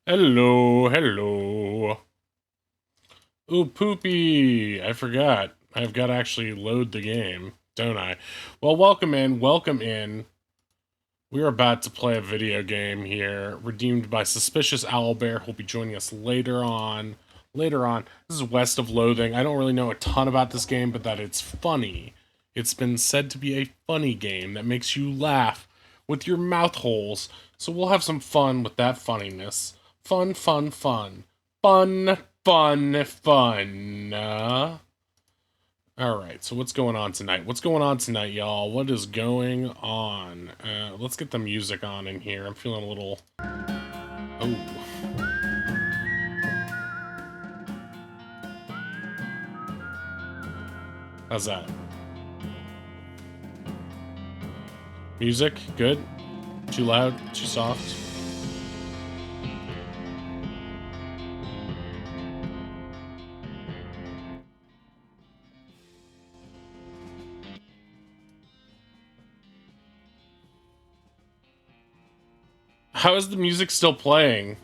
Hello, hello. Ooh, poopy. I forgot. I've got to actually load the game, don't I? Well, welcome in, welcome in. We're about to play a video game here, redeemed by Suspicious Owlbear, who'll be joining us later on. This is West of Loathing. I don't really know a ton about this game, but that it's funny. It's been said to be a funny game that makes you laugh with your mouth holes. So we'll have some fun with that funniness. Fun, fun, fun. Fun, fun, fun. Alright, so what's going on tonight? What's going on tonight, y'all? What is going on? Let's get the music on in here. I'm feeling a little... Oh. How's that? Music? Good? Too loud? Too soft? How is the music still playing?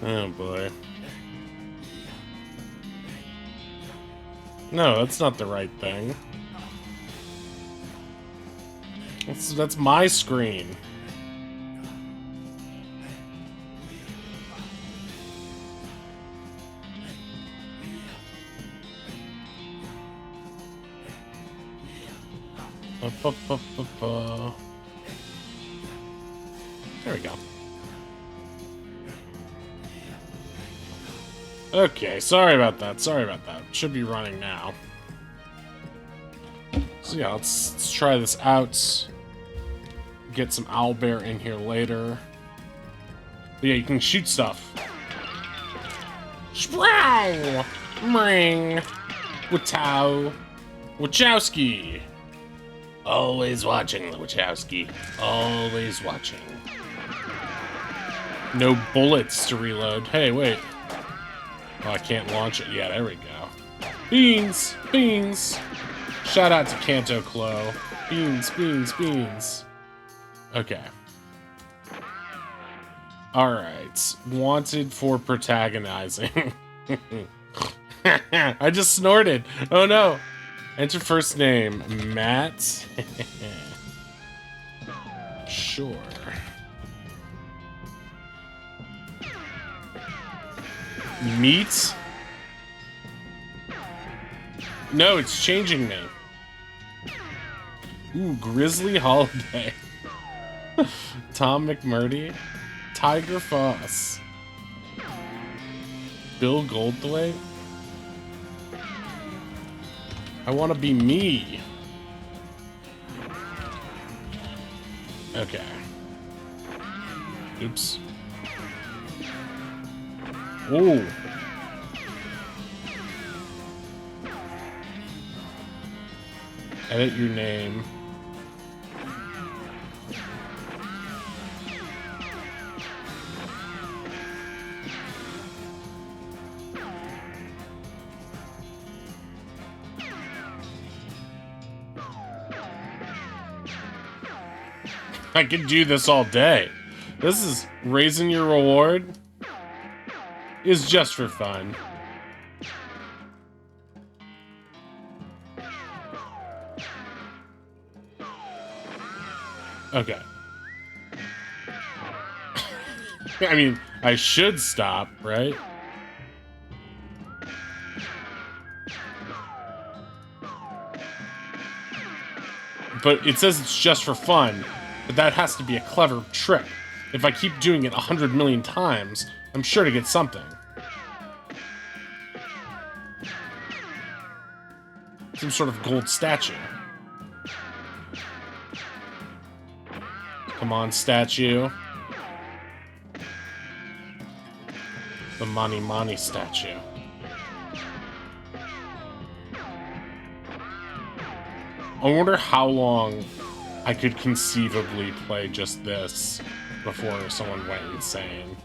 Oh boy. No, that's not the right thing. That's my screen. There we go. Okay, sorry about that. Sorry about that. Should be running now. So yeah, let's try this out. Get some owlbear in here later. But yeah, you can shoot stuff. Sprow! Ring! Watow! Wachowski! Always watching the Wachowski. Always watching. No bullets to reload. Hey, wait. Oh, I can't launch it. Yeah, there we go. Beans! Beans! Shout out to Canto Clo. Beans, beans, beans. Okay. Alright. Wanted for protagonizing. I just snorted. Oh no. Enter first name. Matt. Sure. Meat? No, it's changing me. Ooh, Grizzly Holiday. Tom McMurdy. Tiger Foss. Bill Goldthwait. I want to be me. Okay. Oops. Ooh. Edit your name. I could do this all day. This is raising your reward is just for fun. Okay. I mean, I should stop, right? But it says it's just for fun, but that has to be a clever trick. If I keep doing it 100 million times, I'm sure to get something. Some sort of gold statue. Come on, statue. The Mani Mani statue. I wonder how long I could conceivably play just this before someone went insane.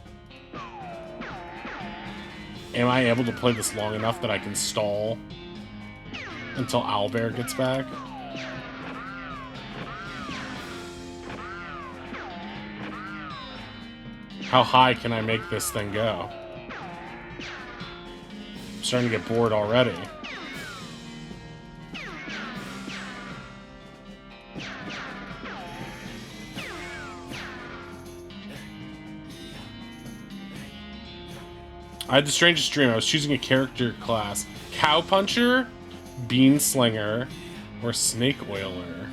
Am I able to play this long enough that I can stall until Owlbear gets back? How high can I make this thing go? I'm starting to get bored already. I had the strangest dream. I was choosing a character class. Cow Puncher, Bean Slinger, or Snake Oiler.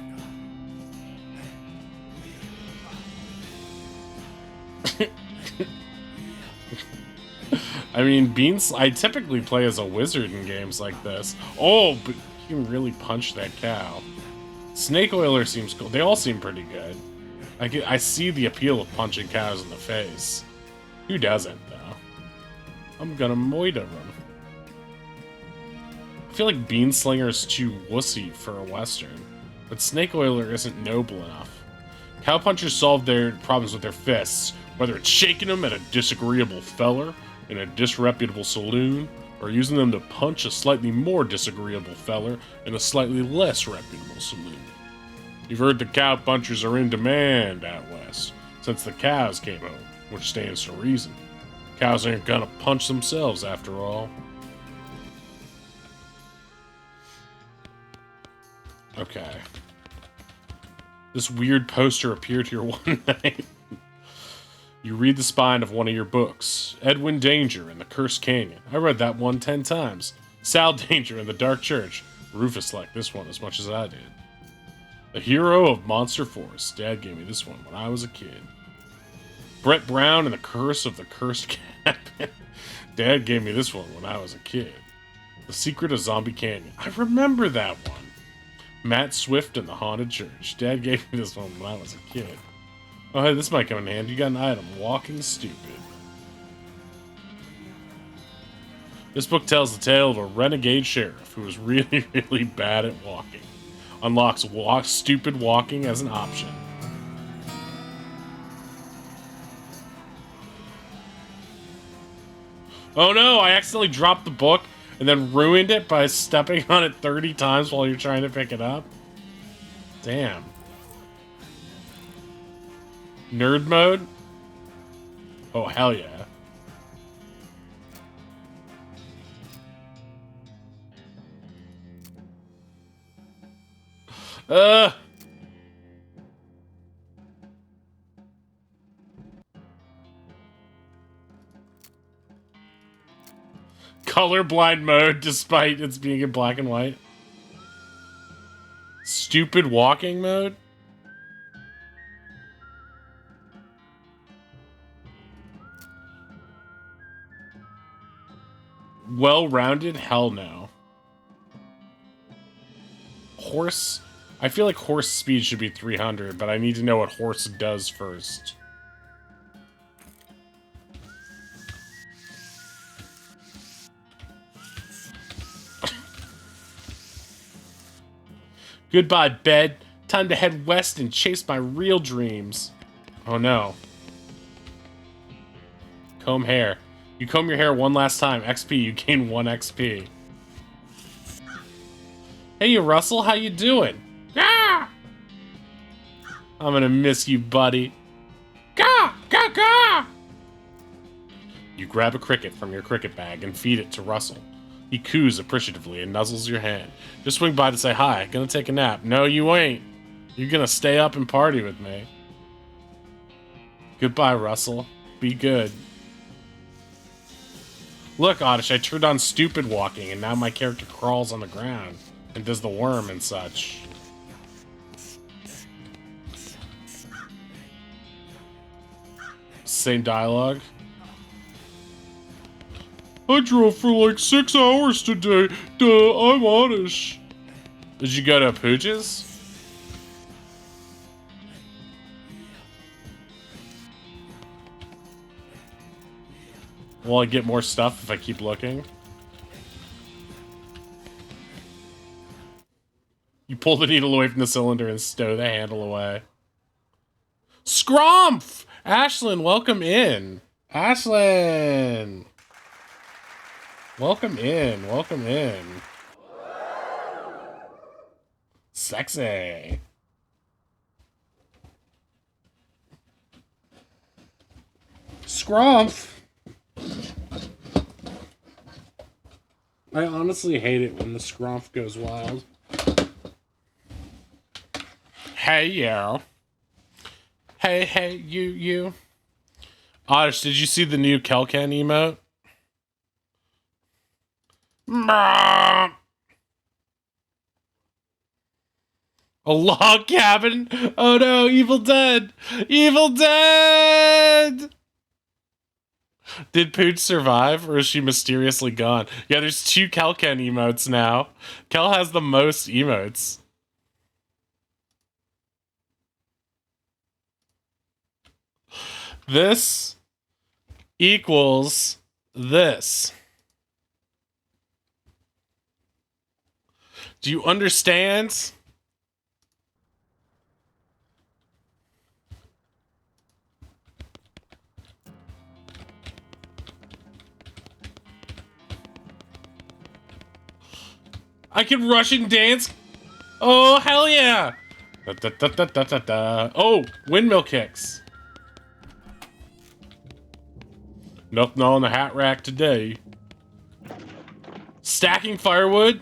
I mean, I typically play as a wizard in games like this. Oh, but you can really punch that cow. Snake Oiler seems cool. They all seem pretty good. I see the appeal of punching cows in the face. Who doesn't, though? I'm gonna moiter them. I feel like Beanslinger is too wussy for a western, but Snake Oiler isn't noble enough. Cowpunchers solve their problems with their fists, whether it's shaking them at a disagreeable feller in a disreputable saloon, or using them to punch a slightly more disagreeable feller in a slightly less reputable saloon. You've heard the cowpunchers are in demand out west, since the cows came home, which stands to reason. Cows ain't gonna punch themselves, after all. Okay. This weird poster appeared here one night. You read the spine of one of your books. Edwin Danger in the Cursed Canyon. I read that one 10 times. Sal Danger in the Dark Church. Rufus liked this one as much as I did. The Hero of Monster Forest. Dad gave me this one when I was a kid. Brett Brown and the Curse of the Cursed Cabin. Dad gave me this one when I was a kid. The Secret of Zombie Canyon. I remember that one. Matt Swift and the Haunted Church. Dad gave me this one when I was a kid. Oh, hey, this might come in handy. You got an item. Walking Stupid. This book tells the tale of a renegade sheriff who is really, really bad at walking. Unlocks stupid walking as an option. Oh no, I accidentally dropped the book and then ruined it by stepping on it 30 times while you're trying to pick it up. Damn. Nerd mode? Oh, hell yeah. Colorblind mode, despite it's being in black and white. Stupid walking mode? Well-rounded? Hell no. Horse? I feel like horse speed should be 300, but I need to know what horse does first. Goodbye, bed. Time to head west and chase my real dreams. Oh no. Comb hair. You comb your hair one last time. XP, you gain 1 XP. Hey, Russell, how you doing? Gah! I'm gonna miss you, buddy. Gah! Gah! Gah! You grab a cricket from your cricket bag and feed it to Russell. He coos appreciatively and nuzzles your hand. Just swing by to say hi. Gonna take a nap. No, you ain't. You're gonna stay up and party with me. Goodbye, Russell. Be good. Look, Oddish, I turned on stupid walking, and now my character crawls on the ground and does the worm and such. Same dialogue. I drove for like 6 hours today. Duh, I'm Oddish. Did you go to Pooch's? Will I get more stuff if I keep looking? You pull the needle away from the cylinder and stow the handle away. Scrumph! Ashlyn, welcome in. Ashlyn! Welcome in. Welcome in. Sexy. Scrumph! I honestly hate it when the scrumph goes wild. Hey, yeah. Hey, you. Oddish, did you see the new Kelcan emote? A log cabin? Oh no, Evil Dead! Evil Dead! Did Pooch survive, or is she mysteriously gone? Yeah, there's 2 Kelcan emotes now. Kel has the most emotes. This equals this. Do you understand? I can Russian dance. Oh, hell yeah. Da, da, da, da, da, da, da. Oh, windmill kicks. Nothing on the hat rack today. Stacking firewood.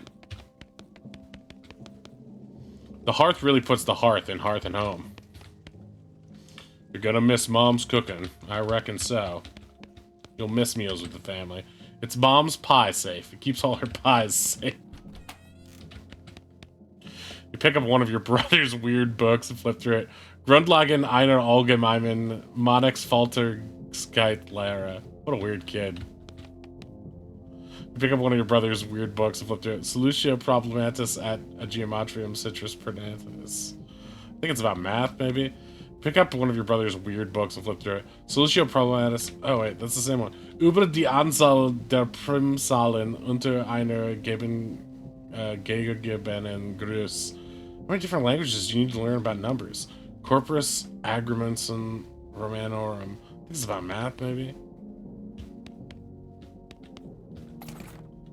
The hearth really puts the hearth in Hearth and Home. You're gonna miss Mom's cooking. I reckon so. You'll miss meals with the family. It's Mom's pie safe. It keeps all her pies safe. You pick up one of your brother's weird books and flip through it. Grundlagen einer allgemeinen Mannexfalterskeitlehre. What a weird kid. You pick up one of your brother's weird books and flip through it. Solutio Problematis at a Geometrium Citrus Pernathus. I think it's about math, maybe. Pick up one of your brother's weird books and flip through it. Solutio Problematis. Oh, wait, that's the same one. Über die Anzahl der Primzahlen unter einer gegegebenen Größe. How many different languages do you need to learn about numbers? Corpus Agrimensum Romanorum. I think it's about math, maybe.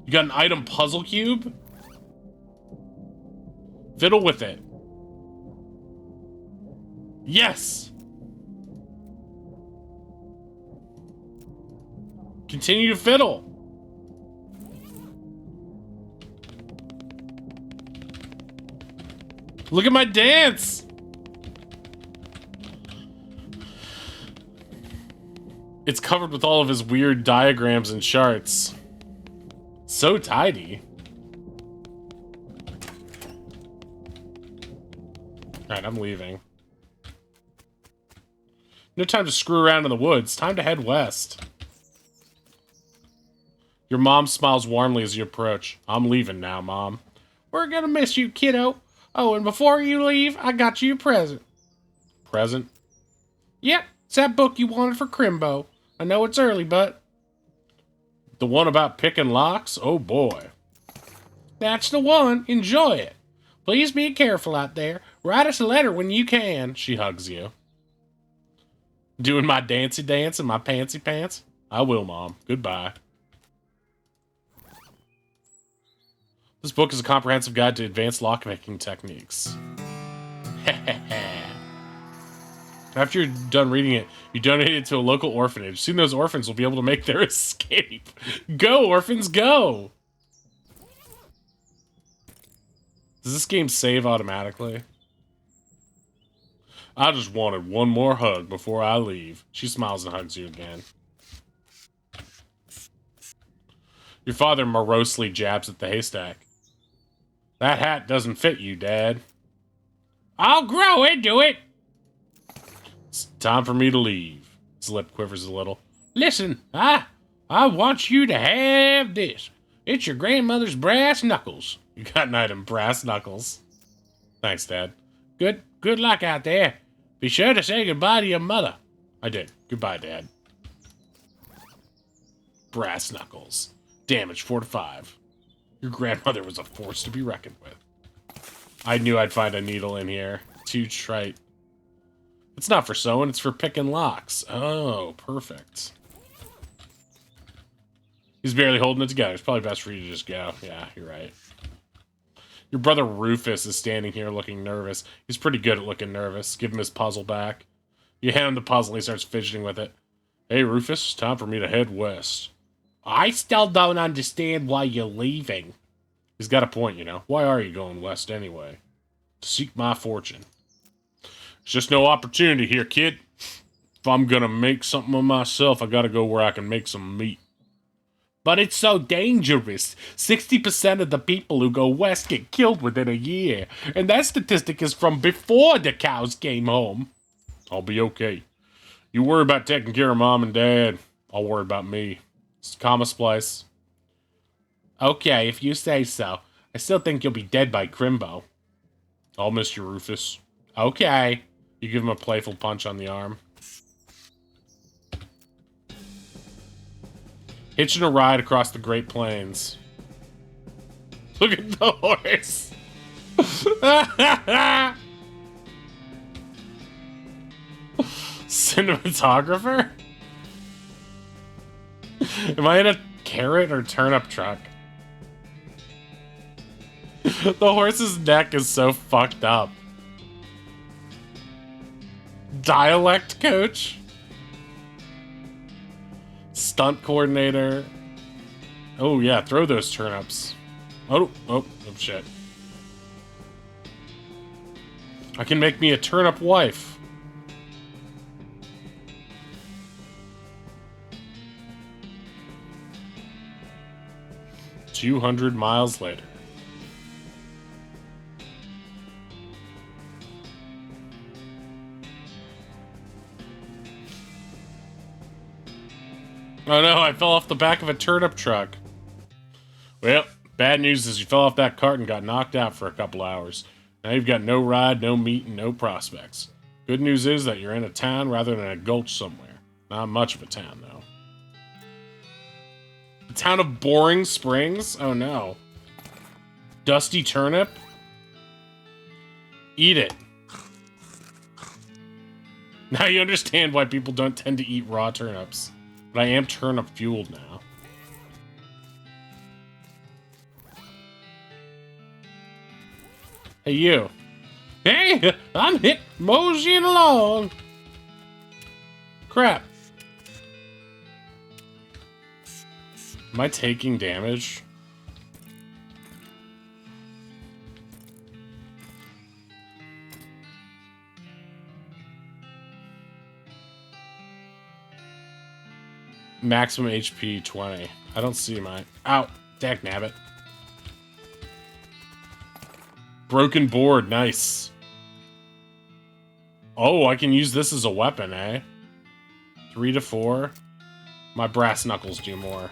You got an item puzzle cube? Fiddle with it. Yes! Continue to fiddle. Look at my dance! It's covered with all of his weird diagrams and charts. So tidy. Alright, I'm leaving. No time to screw around in the woods. Time to head west. Your mom smiles warmly as you approach. I'm leaving now, Mom. We're gonna miss you, kiddo. Oh, and before you leave, I got you a present. Present? Yep, it's that book you wanted for Crimbo. I know it's early, but... The one about picking locks? Oh, boy. That's the one. Enjoy it. Please be careful out there. Write us a letter when you can. She hugs you. Doing my dancy dance in my pantsy pants? I will, Mom. Goodbye. This book is a comprehensive guide to advanced lockpicking techniques. After you're done reading it, you donate it to a local orphanage. Soon those orphans will be able to make their escape. Go, orphans, go! Does this game save automatically? I just wanted one more hug before I leave. She smiles and hugs you again. Your father morosely jabs at the haystack. That hat doesn't fit you, Dad. I'll grow into it! It's time for me to leave. His lip quivers a little. Listen, I want you to have this. It's your grandmother's brass knuckles. You got an item, brass knuckles. Thanks, Dad. Good luck out there. Be sure to say goodbye to your mother. I did. Goodbye, Dad. Brass knuckles. Damage 4 to 5. Your grandmother was a force to be reckoned with. I knew I'd find a needle in here. Too trite. It's not for sewing, it's for picking locks. Oh, perfect. He's barely holding it together. It's probably best for you to just go. Yeah, you're right. Your brother Rufus is standing here looking nervous. He's pretty good at looking nervous. Give him his puzzle back. You hand him the puzzle and he starts fidgeting with it. Hey, Rufus, time for me to head west. I still don't understand why you're leaving. He's got a point, you know. Why are you going west anyway? To seek my fortune. There's just no opportunity here, kid. If I'm gonna make something of myself, I gotta go where I can make some meat. But it's so dangerous. 60% of the people who go west get killed within a year. And that statistic is from before the cows came home. I'll be okay. You worry about taking care of Mom and Dad. I'll worry about me. It's comma splice. Okay, if you say so. I still think you'll be dead by Crimbo. I'll miss you, Rufus. Okay. You give him a playful punch on the arm. Hitching a ride across the Great Plains. Look at the horse. Cinematographer? Am I in a carrot or turnip truck? The horse's neck is so fucked up. Dialect coach? Stunt coordinator. Oh yeah, throw those turnips. Oh shit. I can make me a turnip wife. "200 miles later. Oh no, I fell off the back of a turnip truck. Well, bad news is you fell off that cart and got knocked out for a couple hours. Now you've got no ride, no meat, and no prospects. Good news is that you're in a town rather than a gulch somewhere. Not much of a town, though. The town of Boring Springs? Oh no. Dusty turnip? Eat it. Now you understand why people don't tend to eat raw turnips. But I am turnip-fueled now. Hey, you. Hey, I'm hit moseying along. Crap. Am I taking damage? Maximum HP 20. I don't see my... Ow! Dagnabbit. Broken board. Nice. Oh, I can use this as a weapon, eh? 3 to 4. My brass knuckles do more.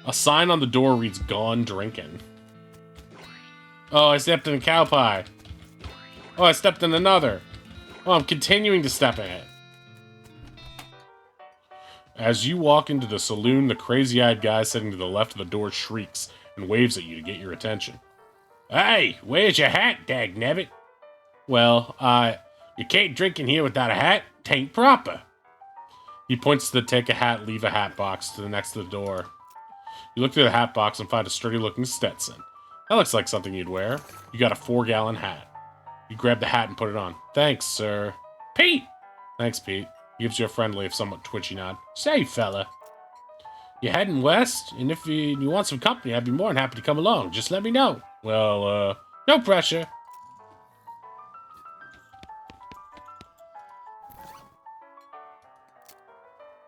A sign on the door reads, "Gone drinking." Oh, I stepped in a cow pie. Oh, I stepped in another. Oh, I'm continuing to step in it. As you walk into the saloon, the crazy-eyed guy sitting to the left of the door shrieks and waves at you to get your attention. Hey, where's your hat, dagnabbit? Well, you can't drink in here without a hat. Tain't proper. He points to the take a hat, leave a hat box to the next to the door. You look through the hat box and find a sturdy-looking Stetson. That looks like something you'd wear. You got a 4-gallon hat. You grab the hat and put it on. Thanks, sir. Pete! Thanks, Pete. He gives you a friendly, if somewhat twitchy nod. Say, fella. You're heading west, and if you want some company, I'd be more than happy to come along. Just let me know. Well, no pressure.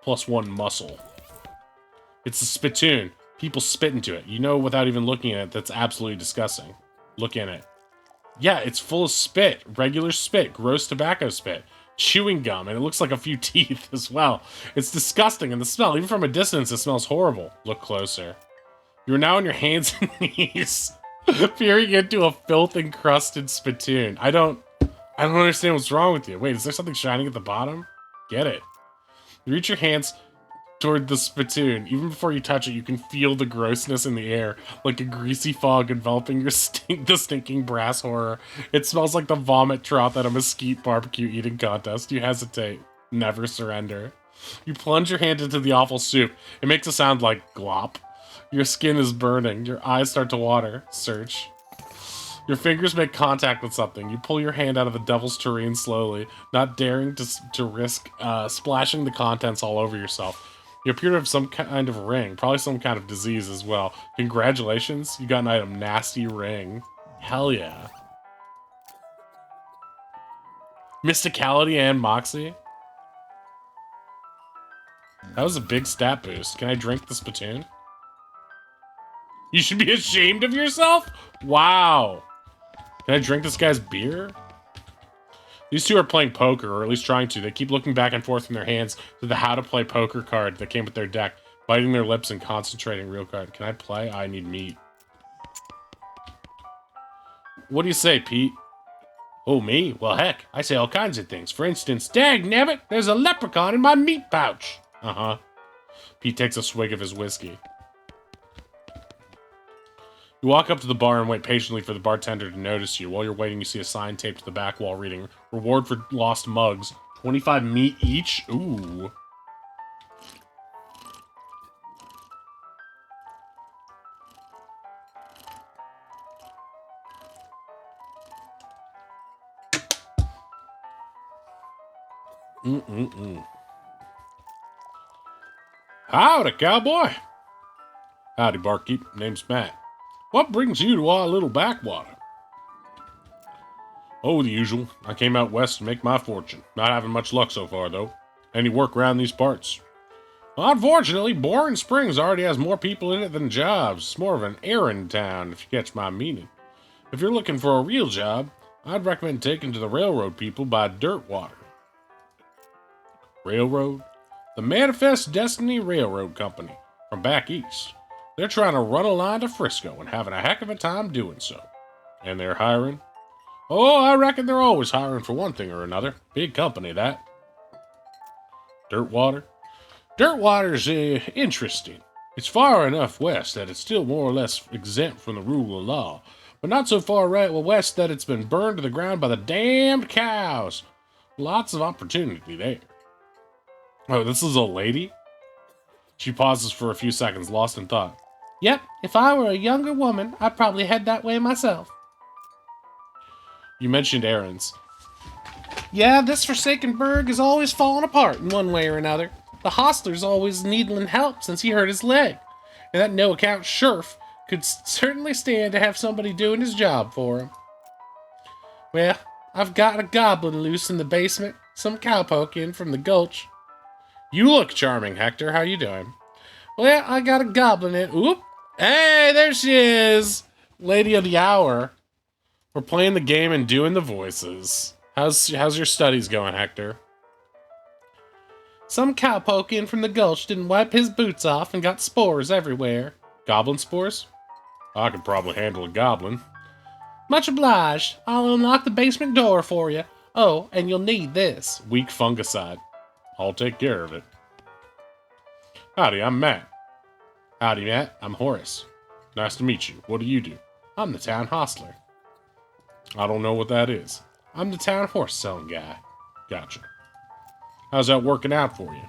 +1 muscle. It's a spittoon. People spit into it. You know without even looking at it, that's absolutely disgusting. Look in it. Yeah, it's full of spit. Regular spit. Gross tobacco spit. Chewing gum, and it looks like a few teeth as well. It's disgusting, and the smell, even from a distance, it smells horrible. Look closer. You're now on your hands and knees, peering into a filth-encrusted spittoon. I don't understand what's wrong with you. Wait, is there something shining at the bottom? Get it. You reach your hands toward the spittoon. Even before you touch it, you can feel the grossness in the air, like a greasy fog enveloping your the stinking brass horror. It smells like the vomit trough at a mesquite barbecue eating contest. You hesitate. Never surrender. You plunge your hand into the awful soup. It makes a sound like glop. Your skin is burning. Your eyes start to water. Search. Your fingers make contact with something. You pull your hand out of the devil's tureen slowly, not daring to risk splashing the contents all over yourself. You appear to have some kind of ring, probably some kind of disease as well. Congratulations, you got an item, nasty ring. Hell yeah. Mysticality and Moxie? That was a big stat boost. Can I drink the spittoon? You should be ashamed of yourself? Wow. Can I drink this guy's beer? These two are playing poker, or at least trying to. They keep looking back and forth in their hands to the how to play poker card that came with their deck, biting their lips and concentrating real card. Can I play? I need meat. What do you say, Pete? Oh, me? Well, heck, I say all kinds of things. For instance, dag nabbit, there's a leprechaun in my meat pouch. Uh-huh. Pete takes a swig of his whiskey. You walk up to the bar and wait patiently for the bartender to notice you. While you're waiting, you see a sign taped to the back wall reading, "Reward for lost mugs, 25 meat each." Ooh. Howdy, cowboy. Howdy, barkeep. Name's Matt. What brings you to our little backwater? Oh, the usual. I came out west to make my fortune. Not having much luck so far, though. Any work around these parts? Unfortunately, Boring Springs already has more people in it than jobs. It's more of an errand town, if you catch my meaning. If you're looking for a real job, I'd recommend taking to the railroad people by Dirtwater. Railroad? The Manifest Destiny Railroad Company, from back east. They're trying to run a line to Frisco and having a heck of a time doing so. And they're hiring? Oh, I reckon they're always hiring for one thing or another. Big company, that. Dirtwater? Dirtwater's interesting. It's far enough west that it's still more or less exempt from the rule of law, but not so far right west that it's been burned to the ground by the damned cows. Lots of opportunity there. Oh, this is a lady? She pauses for a few seconds, lost in thought. Yep, if I were a younger woman, I'd probably head that way myself. You mentioned errands. Yeah, this forsaken burg is always falling apart in one way or another. The hostler's always needling help since he hurt his leg. And that no-account sheriff could certainly stand to have somebody doing his job for him. Well, I've got a goblin loose in the basement, some cowpoke in from the gulch. You look charming, Hector. How you doing? Well, I got a goblin in. Oop. Hey, there she is. Lady of the hour. We're playing the game and doing the voices. How's your studies going, Hector? Some cowpoke in from the gulch didn't wipe his boots off and got spores everywhere. Goblin spores? I could probably handle a goblin. Much obliged. I'll unlock the basement door for you. Oh, and you'll need this. Weak fungicide. I'll take care of it. Howdy, I'm Matt. Howdy, Matt. I'm Horace. Nice to meet you. What do you do? I'm the town hostler. I don't know what that is. I'm the town horse selling guy. Gotcha. How's that working out for you?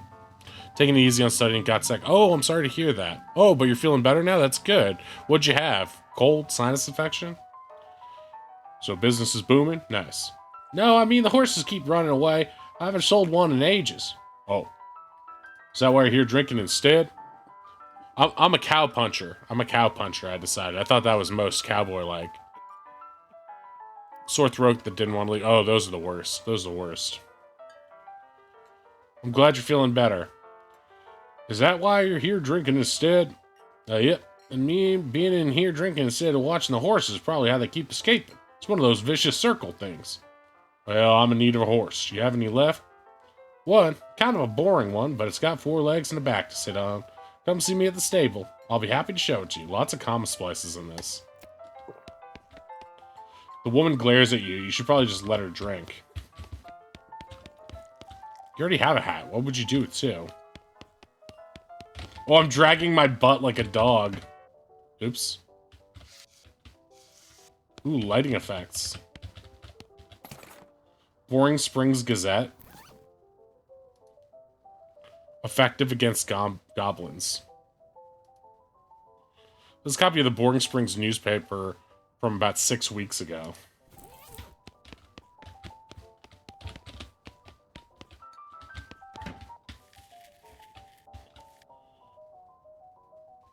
Taking it easy on studying got sick. Oh, I'm sorry to hear that. Oh, but you're feeling better now? That's good. What'd you have? Cold? Sinus infection? So business is booming? Nice. No, I mean the horses keep running away. I haven't sold one in ages. Oh. Is that why you're here drinking instead? I'm a cow puncher. I'm a cow puncher, I decided. I thought that was most cowboy-like. Sore throat that didn't want to leave. Oh, those are the worst. Those are the worst. I'm glad you're feeling better. Is that why you're here drinking instead? Yep. And me being in here drinking instead of watching the horses is probably how they keep escaping. It's one of those vicious circle things. Well, I'm in need of a horse. You have any left? One. Kind of a boring one, but it's got 4 legs and a back to sit on. Come see me at the stable. I'll be happy to show it to you. Lots of comma splices in this. The woman glares at you. You should probably just let her drink. You already have a hat. What would you do with 2? Oh, I'm dragging my butt like a dog. Oops. Ooh, lighting effects. Boring Springs Gazette. Effective against goblins. This is a copy of the Boring Springs newspaper from about 6 weeks ago.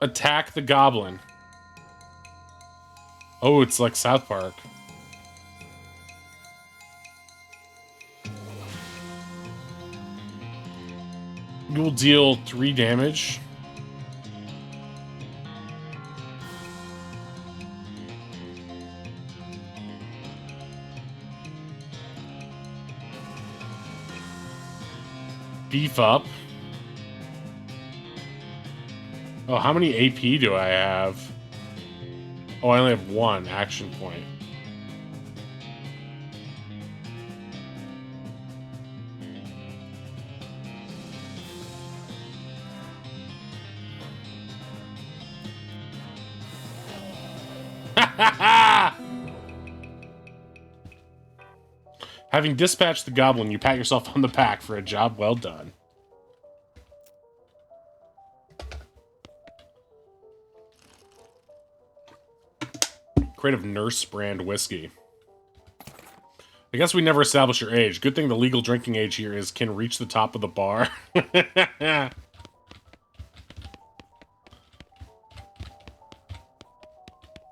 Attack the goblin. Oh, it's like South Park. You will deal 3 damage. Beef up. Oh, how many AP do I have? Oh, I only have 1 action point. Having dispatched the goblin, you pat yourself on the back for a job well done. Crate of Nurse brand whiskey. I guess we never established your age. Good thing the legal drinking age here is can reach the top of the bar.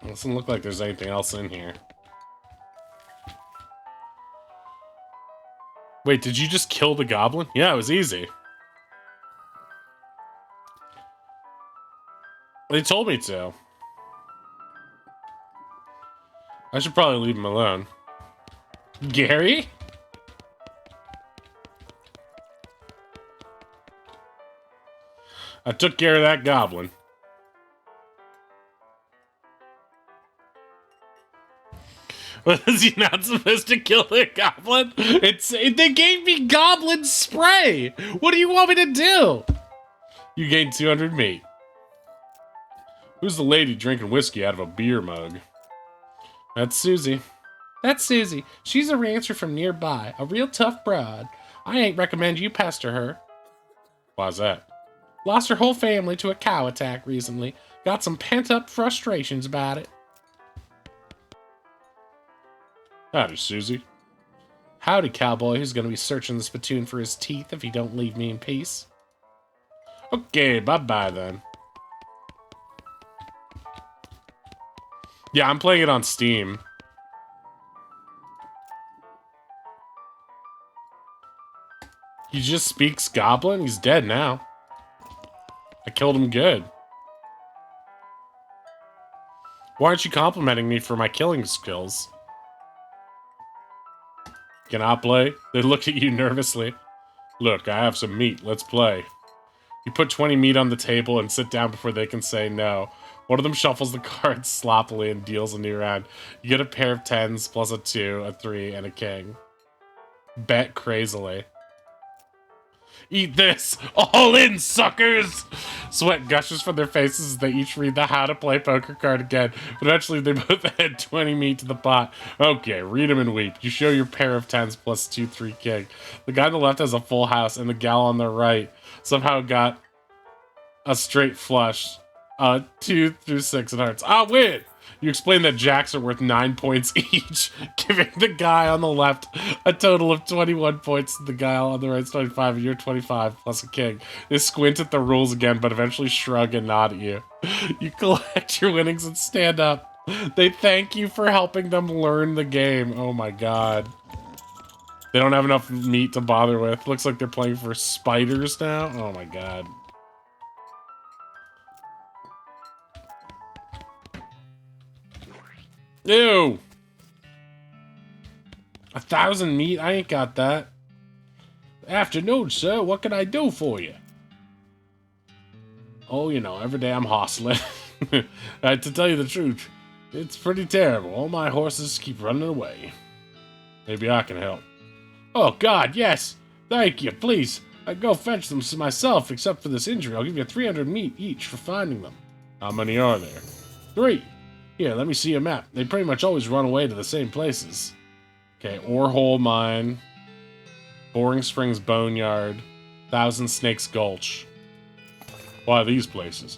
Doesn't look like there's anything else in here. Wait, did you just kill the goblin? Yeah, it was easy. They told me to. I should probably leave him alone. Gary? I took care of that goblin. Was he not supposed to kill the goblin? They gave me goblin spray. What do you want me to do? You gained 200 meat. Who's the lady drinking whiskey out of a beer mug? That's Susie. That's Susie. She's a rancher from nearby. A real tough broad. I ain't recommend you pester her. Why's that? Lost her whole family to a cow attack recently. Got some pent-up frustrations about it. Howdy, Susie. Howdy, cowboy, who's gonna be searching the spittoon for his teeth if he don't leave me in peace. Okay, bye-bye then. Yeah, I'm playing it on Steam. He just speaks goblin? He's dead now. I killed him good. Why aren't you complimenting me for my killing skills? Can I play? They look at you nervously. Look, I have some meat. Let's play. You put 20 meat on the table and sit down before they can say no. One of them shuffles the cards sloppily and deals a new round. You get a pair of 10s plus a 2, a 3, and a king. Bet crazily. Eat this! All in, suckers! Sweat gushes from their faces as they each read the how to play poker card again. But eventually they both add 20 meat to the pot. Okay, read them and weep. You show your pair of 10s plus 2, 3 king. The guy on the left has a full house, and the gal on the right somehow got a straight flush. 2 through 6 and hearts. I win! You explain that jacks are worth 9 points each, giving the guy on the left a total of 21 points, the guy on the right's 25, and you're 25 plus a king. They squint at the rules again, but eventually shrug and nod at you. You collect your winnings and stand up. They thank you for helping them learn the game. Oh my god. They don't have enough meat to bother with. Looks like they're playing for spiders now. Oh my god. Ew! 1,000 meat? I ain't got that. Afternoon, sir. What can I do for you? Oh, you know, every day I'm hustling. To tell you the truth, it's pretty terrible. All my horses keep running away. Maybe I can help. Oh, God, yes. Thank you. Please, I'd go fetch them myself, except for this injury. I'll give you 300 meat each for finding them. How many are there? 3. Here, let me see a map. They pretty much always run away to the same places. Okay, Ore Hole Mine, Boring Springs Boneyard, Thousand Snakes Gulch. Why these places?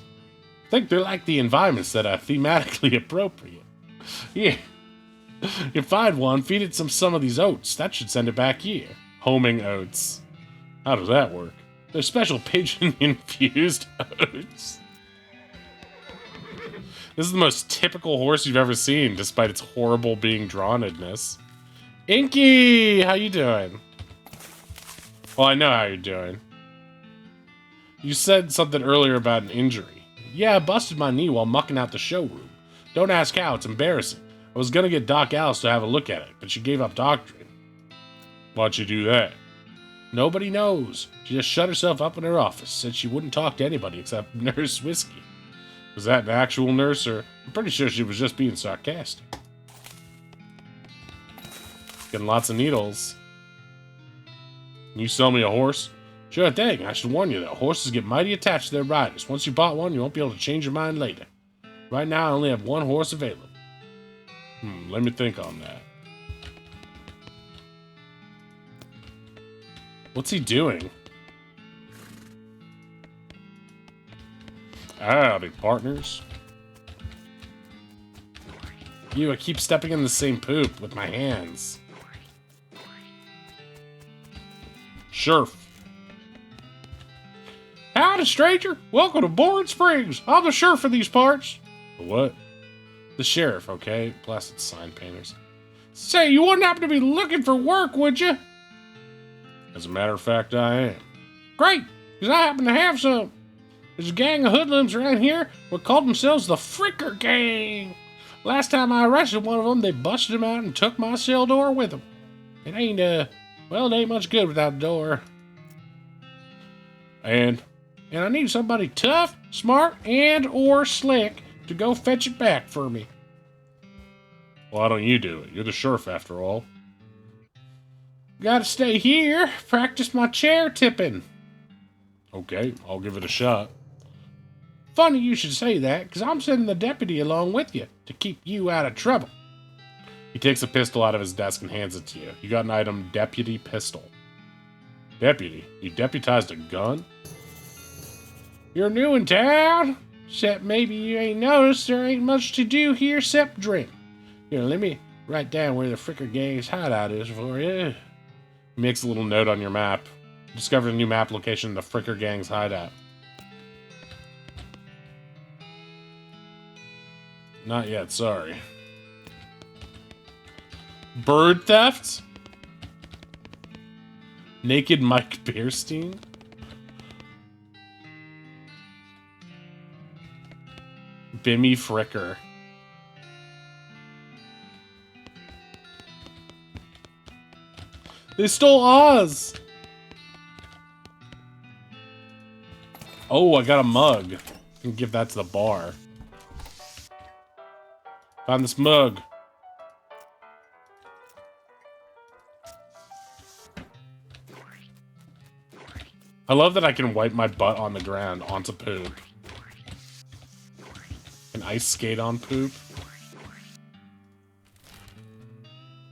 I think they're like the environments that are thematically appropriate. Yeah. You find one, feed it some of these oats. That should send it back here. Homing oats. How does that work? They're special pigeon-infused oats. This is the most typical horse you've ever seen, despite its horrible being drawnedness. Inky! How you doing? Well, I know how you're doing. You said something earlier about an injury. Yeah, I busted my knee while mucking out the showroom. Don't ask how, it's embarrassing. I was gonna get Doc Alice to have a look at it, but she gave up doctoring. Why'd you do that? Nobody knows. She just shut herself up in her office, said she wouldn't talk to anybody except Nurse Whiskey. Was that an actual nurse, or I'm pretty sure she was just being sarcastic. Getting lots of needles. Can you sell me a horse? Sure thing. I should warn you that horses get mighty attached to their riders. Once you bought one, you won't be able to change your mind later. Right now, I only have one horse available. Let me think on that. What's he doing? Howdy, partners. I keep stepping in the same poop with my hands. Sherf. Howdy, stranger. Welcome to Boring Springs. I'm the sheriff of these parts. The what? The sheriff, okay? Blasted sign painters. Say, you wouldn't happen to be looking for work, would you? As a matter of fact, I am. Great, because I happen to have some. There's a gang of hoodlums around here who called themselves the Fricker Gang. Last time I arrested one of them, they busted him out and took my cell door with them. It ain't much good without a door. And I need somebody tough, smart, and or slick to go fetch it back for me. Why don't you do it? You're the sheriff after all. Gotta stay here, practice my chair tipping. Okay, I'll give it a shot. Funny you should say that, because I'm sending the deputy along with you to keep you out of trouble. He takes a pistol out of his desk and hands it to you. You got an item, deputy pistol. Deputy? You deputized a gun? You're new in town? Except maybe you ain't noticed there ain't much to do here except drink. Here, let me write down where the Fricker Gang's hideout is for you. He makes a little note on your map. Discovered a new map location, the Fricker Gang's hideout. Not yet, sorry. Bird theft? Naked Mike Beerstein? Bimmy Fricker. They stole Oz! Oh, I got a mug. I can give that to the bar. Found this mug. I love that I can wipe my butt on the ground onto poop. Can ice skate on poop?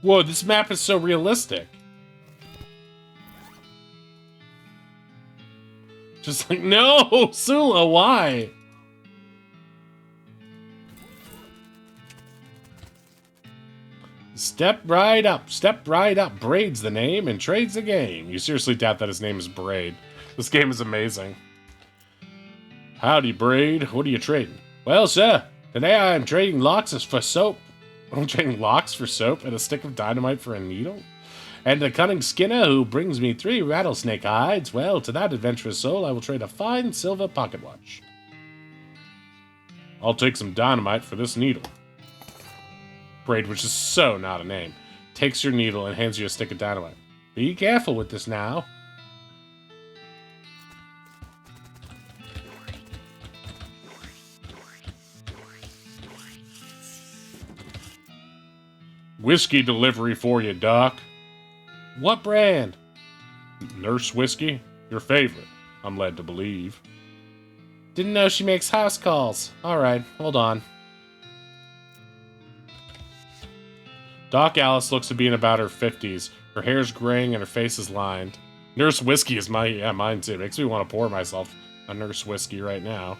Whoa, this map is so realistic. Just like, no, Sula, why? Step right up, step right up. Braid's the name and trade's the game. You seriously doubt that his name is Braid. This game is amazing. Howdy, Braid. What are you trading? Well, sir, today I am trading locks for soap. I'm trading locks for soap and a stick of dynamite for a needle? And the cunning Skinner who brings me 3 rattlesnake hides. Well, to that adventurous soul, I will trade a fine silver pocket watch. I'll take some dynamite for this needle. Braid, which is so not a name, takes your needle and hands you a stick of dynamite. Be careful with this now. Whiskey delivery for you, Doc. What brand? Nurse Whiskey? Your favorite, I'm led to believe. Didn't know she makes house calls. Alright, hold on. Doc Alice looks to be in about her 50s. Her hair's graying and her face is lined. Nurse Whiskey is mine too. Makes me want to pour myself a Nurse Whiskey right now.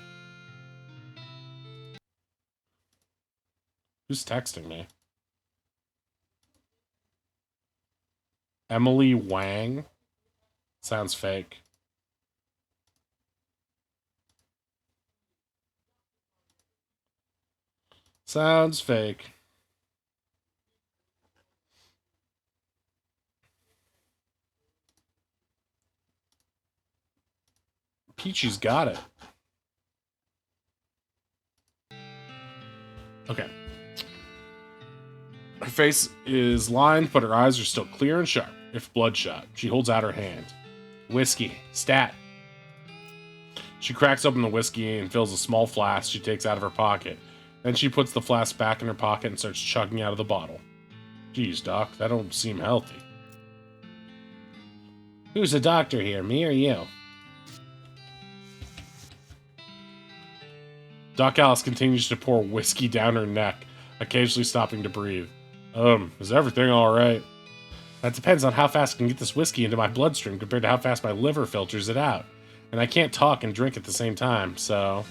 Who's texting me? Emily Wang? Sounds fake. Sounds fake. Peachy's got it. Okay. Her face is lined, but her eyes are still clear and sharp, if bloodshot. She holds out her hand. Whiskey. Stat. She cracks open the whiskey and fills a small flask she takes out of her pocket. Then she puts the flask back in her pocket and starts chugging out of the bottle. Geez, Doc, that don't seem healthy. Who's the doctor here, me or you? Doc Alice continues to pour whiskey down her neck, occasionally stopping to breathe. Is everything alright? That depends on how fast I can get this whiskey into my bloodstream compared to how fast my liver filters it out. And I can't talk and drink at the same time, so...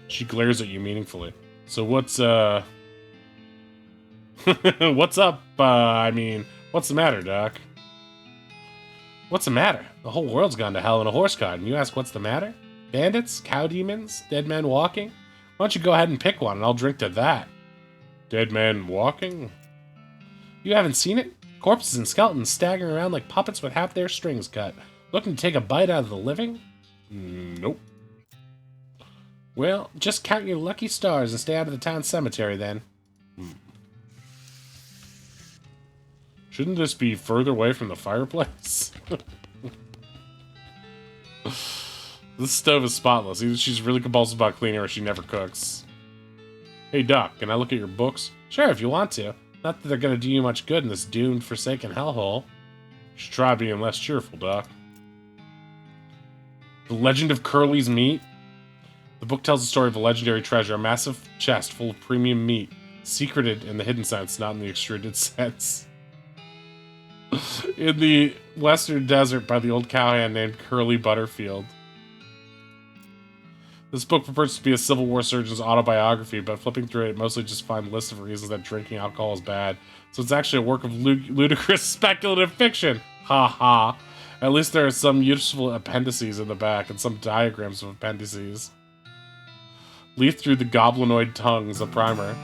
She glares at you meaningfully. So what's, what's up, what's the matter, Doc? What's the matter? The whole world's gone to hell in a horse cart, and you ask what's the matter? Bandits? Cow demons? Dead men walking? Why don't you go ahead and pick one, and I'll drink to that. Dead men walking? You haven't seen it? Corpses and skeletons staggering around like puppets with half their strings cut. Looking to take a bite out of the living? Nope. Well, just count your lucky stars and stay out of the town cemetery, then. Shouldn't this be further away from the fireplace? This stove is spotless. Either she's really compulsive about cleaning or she never cooks. Hey, Doc, can I look at your books? Sure, if you want to. Not that they're gonna do you much good in this doomed, forsaken hellhole. You should try being less cheerful, Doc. The Legend of Curly's Meat? The book tells the story of a legendary treasure, a massive chest full of premium meat, secreted in the hidden sense, not in the extruded sense. In the western desert by the old cowhand named Curly Butterfield. This book purports to be a Civil War surgeon's autobiography, but flipping through it, mostly just find lists of reasons that drinking alcohol is bad. So it's actually a work of ludicrous speculative fiction. Ha ha. At least there are some useful appendices in the back and some diagrams of appendices. Leaf through the goblinoid tongues, a primer.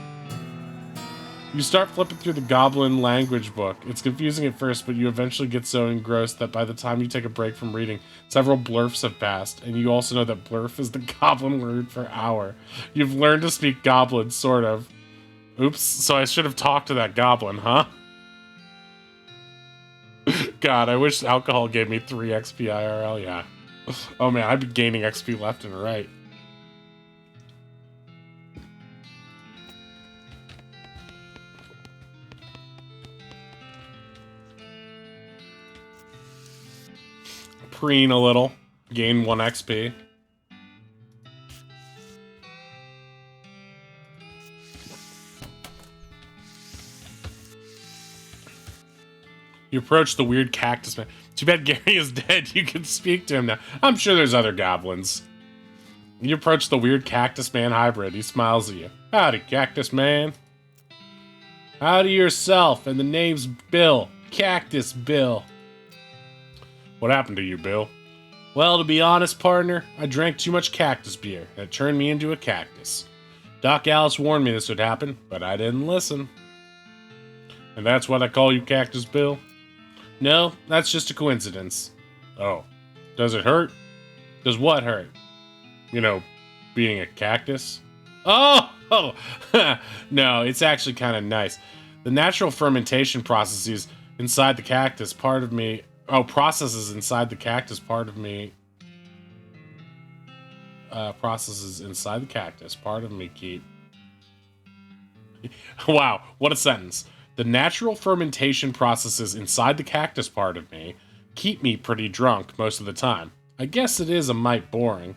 You start flipping through the goblin language book. It's confusing at first, but you eventually get so engrossed that by the time you take a break from reading, several blurfs have passed, and you also know that blurf is the goblin word for hour. You've learned to speak goblin, sort of. Oops, so I should have talked to that goblin, huh? God, I wish alcohol gave me 3 XP IRL, yeah. Oh man, I'd be gaining XP left and right. Preen a little. Gain 1 XP. You approach the weird cactus man. Too bad Gary is dead. You can speak to him now. I'm sure there's other goblins. You approach the weird cactus man hybrid. He smiles at you. Howdy, cactus man. Howdy yourself, and the name's Bill. Cactus Bill. What happened to you, Bill? Well, to be honest, partner, I drank too much cactus beer, and it turned me into a cactus. Doc Alice warned me this would happen, but I didn't listen. And that's what I call you, Cactus Bill? No, that's just a coincidence. Oh. Does it hurt? Does what hurt? You know, being a cactus? Oh! No, it's actually kind of nice. The natural fermentation processes inside the cactus part of me... processes inside the cactus part of me... processes inside the cactus part of me keep... Wow, what a sentence. The natural fermentation processes inside the cactus part of me keep me pretty drunk most of the time. I guess it is a mite boring.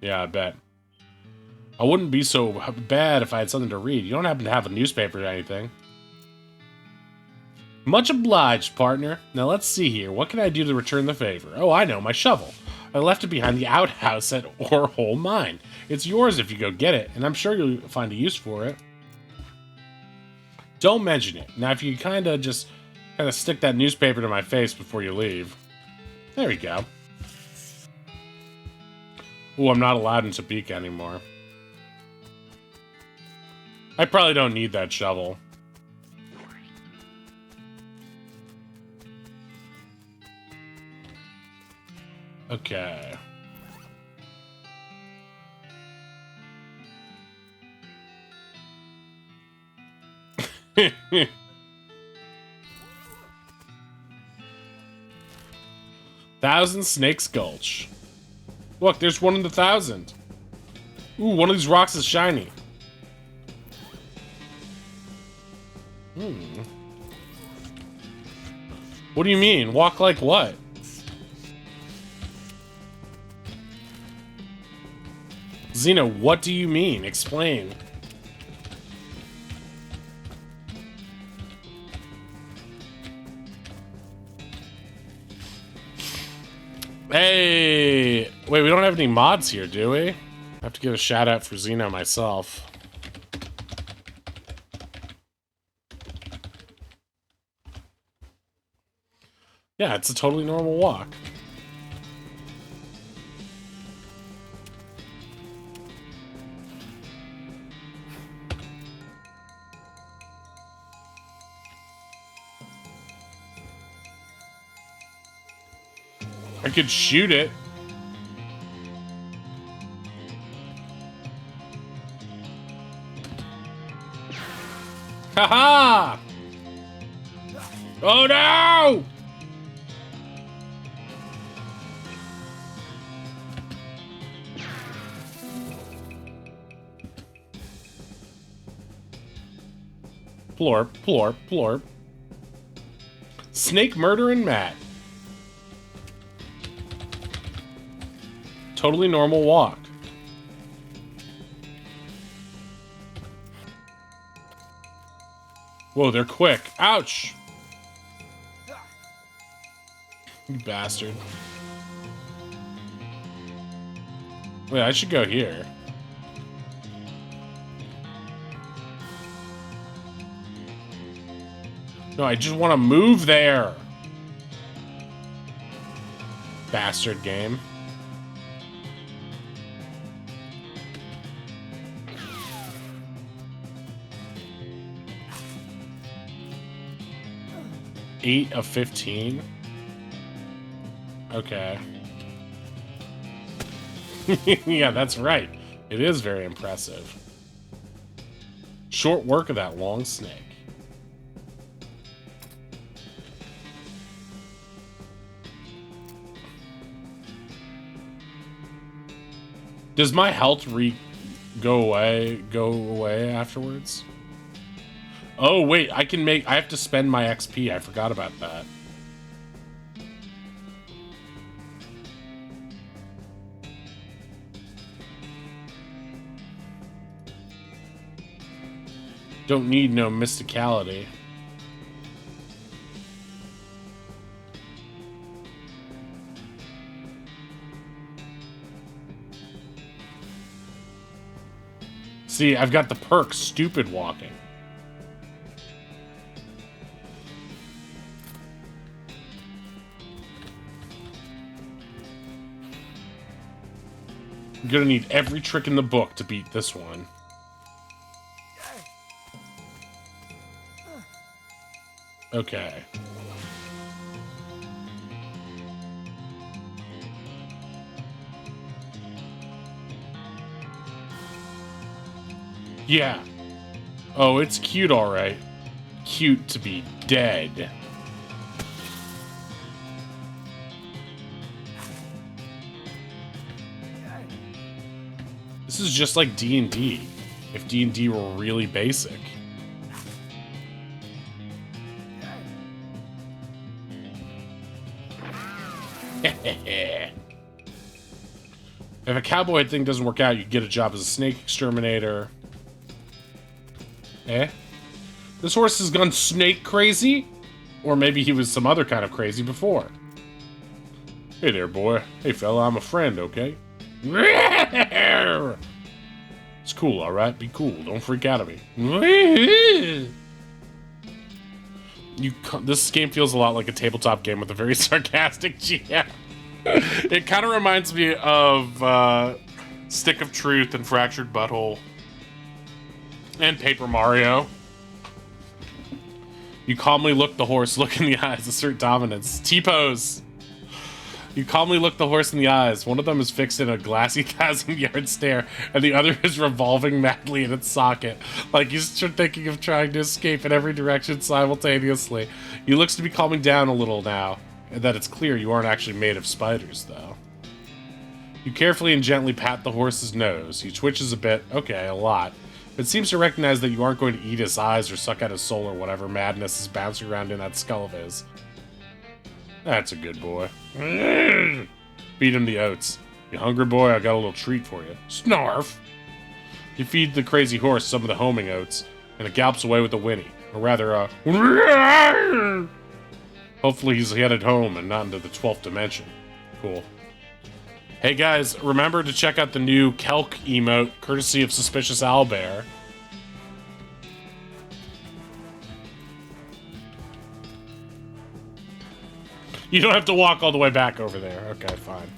Yeah, I bet. I wouldn't be so bad if I had something to read. You don't happen to have a newspaper or anything. Much obliged, partner. Now let's see here. What can I do to return the favor? Oh, I know, my shovel. I left it behind the outhouse at Orehole Mine. It's yours if you go get it, and I'm sure you'll find a use for it. Don't mention it. Now, if you kind of stick that newspaper to my face before you leave. There we go. Ooh, I'm not allowed in Topeka anymore. I probably don't need that shovel. Okay. Thousand Snakes Gulch. Look, there's one in the 1,000. Ooh, one of these rocks is shiny. What do you mean? Walk like what? Xeno, what do you mean? Explain. Hey! Wait, we don't have any mods here, do we? I have to give a shout out for Xeno myself. Yeah, it's a totally normal walk. I could shoot it. Haha! Oh no! Plorp, plorp, plorp. Snake murdering Matt. Totally normal walk. Whoa, they're quick. Ouch! You bastard. Wait, I should go here. No, I just want to move there. Bastard game. Eight of 15. Okay. Yeah, that's right. It is very impressive. Short work of that long snake. Does my health go away afterwards? Oh wait, I have to spend my XP. I forgot about that. Don't need no mysticality. See, I've got the perk stupid walking. I'm gonna need every trick in the book to beat this one. Okay. Yeah. Oh, it's cute, alright. Cute to be dead. This is just like D&D. If D&D were really basic. If a cowboy thing doesn't work out, you get a job as a snake exterminator. Eh? This horse has gone snake crazy? Or maybe he was some other kind of crazy before. Hey there, boy. Hey, fella, I'm a friend, okay? It's cool, alright? Be cool. Don't freak out at me. This game feels a lot like a tabletop game with a very sarcastic GM. It kind of reminds me of Stick of Truth and Fractured Butthole. And Paper Mario. You calmly look the horse, look in the eyes, assert dominance. T-pose. You calmly look the horse in the eyes. One of them is fixed in a glassy 1,000-yard stare, and the other is revolving madly in its socket, like he's thinking of trying to escape in every direction simultaneously. He looks to be calming down a little now, and that it's clear you aren't actually made of spiders, though. You carefully and gently pat the horse's nose. He twitches a bit, okay, a lot. It seems to recognize that you aren't going to eat his eyes or suck out his soul or whatever madness is bouncing around in that skull of his. That's a good boy. Feed him the oats. You hungry, boy? I got a little treat for you. Snarf! You feed the crazy horse some of the homing oats, and it gallops away with a whinny. Or rather, hopefully he's headed home and not into the 12th dimension. Cool. Hey guys, remember to check out the new Kelk emote, courtesy of Suspicious Owlbear. You don't have to walk all the way back over there. Okay, fine.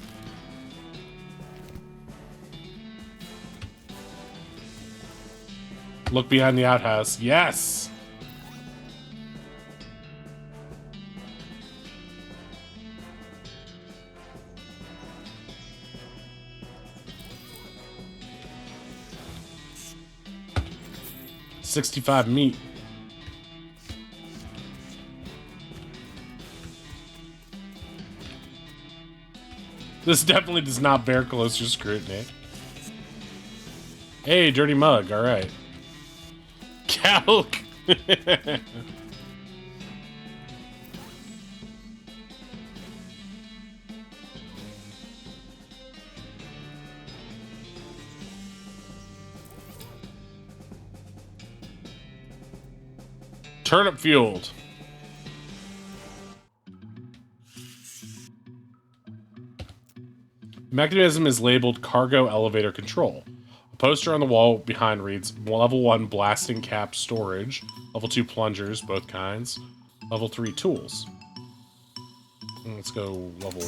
Look behind the outhouse. Yes! $65 meat. This definitely does not bear closer scrutiny. Hey, dirty mug, alright. Calc! Turnip fueled. The mechanism is labeled Cargo Elevator Control. A poster on the wall behind reads Level 1 Blasting Cap Storage, Level 2 Plungers, both kinds, Level 3 Tools. Let's go Level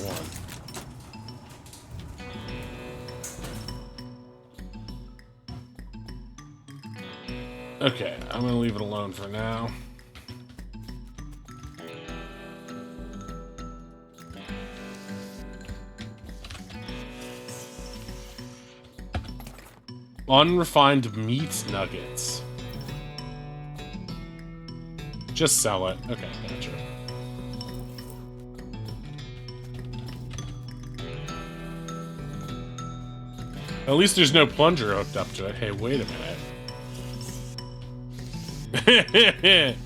1. Okay, I'm gonna leave it alone for now. Unrefined meat nuggets. Just sell it. Okay, gotcha. At least there's no plunger hooked up to it. Hey, wait a minute.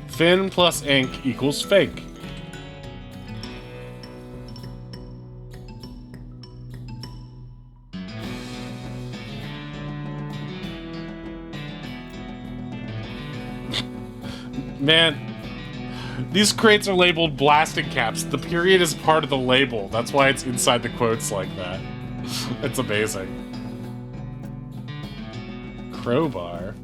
Fin plus ink equals fake. Man, these crates are labeled blasting caps. The period is part of the label. That's why it's inside the quotes like that. It's amazing. Crowbar.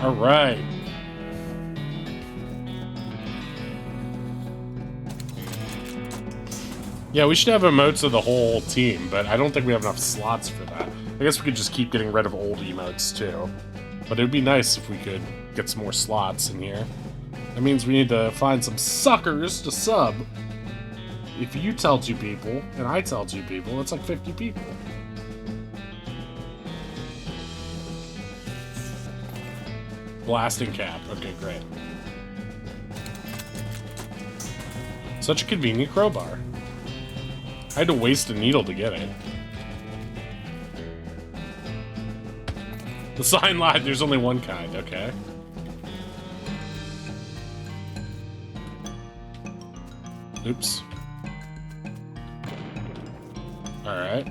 All right. Yeah, we should have emotes of the whole team, but I don't think we have enough slots for that. I guess we could just keep getting rid of old emotes, too. But it would be nice if we could get some more slots in here. That means we need to find some suckers to sub. If you tell 2 people, and I tell 2 people, that's like 50 people. Blasting cap. Okay, great. Such a convenient crowbar. I had to waste a needle to get it. The sign lied. There's only one kind. Okay. Oops. Alright.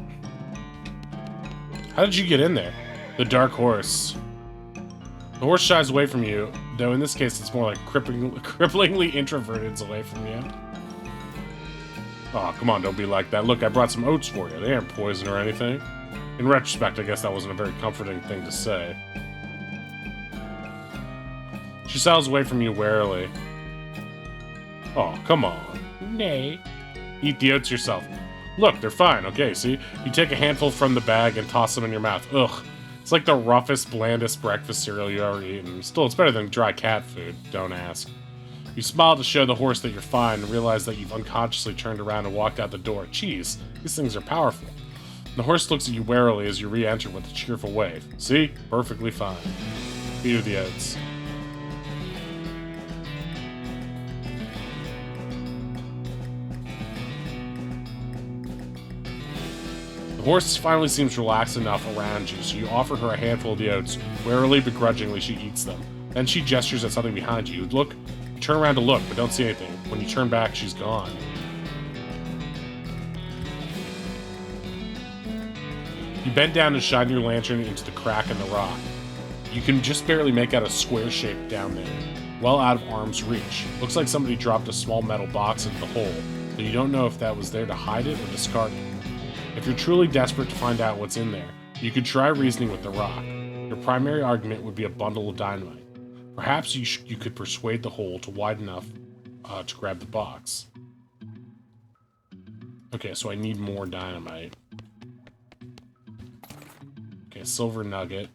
How did you get in there? The dark horse. The horse shies away from you, though in this case it's more like cripplingly introverted away from you. Oh, come on, don't be like that. Look, I brought some oats for you. They aren't poison or anything. In retrospect, I guess that wasn't a very comforting thing to say. She sidles away from you warily. Oh, come on. Nay. Eat the oats yourself. Look, they're fine, okay, see? You take a handful from the bag and toss them in your mouth. Ugh. It's like the roughest, blandest breakfast cereal you ever eaten. Still, it's better than dry cat food, don't ask. You smile to show the horse that you're fine and realize that you've unconsciously turned around and walked out the door. Jeez, these things are powerful. The horse looks at you warily as you re-enter with a cheerful wave. See? Perfectly fine. Feed her the oats. The horse finally seems relaxed enough around you, so you offer her a handful of the oats. Warily, begrudgingly, she eats them. Then she gestures at something behind you. Look, you turn around to look, but don't see anything. When you turn back, she's gone. You bend down and shine your lantern into the crack in the rock. You can just barely make out a square shape down there, well out of arm's reach. Looks like somebody dropped a small metal box into the hole, but you don't know if that was there to hide it or discard it. If you're truly desperate to find out what's in there, you could try reasoning with the rock. Your primary argument would be a bundle of dynamite. Perhaps you could persuade the hole to wide enough to grab the box. Okay, so I need more dynamite. Okay, silver nugget.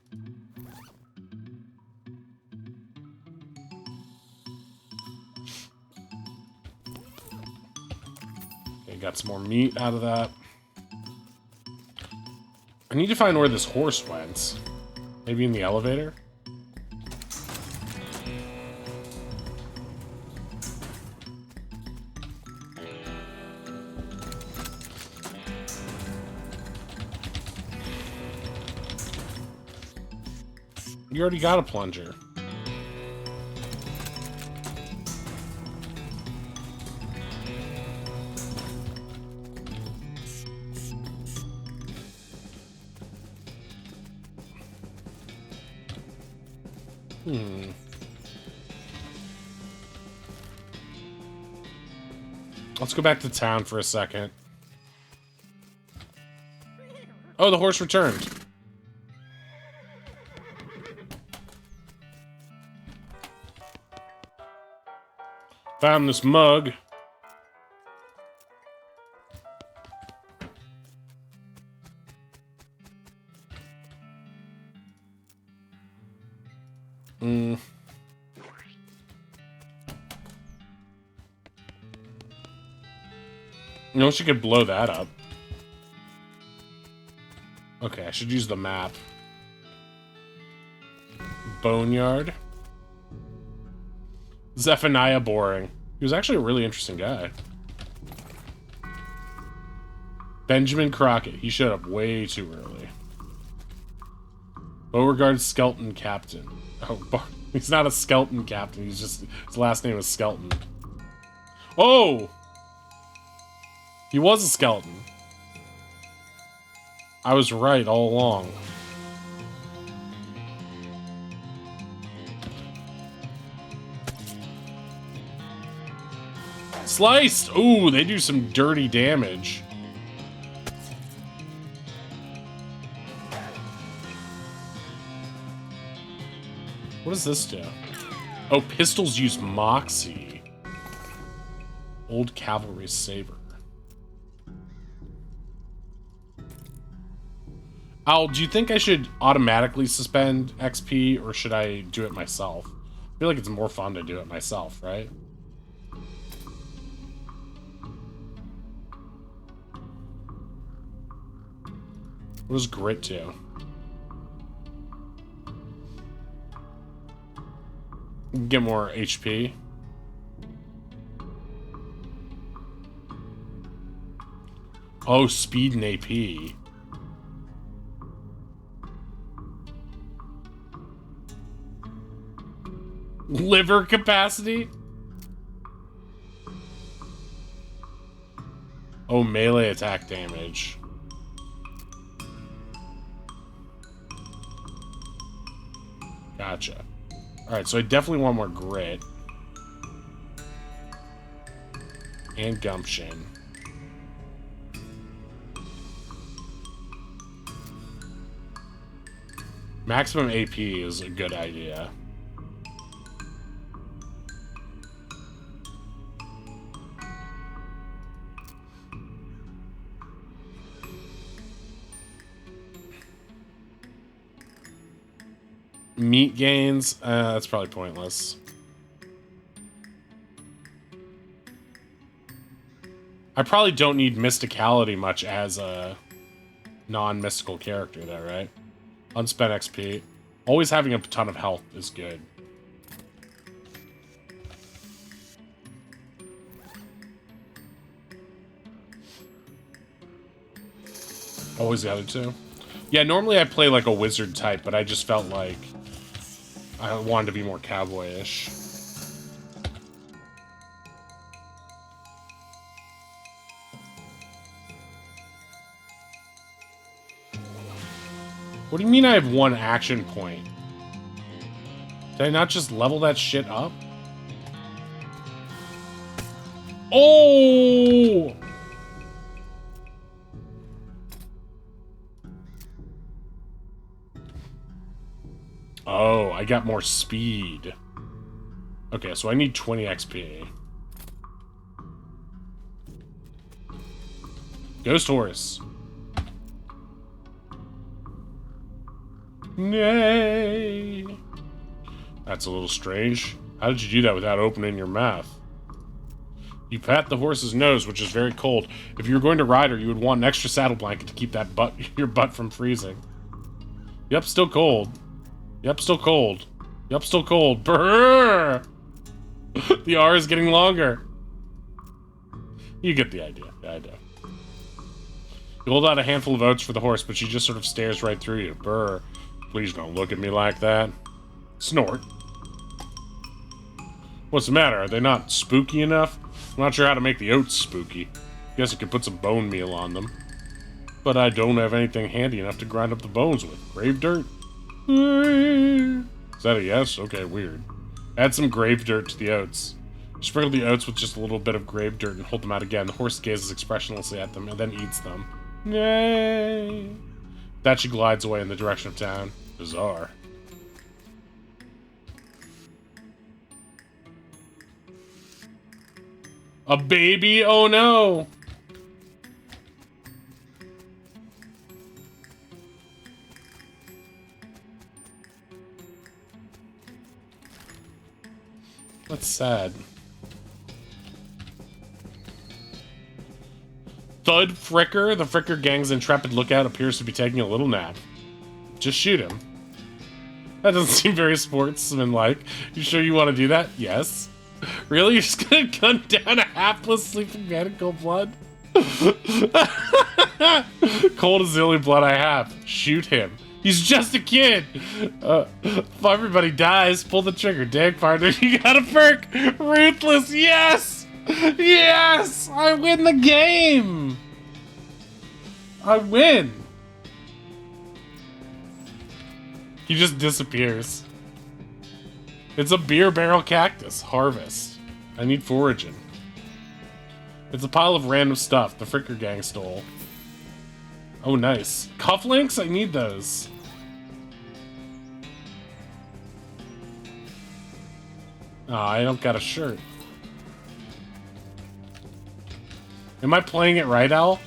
Okay, got some more meat out of that. I need to find where this horse went. Maybe in the elevator? You already got a plunger. Let's go back to town for a second. Oh, the horse returned. Found this mug. You know, she could blow that up. Okay, I should use the map. Boneyard. Zephaniah Boring. He was actually a really interesting guy. Benjamin Crockett. He showed up way too early. Beauregard Skelton Captain. Oh, he's not a skeleton captain. He's just... his last name is Skelton. Oh! He was a skeleton. I was right all along. Sliced! Ooh, they do some dirty damage. What does this do? Oh, pistols use Moxie. Old Cavalry Saber. Al, do you think I should automatically suspend XP, or should I do it myself? I feel like it's more fun to do it myself, right? What does grit do? Get more HP. Oh, speed and AP. Liver capacity? Oh, melee attack damage. Gotcha. Alright, so I definitely want more grit. And gumption. Maximum AP is a good idea. Meat gains, that's probably pointless. I probably don't need mysticality much as a non-mystical character though, right? Unspent XP. Always having a ton of health is good. Always the other two. Yeah, normally I play like a wizard type, but I just felt like I wanted to be more cowboyish. What do you mean I have one action point? Did I not just level that shit up? Oh! Oh, I got more speed. Okay, so I need 20 XP. Ghost horse. Nay. That's a little strange. How did you do that without opening your mouth? You pat the horse's nose, which is very cold. If you were going to ride her, you would want an extra saddle blanket to keep that your butt from freezing. Yep, still cold. Yep, still cold. Yep, still cold. Brrr! The R is getting longer. You get the idea. Yeah, I do. You hold out a handful of oats for the horse, but she just sort of stares right through you. Brr. Please don't look at me like that. Snort. What's the matter? Are they not spooky enough? I'm not sure how to make the oats spooky. Guess I could put some bone meal on them. But I don't have anything handy enough to grind up the bones with. Grave dirt? Is that a yes? Okay, weird. Add some grave dirt to the oats. Sprinkle the oats with just a little bit of grave dirt and hold them out again. The horse gazes expressionlessly at them and then eats them. Yay! That she glides away in the direction of town. Bizarre. A baby? Oh no! That's sad. Thud Fricker? The Fricker gang's intrepid lookout appears to be taking a little nap. Just shoot him. That doesn't seem very sportsmanlike. You sure you want to do that? Yes. Really? You're just gonna gun down a hapless sleeping man in cold blood? Cold as the only blood I have. Shoot him. He's just a kid. If everybody dies, pull the trigger. Dang, partner, you got a perk. Ruthless, yes! Yes! I win the game! I win! He just disappears. It's a beer barrel cactus. Harvest. I need foraging. It's a pile of random stuff the Fricker gang stole. Oh, nice. Cufflinks? I need those. Oh, I don't got a shirt. Am I playing it right, Al?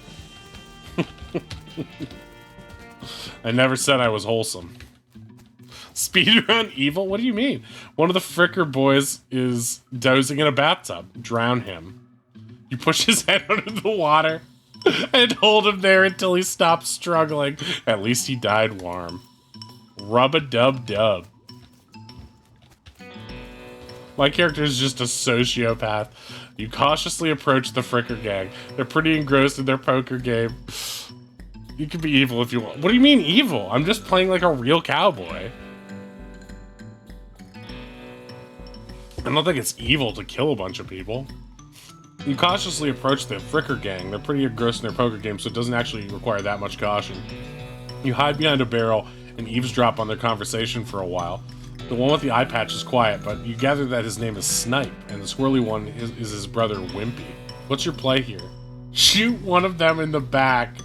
I never said I was wholesome. Speedrun evil? What do you mean? One of the Fricker boys is dozing in a bathtub. Drown him. You push his head under the water and hold him there until he stops struggling. At least he died warm. Rub-a-dub-dub. My character is just a sociopath. You cautiously approach the Fricker gang. They're pretty engrossed in their poker game. You can be evil if you want. What do you mean evil? I'm just playing like a real cowboy. I don't think it's evil to kill a bunch of people. You cautiously approach the Fricker gang. They're pretty engrossed in their poker game, so it doesn't actually require that much caution. You hide behind a barrel and eavesdrop on their conversation for a while. The one with the eye patch is quiet, but you gather that his name is Snipe, and the swirly one is his brother Wimpy. What's your play here? Shoot one of them in the back.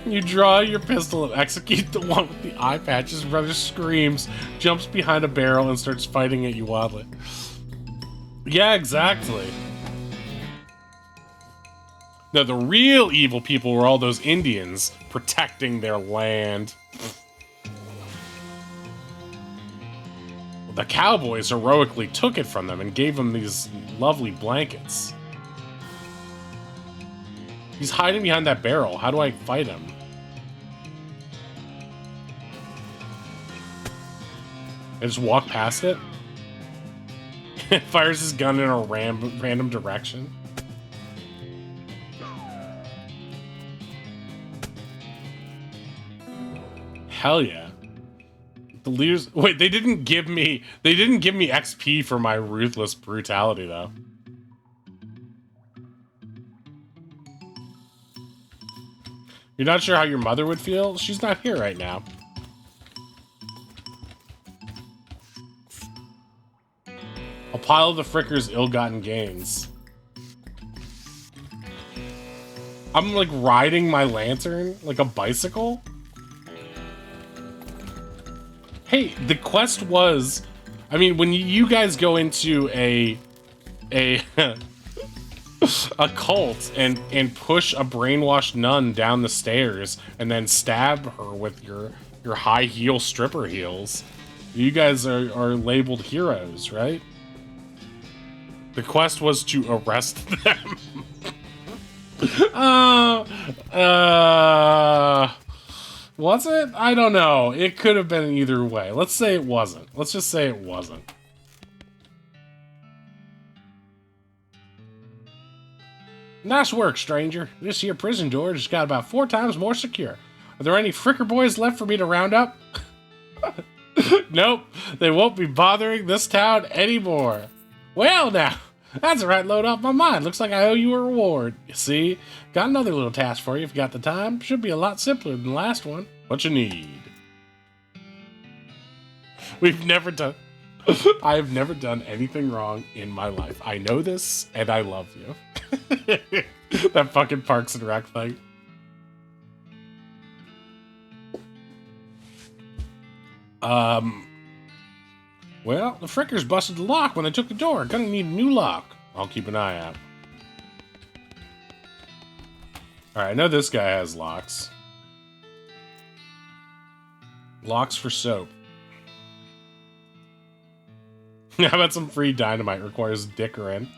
You draw your pistol and execute the one with the eye patch. His brother screams, jumps behind a barrel, and starts fighting at you wildly. Yeah, exactly. No, the real evil people were all those Indians protecting their land. The cowboys heroically took it from them and gave them these lovely blankets. He's hiding behind that barrel. How do I fight him? I just walk past it? Fires his gun in a random direction. Hell yeah. The leaders... Wait, they didn't give me XP for my ruthless brutality, though. You're not sure how your mother would feel? She's not here right now. A pile of the Fricker's ill-gotten gains. I'm, like, riding my lantern like a bicycle? Hey, the quest was... I mean, when you guys go into a a cult and push a brainwashed nun down the stairs and then stab her with your high heel stripper heels, you guys are labeled heroes, right? The quest was to arrest them. Was it? I don't know. It could have been either way. Let's say it wasn't. Let's just say it wasn't. Nice work, stranger. This here prison door just got about 4 times more secure. Are there any Fricker boys left for me to round up? Nope. They won't be bothering this town anymore. Well, now. That's the right load off my mind. Looks like I owe you a reward. You see? Got another little task for you if you got the time. Should be a lot simpler than the last one. What you need? We've never done... I have never done anything wrong in my life. I know this, and I love you. That fucking Parks and Rec thing. Well, the Frickers busted the lock when I took the door. Gonna need a new lock. I'll keep an eye out. Alright, I know this guy has locks. Locks for soap. How about some free dynamite? Requires dicker in.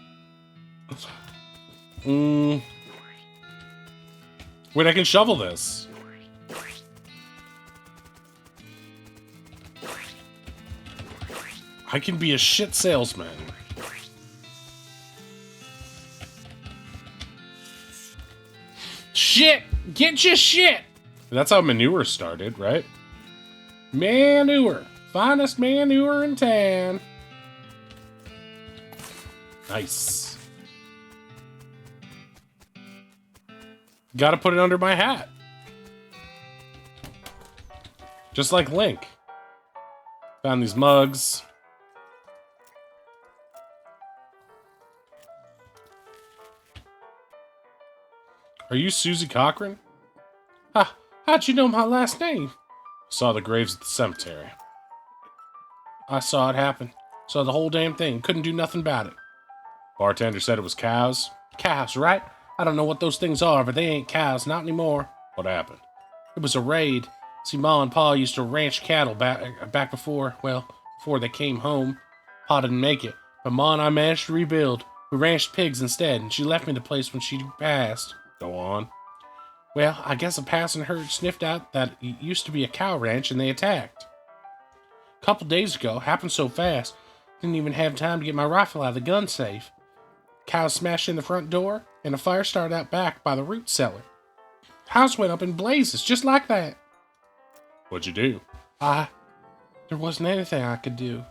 Wait, I can shovel this. I can be a shit salesman. Shit! Get your shit! That's how manure started, right? Manure. Finest manure in town. Nice. Gotta put it under my hat. Just like Link. Found these mugs. Are you Susie Cochran? Ha! How'd you know my last name? Saw the graves at the cemetery. I saw it happen. Saw the whole damn thing. Couldn't do nothing about it. Bartender said it was cows. Cows, right? I don't know what those things are, but they ain't cows. Not anymore. What happened? It was a raid. See, Ma and Pa used to ranch cattle back before they came home. Pa didn't make it, but Ma and I managed to rebuild. We ranched pigs instead, and she left me the place when she passed. Go on. Well, I guess a passing herd sniffed out that it used to be a cow ranch, and they attacked. A couple days ago, happened so fast, didn't even have time to get my rifle out of the gun safe. Cows smashed in the front door, and a fire started out back by the root cellar. House went up in blazes, just like that. What'd you do? There wasn't anything I could do.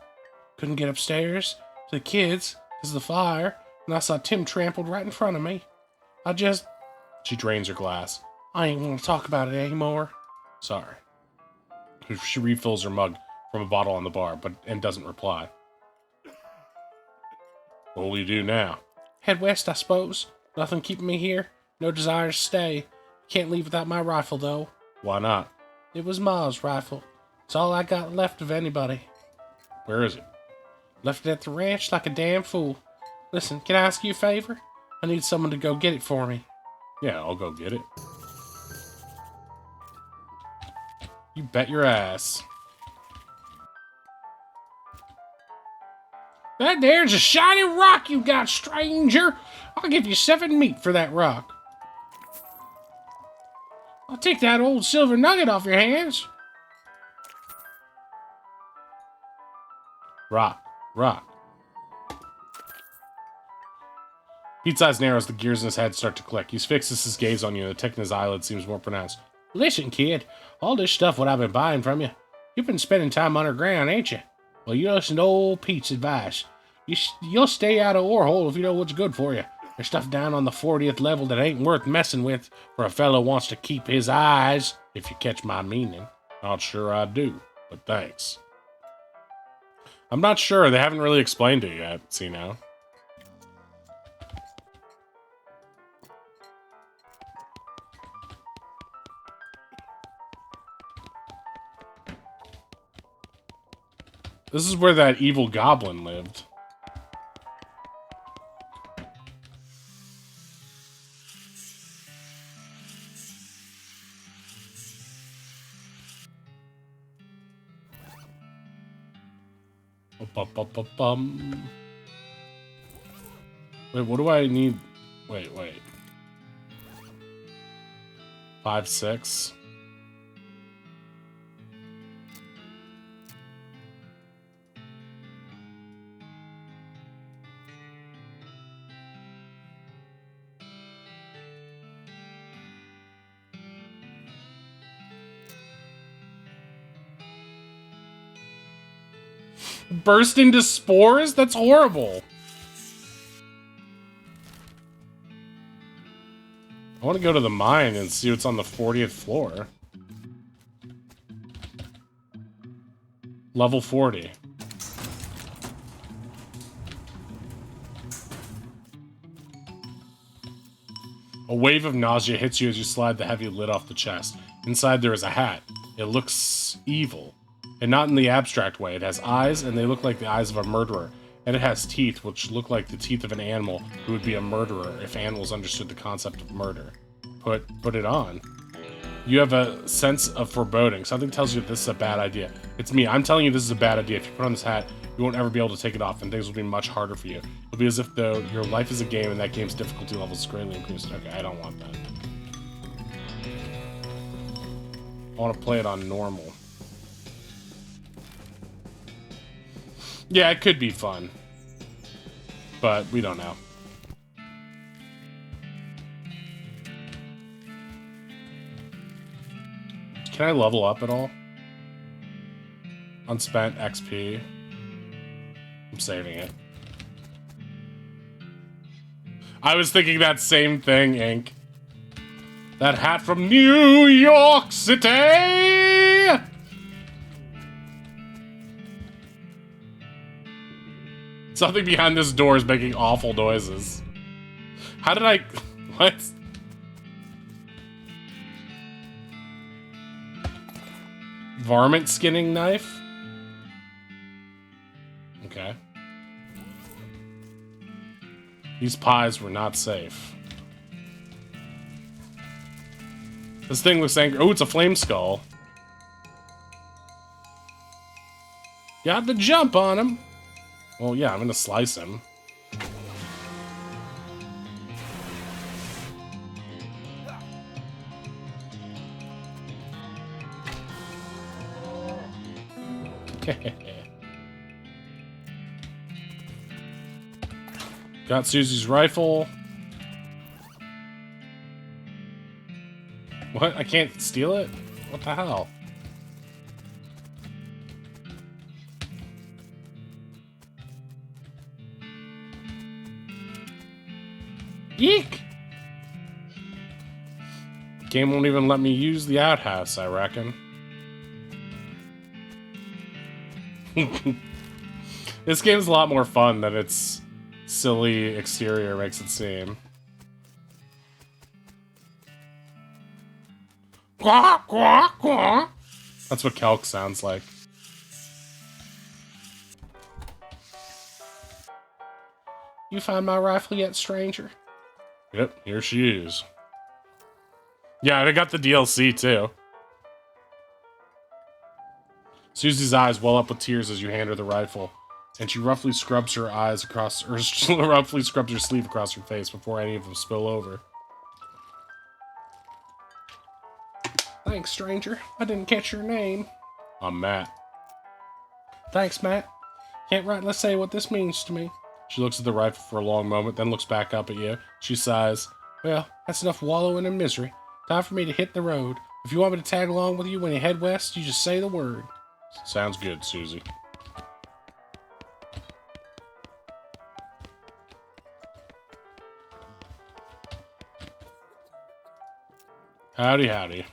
Couldn't get upstairs, to the kids because of the fire, and I saw Tim trampled right in front of me. I just... She drains her glass. I ain't want to talk about it anymore. Sorry. She refills her mug from a bottle on the bar, and doesn't reply. What will you do now? Head west, I suppose. Nothing keeping me here. No desire to stay. Can't leave without my rifle, though. Why not? It was Ma's rifle. It's all I got left of anybody. Where is it? Left it at the ranch like a damn fool. Listen, can I ask you a favor? I need someone to go get it for me. Yeah, I'll go get it. You bet your ass. That there's a shiny rock you got, stranger. I'll give you 7 meat for that rock. I'll take that old silver nugget off your hands. Rock. Pete's eyes narrow as the gears in his head start to click. He fixes his gaze on you, and the tick in his eyelid seems more pronounced. Listen, kid, all this stuff what I've been buying from you, you've been spending time underground, ain't you? Well, you listen to old Pete's advice. You'll stay out of Orhole if you know what's good for you. There's stuff down on the 40th level that ain't worth messing with for a fellow wants to keep his eyes, if you catch my meaning. Not sure I do, but thanks. I'm not sure. They haven't really explained it yet, see now. This is where that evil goblin lived. Wait, what do I need? Wait. 5, 6. Burst into spores? That's horrible. I want to go to the mine and see what's on the 40th floor. Level 40. A wave of nausea hits you as you slide the heavy lid off the chest. Inside there is a hat. It looks evil. And not in the abstract way. It has eyes, and they look like the eyes of a murderer. And it has teeth, which look like the teeth of an animal who would be a murderer if animals understood the concept of murder. Put it on. You have a sense of foreboding. Something tells you that this is a bad idea. It's me. I'm telling you this is a bad idea. If you put on this hat, you won't ever be able to take it off, and things will be much harder for you. It'll be as if, though, your life is a game, and that game's difficulty level is greatly increased. Okay, I don't want that. I want to play it on normal. Yeah, it could be fun. But we don't know. Can I level up at all? Unspent XP. I'm saving it. I was thinking that same thing, Ink. That hat from New York City! Something behind this door is making awful noises. How did I... What? Varmint skinning knife? Okay. These pies were not safe. This thing looks angry. Oh, it's a flame skull. Got the jump on him. Well, yeah, I'm gonna slice him. Got Susie's rifle. What? I can't steal it? What the hell? Eek! Game won't even let me use the outhouse, I reckon. This game's a lot more fun than its silly exterior makes it seem. Quack, quack, quack. That's what Kelk sounds like. You find my rifle yet, stranger? Yep, here she is. Yeah, I got the DLC too. Susie's eyes well up with tears as you hand her the rifle, and she roughly scrubs her eyes across, or roughly scrubs her sleeve across her face before any of them spill over. Thanks, stranger. I didn't catch your name. I'm Matt. Thanks, Matt. Can't rightly say what this means to me. She looks at the rifle for a long moment, then looks back up at you. She sighs. Well, that's enough wallowing in misery. Time for me to hit the road. If you want me to tag along with you when you head west, you just say the word. Sounds good, Susie. Howdy, howdy.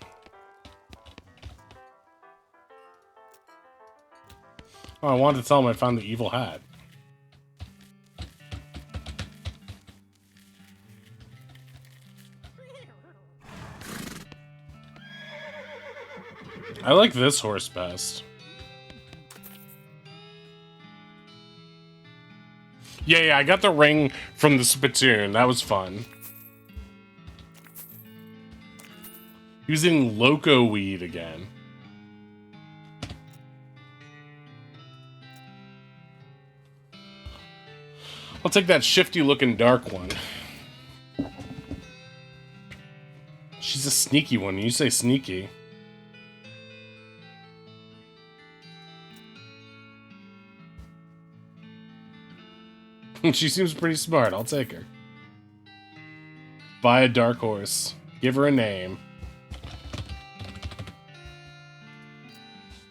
Oh, I wanted to tell him I found the evil hat. I like this horse best. Yeah, I got the ring from the spittoon. That was fun. Using loco weed again. I'll take that shifty looking dark one. She's a sneaky one. You say sneaky. She seems pretty smart. I'll take her. Buy a dark horse. Give her a name.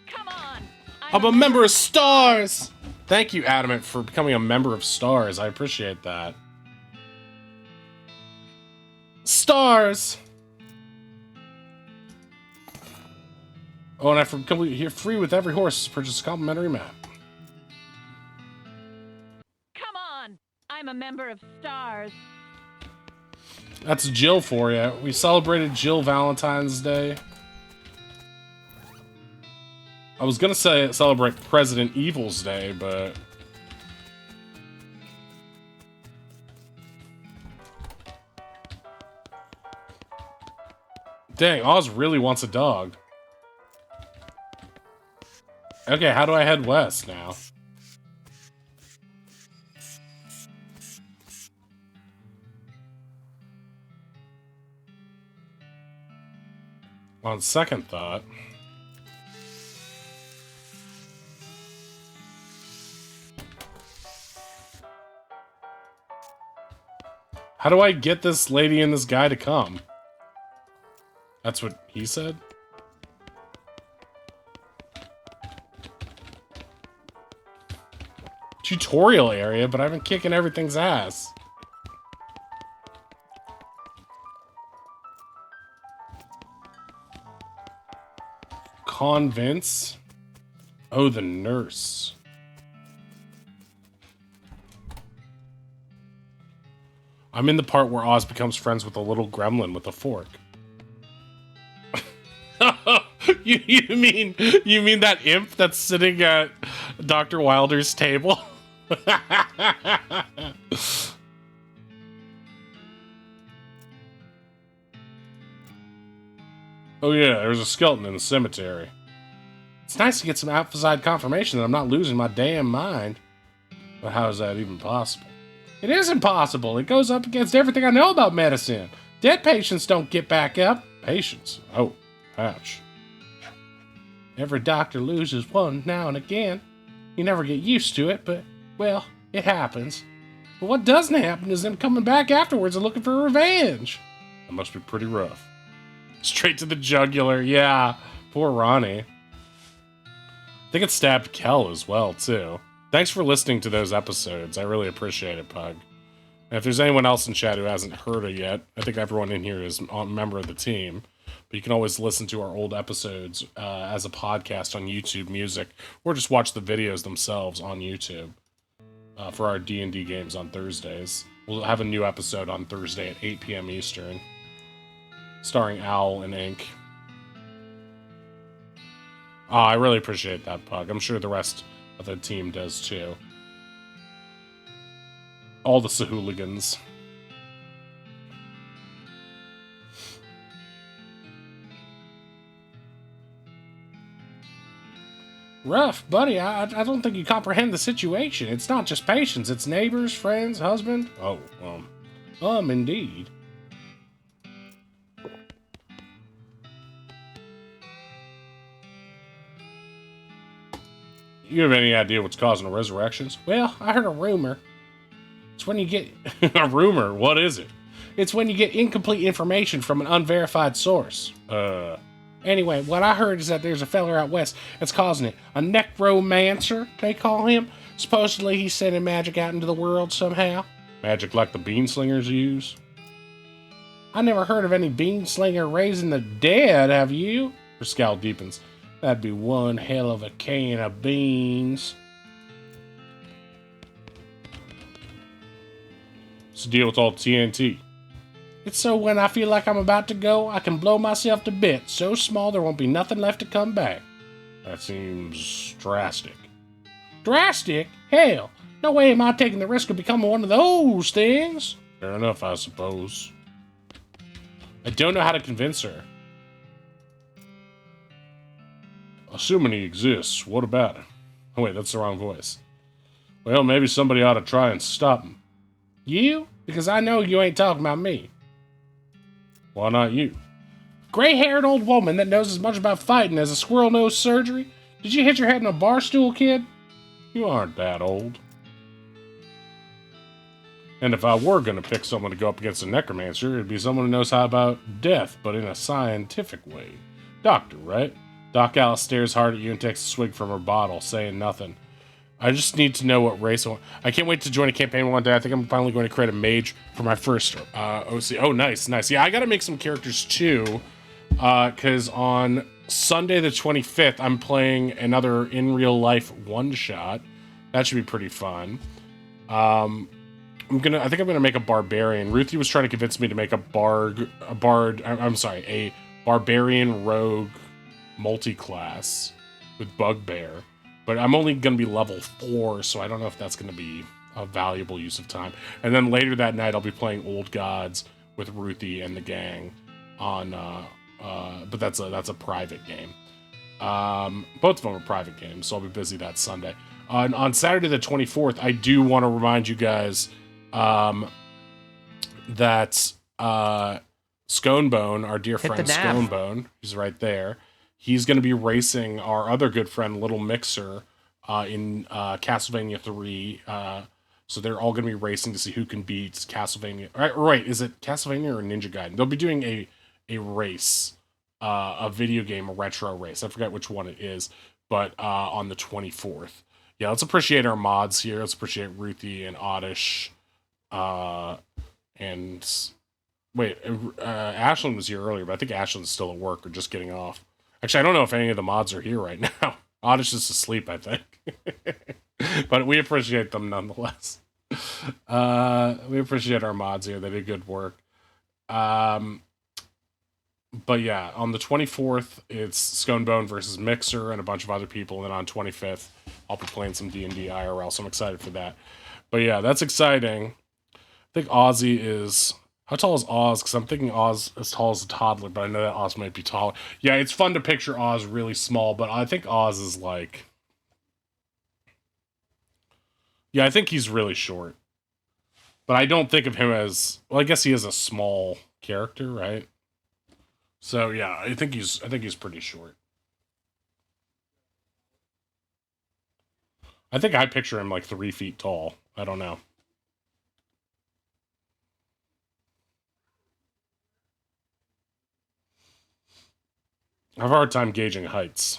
Come on. I'm a member of STARS! Thank you, Adamant, for becoming a member of STARS. I appreciate that. STARS! Oh, and you're free with every horse. Purchase a complimentary map. Come on. I'm a member of STARS. That's Jill for you. We celebrated Jill Valentine's Day. I was gonna say celebrate President Evil's Day, but... Dang, Oz really wants a dog. Okay, how do I head west now? On second thought... How do I get this lady and this guy to come? That's what he said? Tutorial area, but I've been kicking everything's ass. Convince? Oh, the nurse. I'm in the part where Oz becomes friends with a little gremlin with a fork. you mean that imp that's sitting at Dr. Wilder's table? Oh yeah, there's a skeleton in the cemetery. It's nice to get some outside confirmation that I'm not losing my damn mind. But how is that even possible? It is impossible. It goes up against everything I know about medicine. Dead patients don't get back up. Patients? Oh, ouch. Every doctor loses one now and again. You never get used to it, but, well, it happens. But what doesn't happen is them coming back afterwards and looking for revenge. That must be pretty rough. Straight to the jugular, yeah. Poor Ronnie. I think it stabbed Kel as well, too. Thanks for listening to those episodes. I really appreciate it, Pug. And if there's anyone else in chat who hasn't heard it yet, I think everyone in here is a member of the team. But you can always listen to our old episodes as a podcast on YouTube Music, or just watch the videos themselves on YouTube for our D&D games on Thursdays. We'll have a new episode on Thursday at 8 p.m. Eastern, starring Owl and Ink. Oh, I really appreciate that, Pug. I'm sure the rest of the team does too. All the Sahooligans. Rough, buddy. I don't think you comprehend the situation. It's not just patients. It's neighbors, friends, husband. Oh, indeed. You have any idea what's causing the resurrections? Well, I heard a rumor. It's when you get... A rumor? What is it? It's when you get incomplete information from an unverified source. Anyway, what I heard is that there's a feller out west that's causing it. A necromancer, they call him. Supposedly he's sending magic out into the world somehow. Magic like the beanslingers use? I never heard of any beanslinger raising the dead, have you? Her scowl deepens. That'd be one hell of a can of beans. What's the deal with all the TNT? It's so when I feel like I'm about to go, I can blow myself to bits. So small there won't be nothing left to come back. That seems drastic. Drastic? Hell, no way am I taking the risk of becoming one of those things. Fair enough, I suppose. I don't know how to convince her. Assuming he exists, what about it? Oh wait, that's the wrong voice. Well, maybe somebody ought to try and stop him. You? Because I know you ain't talking about me. Why not you? Gray-haired old woman that knows as much about fighting as a squirrel-nosed surgery? Did you hit your head in a bar stool, kid? You aren't that old. And if I were going to pick someone to go up against a necromancer, it'd be someone who knows how about death, but in a scientific way. Doctor, right? Doc Alice stares hard at you and takes a swig from her bottle, saying nothing. I just need to know what race I want. I can't wait to join a campaign one day. I think I'm finally going to create a mage for my first OC. Oh, nice. Yeah, I got to make some characters too, because on Sunday the 25th, I'm playing another in real life one-shot. That should be pretty fun. I think I'm gonna make a barbarian. Ruthie was trying to convince me to make a barbarian rogue multi-class with Bugbear. But I'm only going to be level 4, so I don't know if that's going to be a valuable use of time. And then later that night, I'll be playing Old Gods with Ruthie and the gang on, but that's a private game. Both of them are private games, so I'll be busy that Sunday. On Saturday the 24th, I do want to remind you guys that Sconebone, our dear friend Sconebone, he's right there. He's going to be racing our other good friend, Little Mixer, in Castlevania 3. So they're all going to be racing to see who can beat Castlevania. Right, is it Castlevania or Ninja Gaiden? They'll be doing a race, a video game, a retro race. I forget which one it is, but on the 24th. Yeah, let's appreciate our mods here. Let's appreciate Ruthie and Oddish. And wait, Ashlyn was here earlier, but I think Ashlyn's still at work or just getting off. Actually, I don't know if any of the mods are here right now. Oddish is asleep, I think. But we appreciate them nonetheless. We appreciate our mods here. They did good work. But yeah, on the 24th, it's Sconebone versus Mixer and a bunch of other people. And then on 25th, I'll be playing some D&D IRL, so I'm excited for that. But yeah, that's exciting. I think Ozzy is... How tall is Oz? Because I'm thinking Oz as tall as a toddler, but I know that Oz might be taller. Yeah, it's fun to picture Oz really small, but I think Oz is like... Yeah, I think he's really short. But I don't think of him as... Well, I guess he is a small character, right? So yeah, I think he's pretty short. I think I picture him like 3 feet tall. I don't know. I have a hard time gauging heights.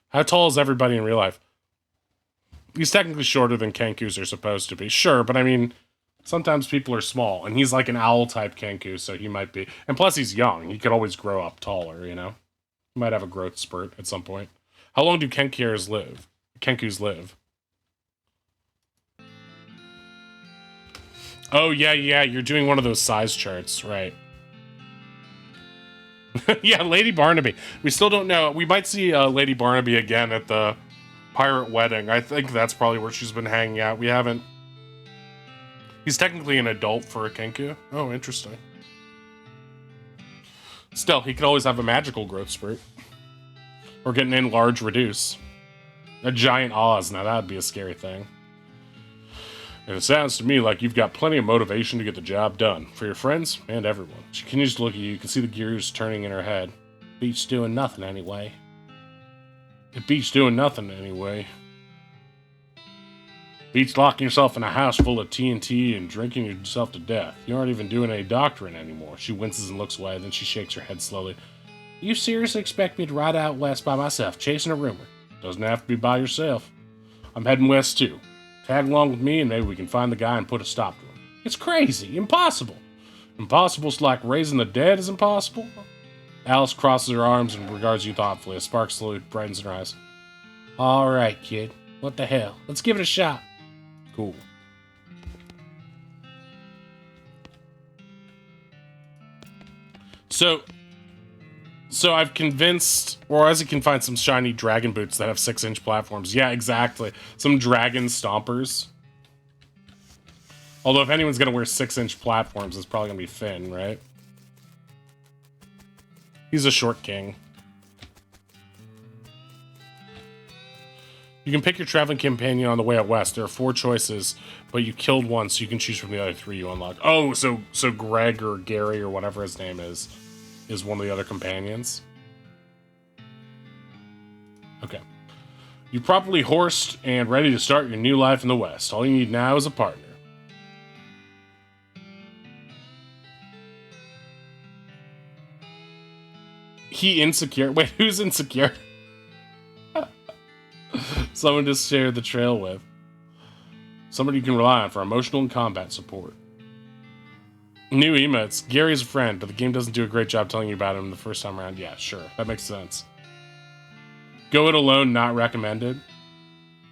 How tall is everybody in real life? He's technically shorter than Kenkus are supposed to be. Sure, but I mean, Sometimes people are small, and he's like an owl-type Kenku, so he might be... And plus, he's young. He could always grow up taller, you know? He might have a growth spurt at some point. How long do Kenkus live? Oh, yeah, you're doing one of those size charts, right. Yeah, Lady Barnaby. We still don't know. We might see Lady Barnaby again at the pirate wedding. I think that's probably where she's been hanging out. We haven't... He's technically an adult for a Kenku. Oh, interesting. Still, he could always have a magical growth spurt. Or get an enlarge reduce. A giant Oz, now that'd be a scary thing. And it sounds to me like you've got plenty of motivation to get the job done. For your friends, and everyone. She continues to look at you. You can see the gears turning in her head. Beats doing nothing anyway. It beats doing nothing anyway. Beats locking yourself in a house full of TNT and drinking yourself to death. You aren't even doing any doctoring anymore. She winces and looks away, then she shakes her head slowly. You seriously expect me to ride out west by myself, chasing a rumor? Doesn't have to be by yourself. I'm heading west too. Tag along with me and maybe we can find the guy and put a stop to him. It's crazy. Impossible. Impossible's like raising the dead is impossible? Alice crosses her arms and regards you thoughtfully. A spark slowly brightens in her eyes. Alright, kid. What the hell? Let's give it a shot. Cool. So I've convinced, or as you can find some shiny dragon boots that have 6-inch platforms. Yeah, exactly. Some dragon stompers. Although if anyone's gonna wear 6-inch platforms, it's probably gonna be Finn, right? He's a short king. You can pick your traveling companion on the way out west. There are 4 choices, but you killed one, so you can choose from the other 3 you unlock. Oh, so Greg or Gary or whatever his name is one of the other companions. Okay. You're properly horsed and ready to start your new life in the West. All you need now is a partner. He insecure? Wait, who's insecure? Someone to share the trail with. Somebody you can rely on for emotional and combat support. New emotes. Gary's a friend, but the game doesn't do a great job telling you about him the first time around. Yeah, sure. That makes sense. Go it alone, not recommended.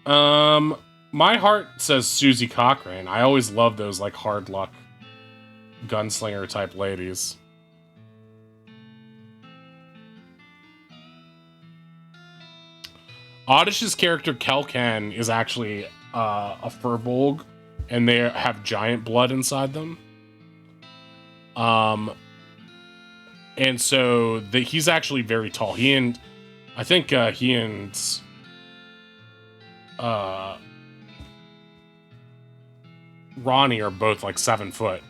My heart says Susie Cochrane. I always love those, like, hard luck gunslinger type ladies. Oddish's character Kelkan is actually a Furbolg, and they have giant blood inside them. And so he's actually very tall. I think he and Ronnie are both like 7 foot.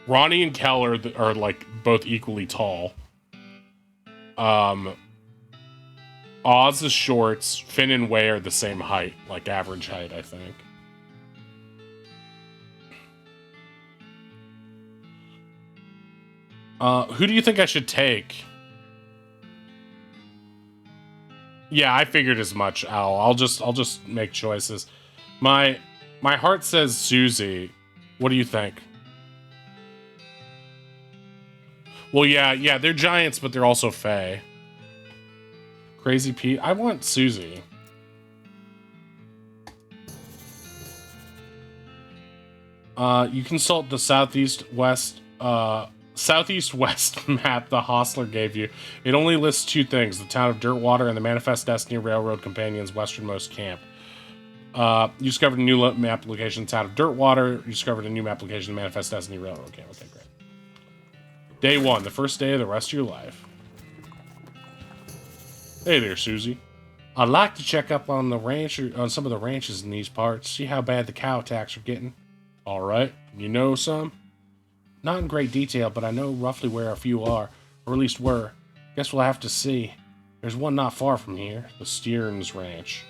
Ronnie and Kel are like both equally tall. Oz is short. Finn and Wei are the same height, like average height, I think. Who do you think I should take? Yeah, I figured as much, Al. I'll just make choices. My heart says Susie. What do you think? Well, yeah, they're giants, but they're also Fae. Crazy Pete. I want Susie. You consult the southeast-west map the Hostler gave you. It only lists 2 things: the town of Dirtwater and the Manifest Destiny Railroad Companion's westernmost camp. You discovered a new map location, the town of Dirtwater. You discovered a new map location, the Manifest Destiny Railroad camp. Okay, great. Day 1, the first day of the rest of your life. Hey there, Susie. I'd like to check up on the ranch, on some of the ranches in these parts, see how bad the cow attacks are getting. All right, you know some? Not in great detail, but I know roughly where a few are, or at least were. Guess we'll have to see. There's one not far from here, the Stearns Ranch.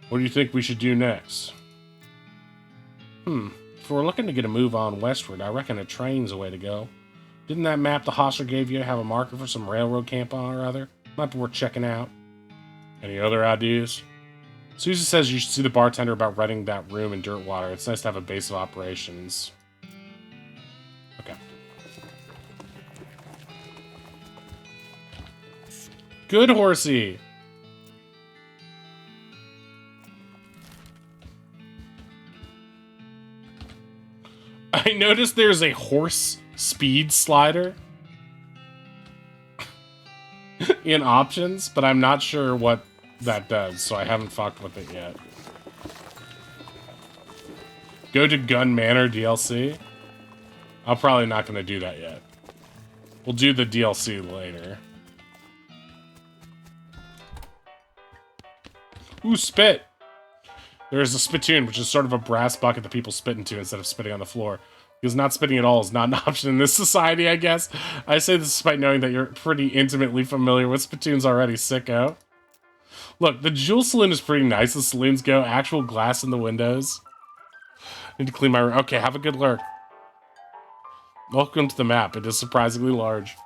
What do you think we should do next? If we're looking to get a move on westward, I reckon a train's the way to go. Didn't that map the Hostler gave you have a marker for some railroad camp on or other? Might be worth checking out. Any other ideas? Susie says you should see the bartender about renting that room in Dirtwater. It's nice to have a base of operations. Okay. Good, horsey. I noticed there's a horse speed slider in options, but I'm not sure what that does, so I haven't fucked with it yet. Go to Gun Manor DLC? I'm probably not going to do that yet. We'll do the DLC later. Ooh, spit! There is a spittoon, which is sort of a brass bucket that people spit into instead of spitting on the floor. Because not spitting at all is not an option in this society, I guess. I say this despite knowing that you're pretty intimately familiar with spittoons already, sicko. Look, the Jewel Saloon is pretty nice. The saloons go. Actual glass in the windows. Need to clean my room. Okay, have a good lurk. Welcome to the map. It is surprisingly large.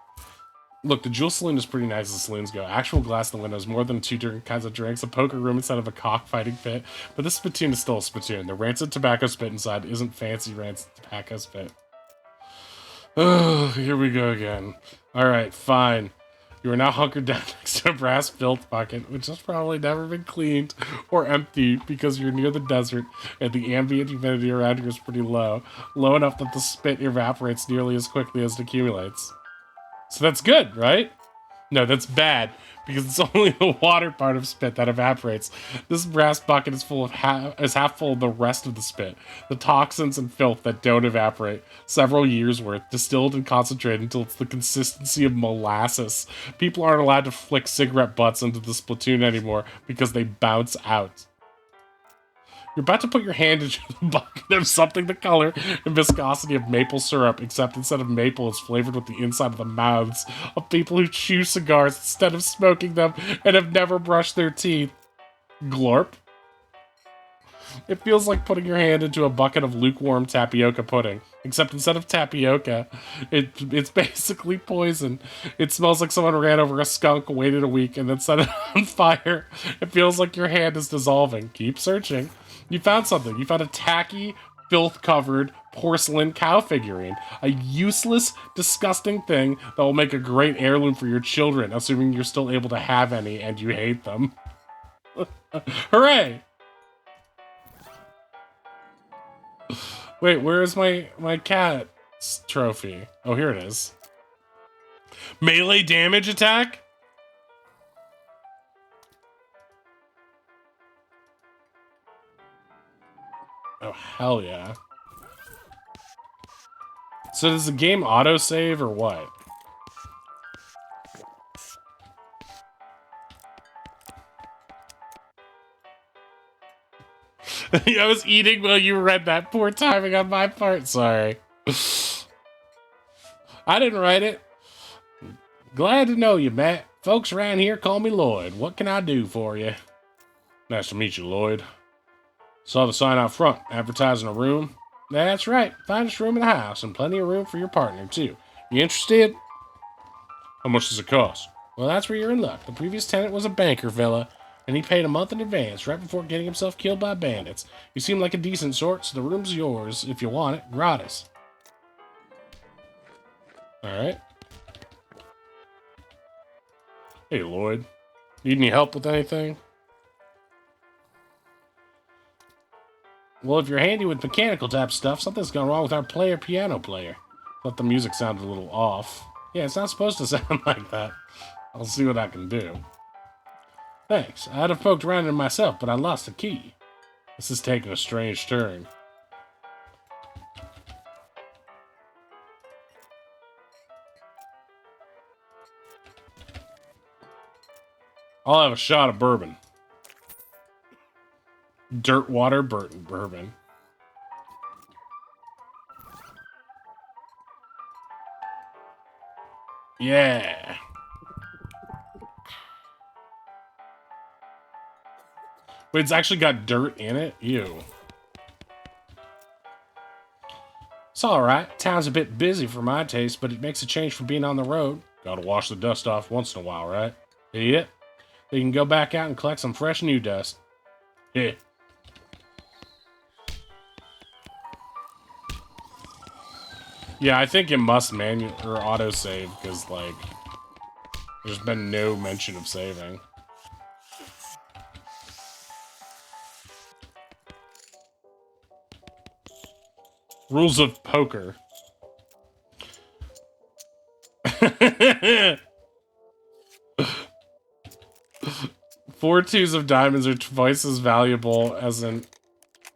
Look, the Jewel Saloon is pretty nice as the saloons go. Actual glass in the windows, more than 2 different kinds of drinks, a poker room instead of a cockfighting pit. But this spittoon is still a spittoon. The rancid tobacco spit inside isn't fancy rancid tobacco spit. Oh, here we go again. Alright, fine. You are now hunkered down next to a brass filth bucket, which has probably never been cleaned or emptied because you're near the desert and the ambient humidity around you is pretty low. Low enough that the spit evaporates nearly as quickly as it accumulates. So that's good, right? No, that's bad, because it's only the water part of spit that evaporates. This brass bucket is half full of the rest of the spit, the toxins and filth that don't evaporate. Several years worth, distilled and concentrated until it's the consistency of molasses. People aren't allowed to flick cigarette butts into the spittoon anymore because they bounce out. You're about to put your hand into the bucket of something the color and viscosity of maple syrup, except instead of maple, it's flavored with the inside of the mouths of people who chew cigars instead of smoking them and have never brushed their teeth. Glorp. It feels like putting your hand into a bucket of lukewarm tapioca pudding, except instead of tapioca, it's basically poison. It smells like someone ran over a skunk, waited a week, and then set it on fire. It feels like your hand is dissolving. Keep searching. You found something. You found a tacky, filth-covered porcelain cow figurine. A useless, disgusting thing that will make a great heirloom for your children, assuming you're still able to have any and you hate them. Hooray! Wait, where is my cat's trophy? Oh, here it is. Melee damage attack? Oh, hell yeah. So does the game autosave or what? I was eating while you read that. Poor timing on my part, sorry. I didn't write it. Glad to know you, Matt. Folks around here call me Lloyd. What can I do for you? Nice to meet you, Lloyd. Saw the sign out front, advertising a room. That's right, finest room in the house, and plenty of room for your partner, too. You interested? How much does it cost? Well, that's where you're in luck. The previous tenant was a banker fella, and he paid a month in advance, right before getting himself killed by bandits. You seem like a decent sort, so the room's yours, if you want it, gratis. Alright. Hey, Lloyd. Need any help with anything? Well, if you're handy with mechanical type stuff, something's gone wrong with our piano player. Thought the music sounded a little off. Yeah, it's not supposed to sound like that. I'll see what I can do. Thanks. I'd have poked around in myself, but I lost the key. This is taking a strange turn. I'll have a shot of bourbon. Dirtwater bourbon. Yeah. Wait, it's actually got dirt in it? Ew. It's alright. Town's a bit busy for my taste, but it makes a change from being on the road. Gotta wash the dust off once in a while, right? Yep. Then you can go back out and collect some fresh new dust. Yeah. Yeah, I think it must manual or autosave because, like, there's been no mention of saving. Rules of poker. Four twos of diamonds are twice as valuable as an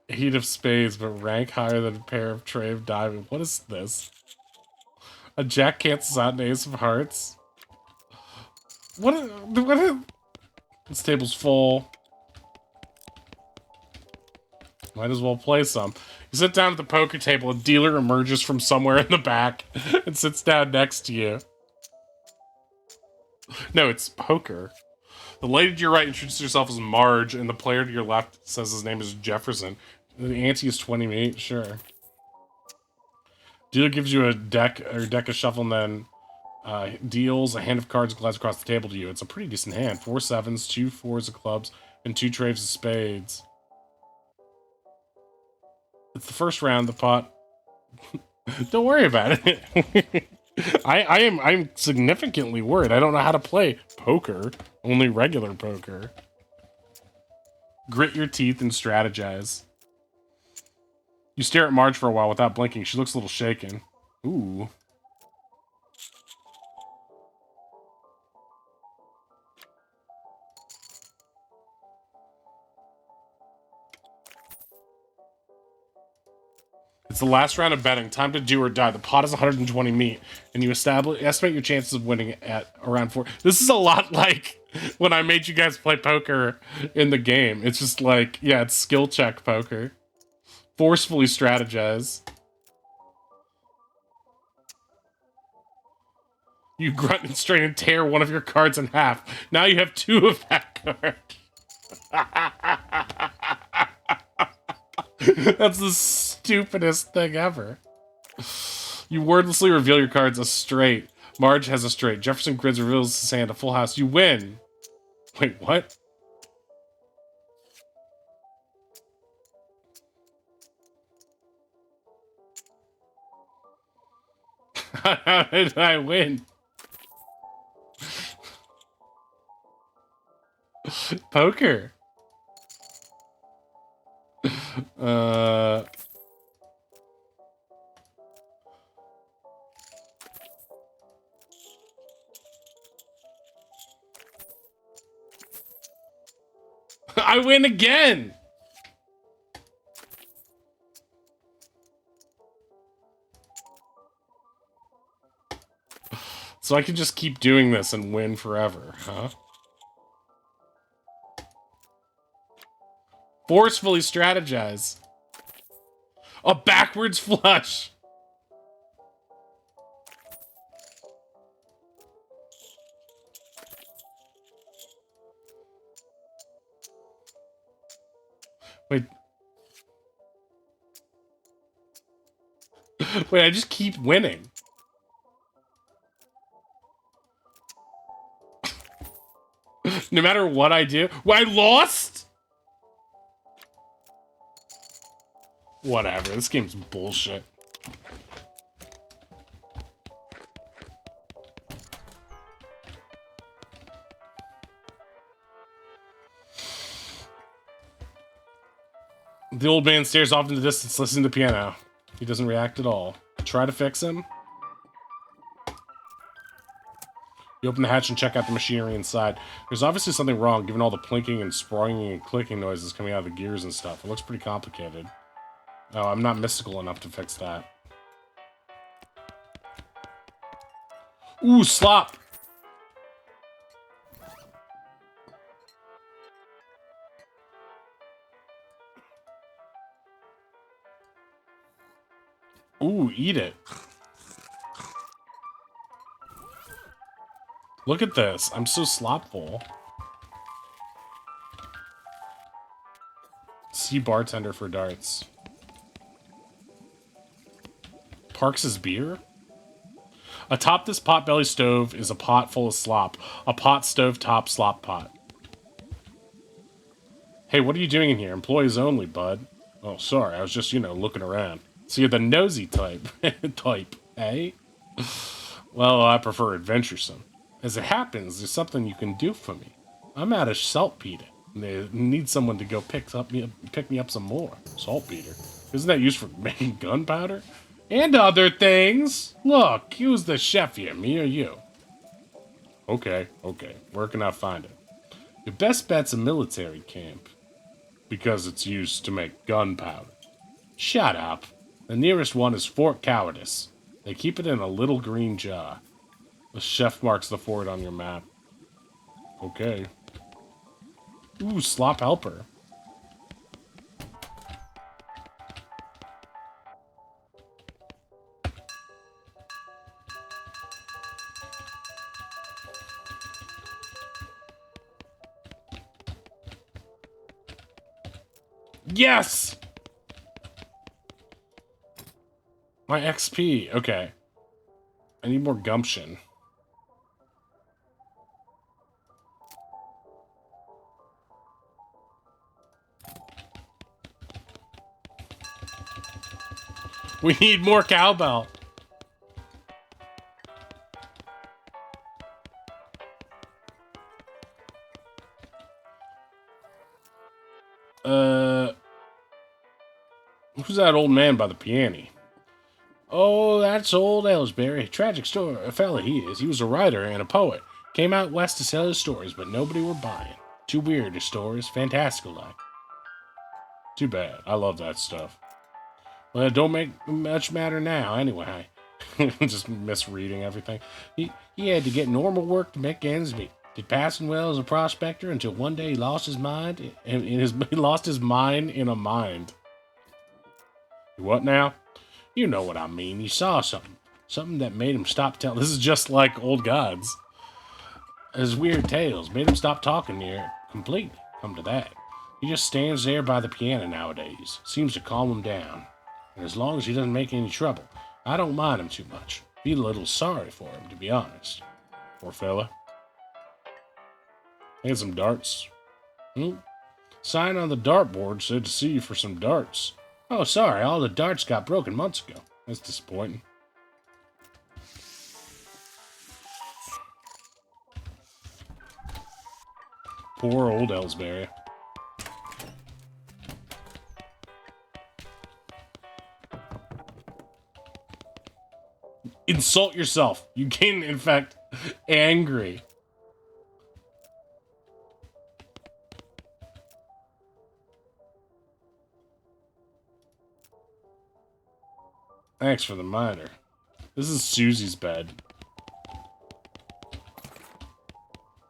eight of spades, but rank higher than a pair of tray of diamonds. What is this? A jack cancels out an ace of hearts. What? This table's full. Might as well play some. You sit down at the poker table, a dealer emerges from somewhere in the back and sits down next to you. No, it's poker. The lady to your right introduces herself as Marge, and the player to your left says his name is Jefferson. The ante is 28, sure. Dealer gives you a deck of shuffle and then deals a hand of cards and glides across the table to you. It's a pretty decent hand. 4 sevens, 2 fours of clubs, and 2 trays of spades. It's the first round. The pot. Don't worry about it. I'm significantly worried. I don't know how to play poker. Only regular poker. Grit your teeth and strategize. You stare at Marge for a while without blinking. She looks a little shaken. Ooh. It's the last round of betting. Time to do or die. The pot is 120 meat, and you estimate your chances of winning at around 4. This is a lot like when I made you guys play poker in the game. It's just like, yeah, it's skill check poker. Forcefully strategize. You grunt and strain and tear one of your cards in half. Now you have 2 of that card. That's the stupidest thing ever. You wordlessly reveal your cards a straight. Marge has a straight. Jefferson grins, reveals his hand a full house. You win. Wait, what? How did I win? Poker. I win again. So I can just keep doing this and win forever, huh? Forcefully strategize. A backwards flush. Wait. Wait, I just keep winning. No matter what I do. Well, I lost? Whatever, this game's bullshit. The old man stares off in the distance, listening to the piano. He doesn't react at all. Try to fix him. You open the hatch and check out the machinery inside. There's obviously something wrong, given all the plinking and sprawling and clicking noises coming out of the gears and stuff. It looks pretty complicated. Oh, I'm not mystical enough to fix that. Ooh, slop! Ooh, eat it. Look at this. I'm so slopful. See bartender for darts. Parks' beer? Atop this potbelly stove is a pot full of slop. A pot stove top slop pot. Hey, what are you doing in here? Employees only, bud. Oh, sorry. I was just, looking around. So you're the nosy type. Type, eh? Well, I prefer adventuresome. As it happens, there's something you can do for me. I'm out of saltpeter. And they need someone to go pick me up some more. Saltpeter? Isn't that used for making gunpowder? And other things! Look, who's the chef here, me or you? Okay. Where can I find it? Your best bet's a military camp. Because it's used to make gunpowder. Shut up. The nearest one is Fort Cowardice. They keep it in a little green jar. The chef marks the fort on your map. Okay. Ooh, slop helper. Yes! My XP. Okay. I need more gumption. We need more cowbell. Who's that old man by the piano? Oh, that's old Owlbear. Tragic story. A fella he is. He was a writer and a poet. Came out west to sell his stories, but nobody were buying. Too weird his stories. Fantastical like. Too bad. I love that stuff. Well, it don't make much matter now, anyway. Just misreading everything. He had to get normal work to make ends meet. Did passing well as a prospector until one day he lost his mind. He lost his mind in a mind. What now? You know what I mean. He saw something. Something that made him stop telling. This is just like old gods. His weird tales made him stop talking near completely. Come to that. He just stands there by the piano nowadays. Seems to calm him down. And as long as he doesn't make any trouble, I don't mind him too much. Feel a little sorry for him, to be honest. Poor fella. Had some darts. Sign on the dartboard said to see you for some darts. Oh, sorry, all the darts got broken months ago. That's disappointing. Poor old Owlbear. Insult yourself. You can, in fact, angry. Thanks for the reminder. This is Susie's bed.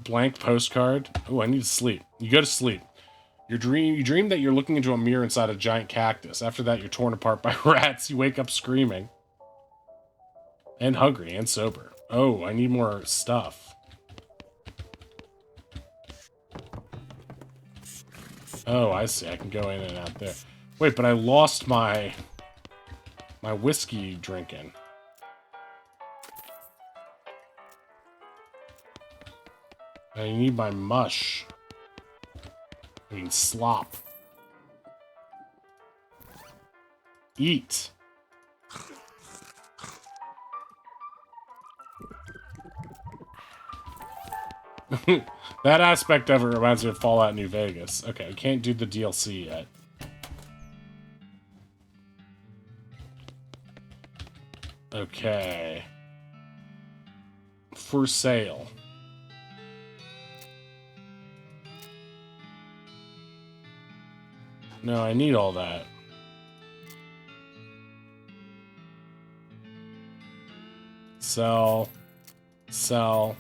Blank postcard. Oh, I need to sleep. You go to sleep. You dream that you're looking into a mirror inside a giant cactus. After that, you're torn apart by rats. You wake up screaming. And hungry and sober. Oh, I need more stuff. Oh, I see. I can go in and out there. Wait, but I lost my whiskey drinking. I need my mush. I mean, slop. Eat. That aspect of it reminds me of Fallout New Vegas. Okay, I can't do the DLC yet. Okay. For sale. No, I need all that. Sell. Sell.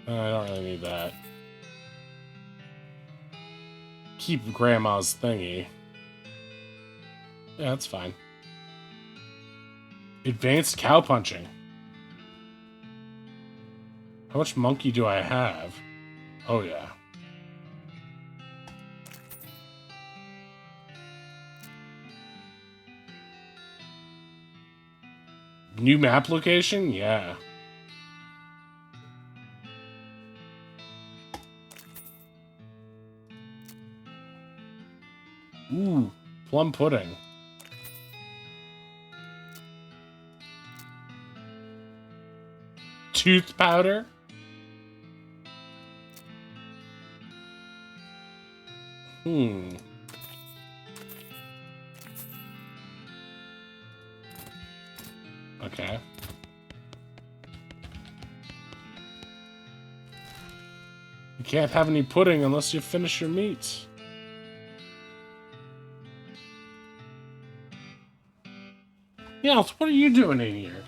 I don't really need that. Keep Grandma's thingy. Yeah, that's fine. Advanced cow punching. How much monkey do I have? Oh, yeah. New map location? Yeah. Ooh, plum pudding. Tooth powder? Okay. You can't have any pudding unless you finish your meat. Yeah, what are you doing in here?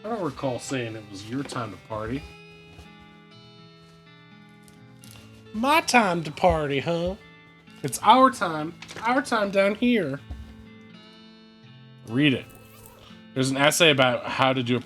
I don't recall saying it was your time to party. My time to party, huh? It's our time. Our time down here. Read it. There's an essay about how to do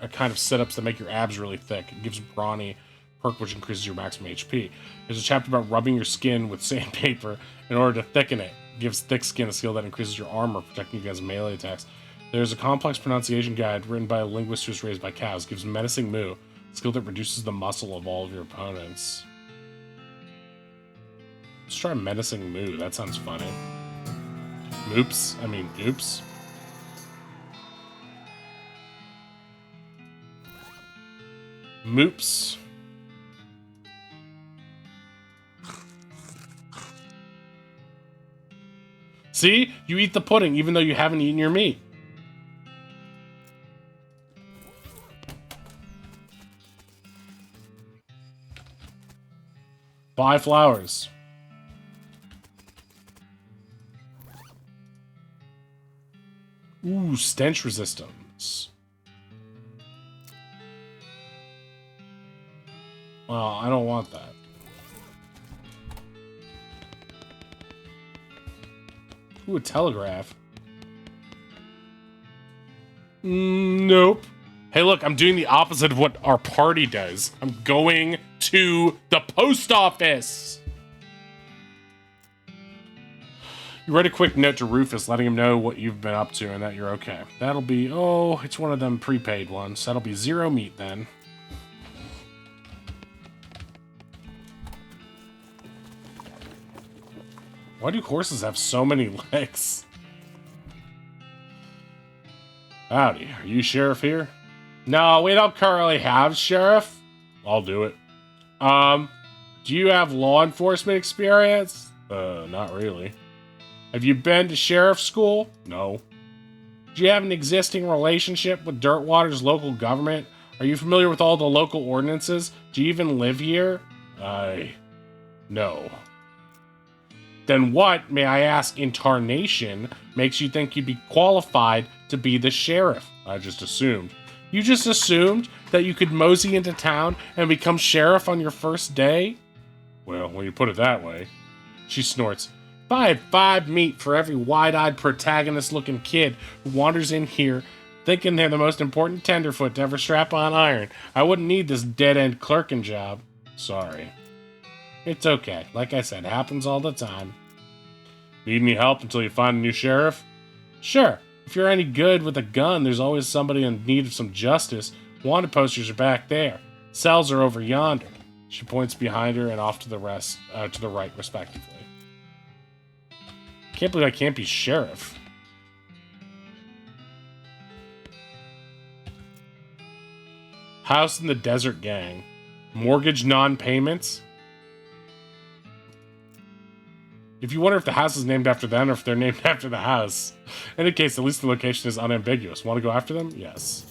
a kind of sit-ups that make your abs really thick. It gives brawny perk, which increases your maximum HP. There's a chapter about rubbing your skin with sandpaper in order to thicken it. It gives thick skin a skill that increases your armor, protecting you against melee attacks. There's a complex pronunciation guide written by a linguist who was raised by cows. It gives menacing moo, a skill that reduces the muscle of all of your opponents. Let's try menacing moo. That sounds funny. Moops. I mean, oops. Moops. See? You eat the pudding even though you haven't eaten your meat. Buy flowers. Ooh, stench resistance. Well, I don't want that. Ooh, a telegraph. Nope. Hey, look, I'm doing the opposite of what our party does. I'm going to the post office. You write a quick note to Rufus letting him know what you've been up to and that you're okay. That'll be, oh, it's one of them prepaid ones. That'll be 0 meat then. Why do horses have so many legs? Howdy, are you sheriff here? No, we don't currently have sheriff. I'll do it. Do you have law enforcement experience? Not really. Have you been to sheriff school? No. Do you have an existing relationship with Dirtwater's local government? Are you familiar with all the local ordinances? Do you even live here? No. Then what, may I ask, in tarnation, makes you think you'd be qualified to be the sheriff? I just assumed. You just assumed that you could mosey into town and become sheriff on your first day? Well, when you put it that way. She snorts. If I had 5 meat for every wide-eyed protagonist-looking kid who wanders in here thinking they're the most important tenderfoot to ever strap on iron, I wouldn't need this dead-end clerking job. Sorry. It's okay. Like I said, it happens all the time. Need any help until you find a new sheriff? Sure. If you're any good with a gun, there's always somebody in need of some justice. Wanted posters are back there. Cells are over yonder. She points behind her and off to the right, respectively. Can't believe I can't be sheriff. House in the Desert Gang. Mortgage non-payments? If you wonder if the house is named after them or if they're named after the house. In any case, at least the location is unambiguous. Want to go after them? Yes.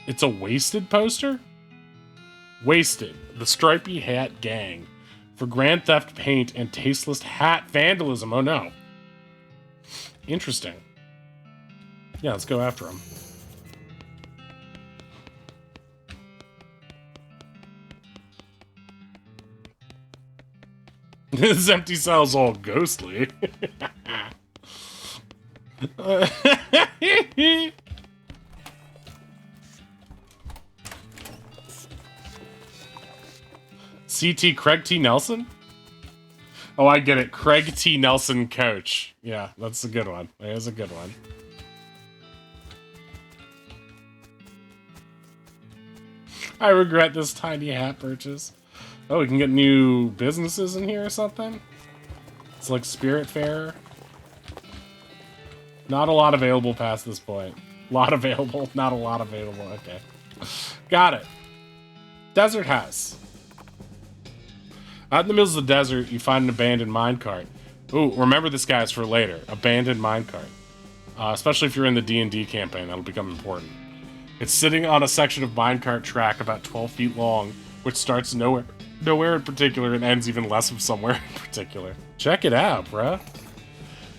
It's a Wasted poster? Wasted, the Stripy Hat Gang. For grand theft paint and tasteless hat vandalism. Oh no. Interesting. Yeah, let's go after them. This empty cell's all ghostly. CT Craig T. Nelson? Oh, I get it. Craig T. Nelson, coach. Yeah, that's a good one. That is a good one. I regret this tiny hat purchase. Oh, we can get new businesses in here or something? It's like Spirit Fair. Not a lot available past this point. Lot available, not a lot available. Okay. Got it. Desert house. Out in the middle of the desert, you find an abandoned minecart. Ooh, remember this, guys, for later. Abandoned minecart. Especially if you're in the D&D campaign, that'll become important. It's sitting on a section of minecart track about 12 feet long, which starts nowhere in particular and ends even less of somewhere in particular. Check it out, bruh.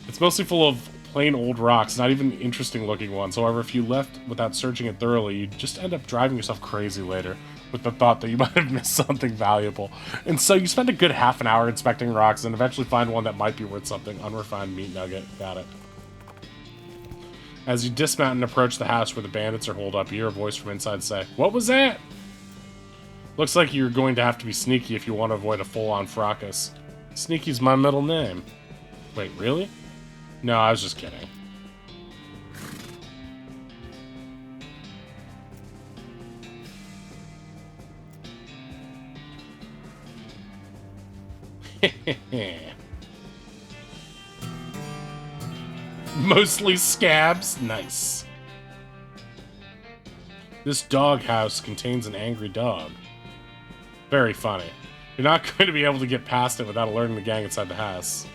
It's mostly full of plain old rocks, not even interesting looking ones. However, if you left without searching it thoroughly, you'd just end up driving yourself crazy later with the thought that you might have missed something valuable. And so you spend a good half an hour inspecting rocks and eventually find one that might be worth something. Unrefined meat nugget. Got it. As you dismount and approach the house where the bandits are holed up, you hear a voice from inside say, "What was that?" Looks like you're going to have to be sneaky if you want to avoid a full-on fracas. Sneaky's my middle name. Wait, really? No, I was just kidding. Mostly scabs? Nice. This doghouse contains an angry dog. Very funny. You're not going to be able to get past it without alerting the gang inside the house.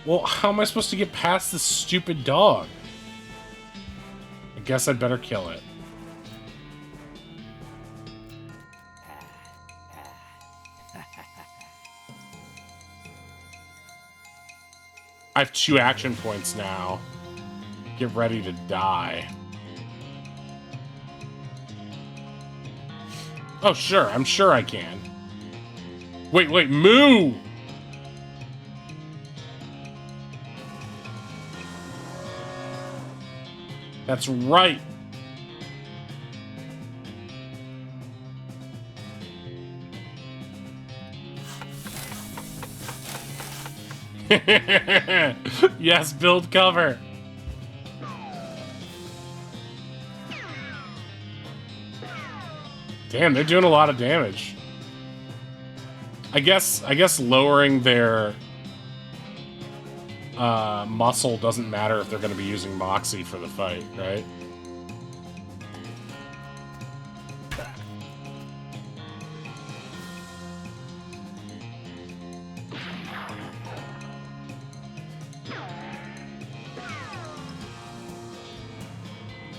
Well, how am I supposed to get past this stupid dog? I guess I'd better kill it. I have 2 action points now. Get ready to die. Oh, sure. I'm sure I can. Wait, moo! That's right. Yes, build cover. Damn, they're doing a lot of damage. I guess lowering their muscle doesn't matter if they're going to be using Moxie for the fight, right?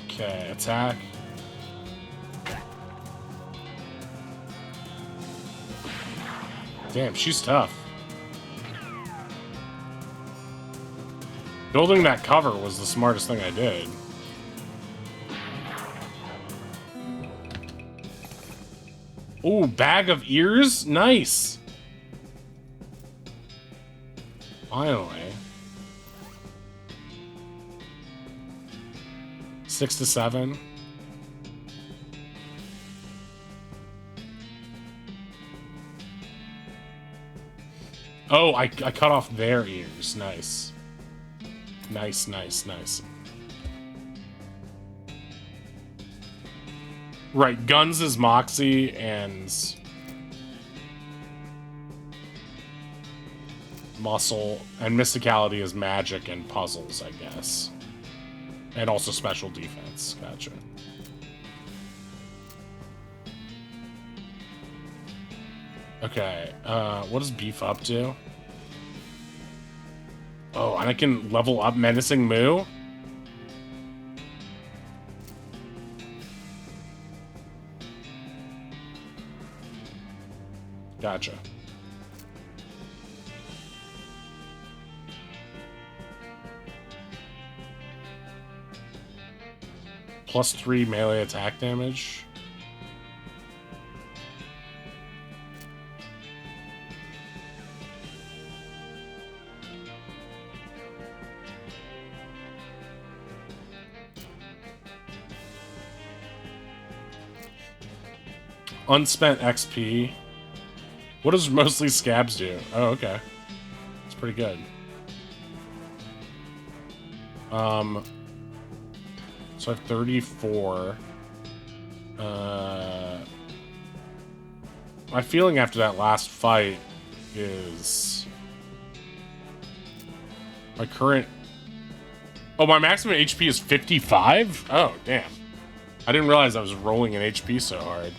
Okay, attack. Damn, she's tough. Building that cover was the smartest thing I did. Ooh, bag of ears? Nice! Finally. 6 to 7. Oh, I cut off their ears. Nice. Nice. Right, guns is Moxie, and muscle, and mysticality is magic and puzzles, I guess. And also special defense. Gotcha. Okay, what does beef up do? Oh, and I can level up Menacing Moo? Gotcha. +3 melee attack damage. Unspent XP. What does mostly scabs do? Oh, okay. It's pretty good. So I have 34. My feeling after that last fight is my current... Oh, my maximum HP is 55? Oh, damn. I didn't realize I was rolling in HP so hard.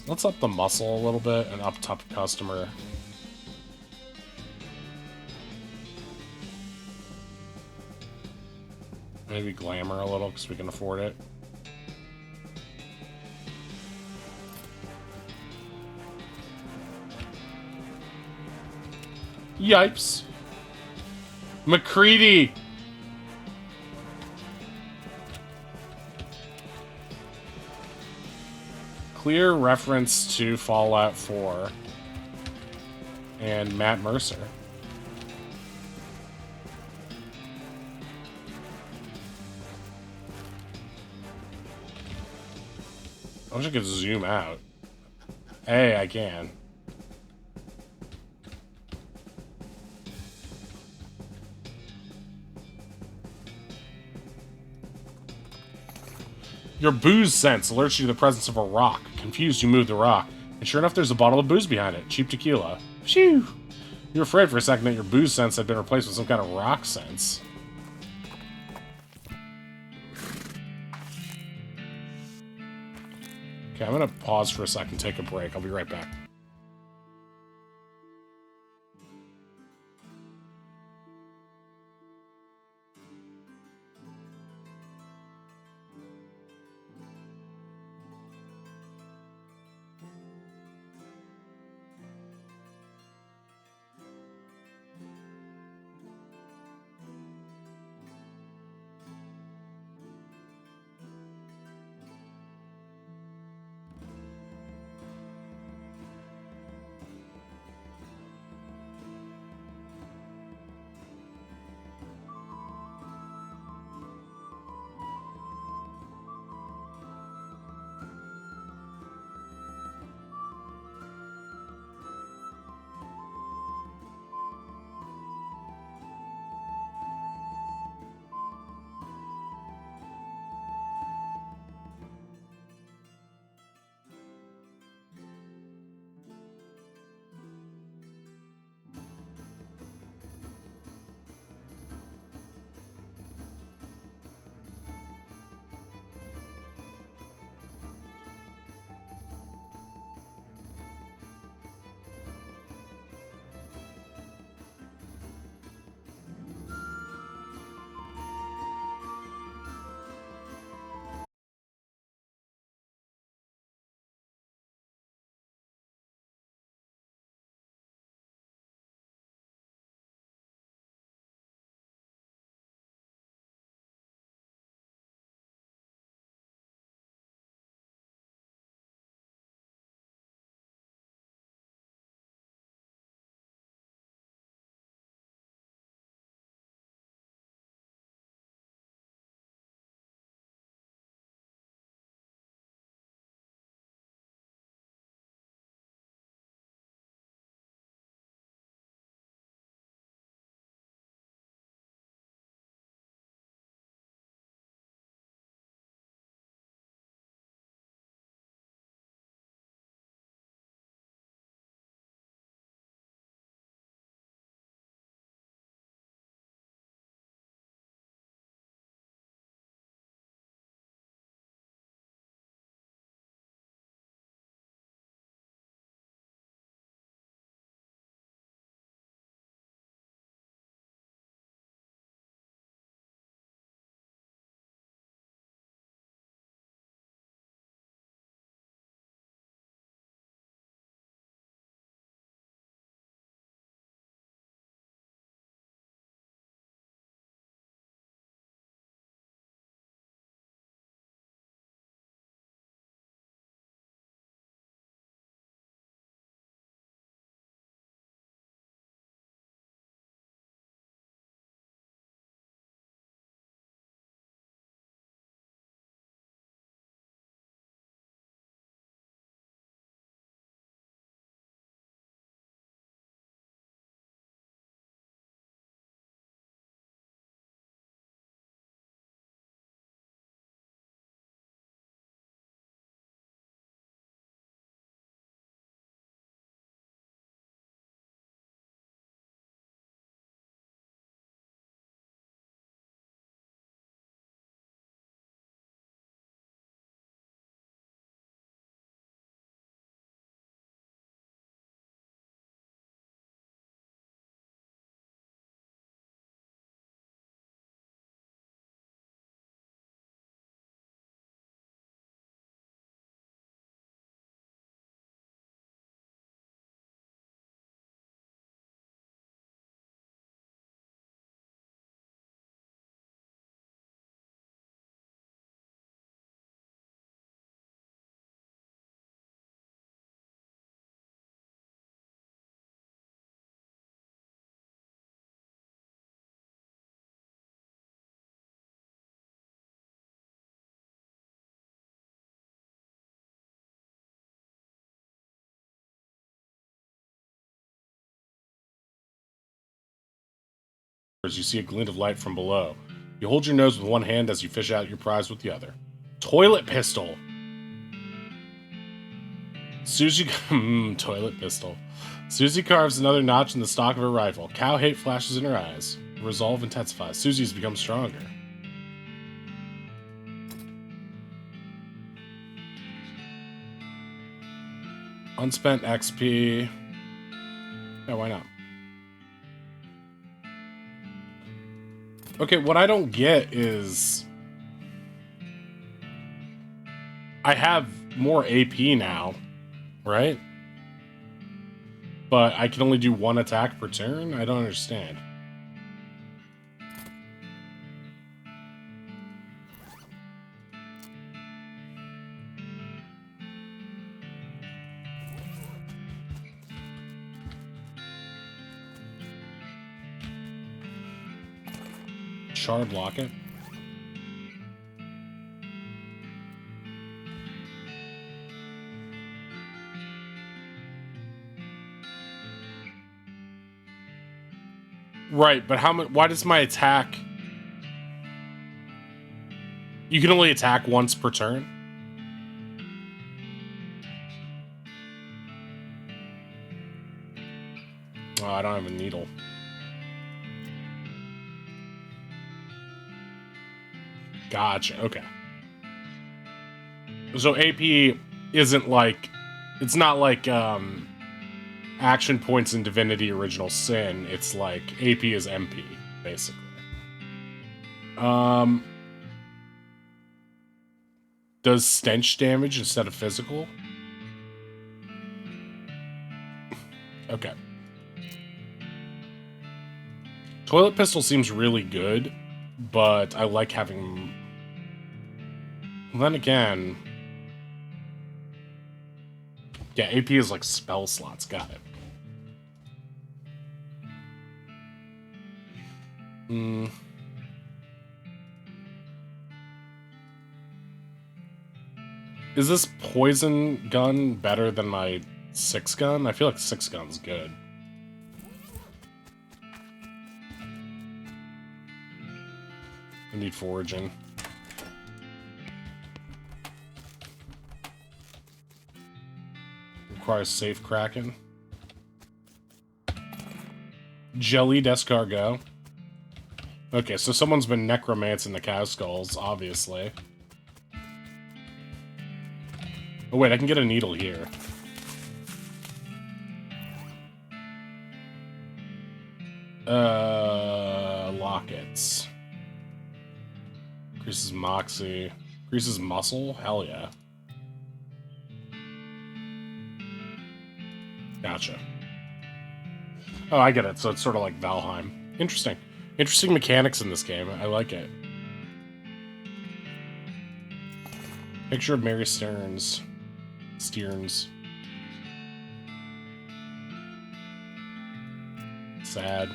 Let's up the muscle a little bit and up top customer. Maybe glamour a little because we can afford it. Yipes. McCready! Clear reference to Fallout 4 and Matt Mercer. I wish I could zoom out. Hey, I can. Your booze sense alerts you to the presence of a rock. Confused, you move the rock. And sure enough, there's a bottle of booze behind it. Cheap tequila. Phew! You were afraid for a second that your booze sense had been replaced with some kind of rock sense. Okay, I'm gonna pause for a second, take a break. I'll be right back. as you see a glint of light from below. You hold your nose with one hand as you fish out your prize with the other. Toilet pistol! Susie... toilet pistol. Susie carves another notch in the stock of her rifle. Cow hate flashes in her eyes. Resolve intensifies. Susie has become stronger. Unspent XP. Yeah, why not? Okay, what I don't get is... I have more AP now, right? But I can only do one attack per turn? I don't understand. Shard locket. Right, but how much? Why does my attack? You can only attack once per turn. Oh, I don't have a needle. Gotcha. Okay. So AP isn't like, it's not like action points in Divinity Original Sin. It's like AP is MP, basically. Does stench damage instead of physical? Okay. Toilet pistol seems really good, but I like having... Then again... Yeah, AP is like spell slots. Got it. Is this poison gun better than my 6 gun? I feel like 6 gun's good. I need foraging. Requires safe cracking. Jellied escargot. Okay, so someone's been necromancing the cow skulls, obviously. Oh wait, I can get a needle here. Lockets. Increases moxie. Increases muscle? Hell yeah. Gotcha. Oh, I get it. So it's sort of like Valheim. Interesting. Interesting mechanics in this game. I like it. Picture of Mary Stearns. Sad.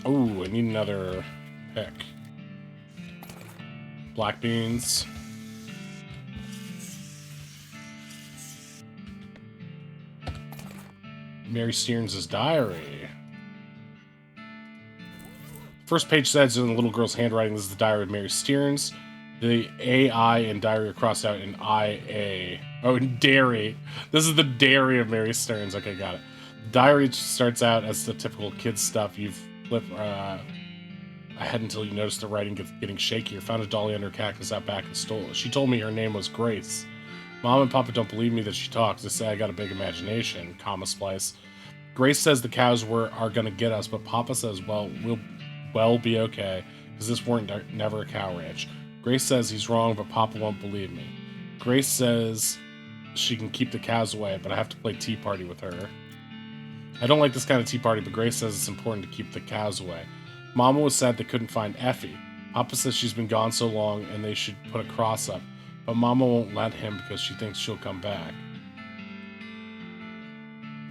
Oh, I need another pick. Black beans. Mary Stearns' diary. First page says in the little girl's handwriting, this is the diary of Mary Stearns. The AI in diary are crossed out in IA. Oh, in dairy. This is the dairy of Mary Stearns. Okay, got it. Diary starts out as the typical kid stuff. You've flipped ahead until you notice the writing getting shakier. Found a dolly under a cactus out back and stole it. She told me her name was Grace. Mom and Papa don't believe me that she talks. They say I got a big imagination. Comma splice. Grace says the cows are gonna get us, but Papa says, well, we'll be okay, because this weren't never a cow ranch. Grace says he's wrong, but Papa won't believe me. Grace says she can keep the cows away, but I have to play tea party with her. I don't like this kind of tea party, but Grace says it's important to keep the cows away. Mama was sad they couldn't find Effie. Papa says she's been gone so long and they should put a cross up, but Mama won't let him because she thinks she'll come back.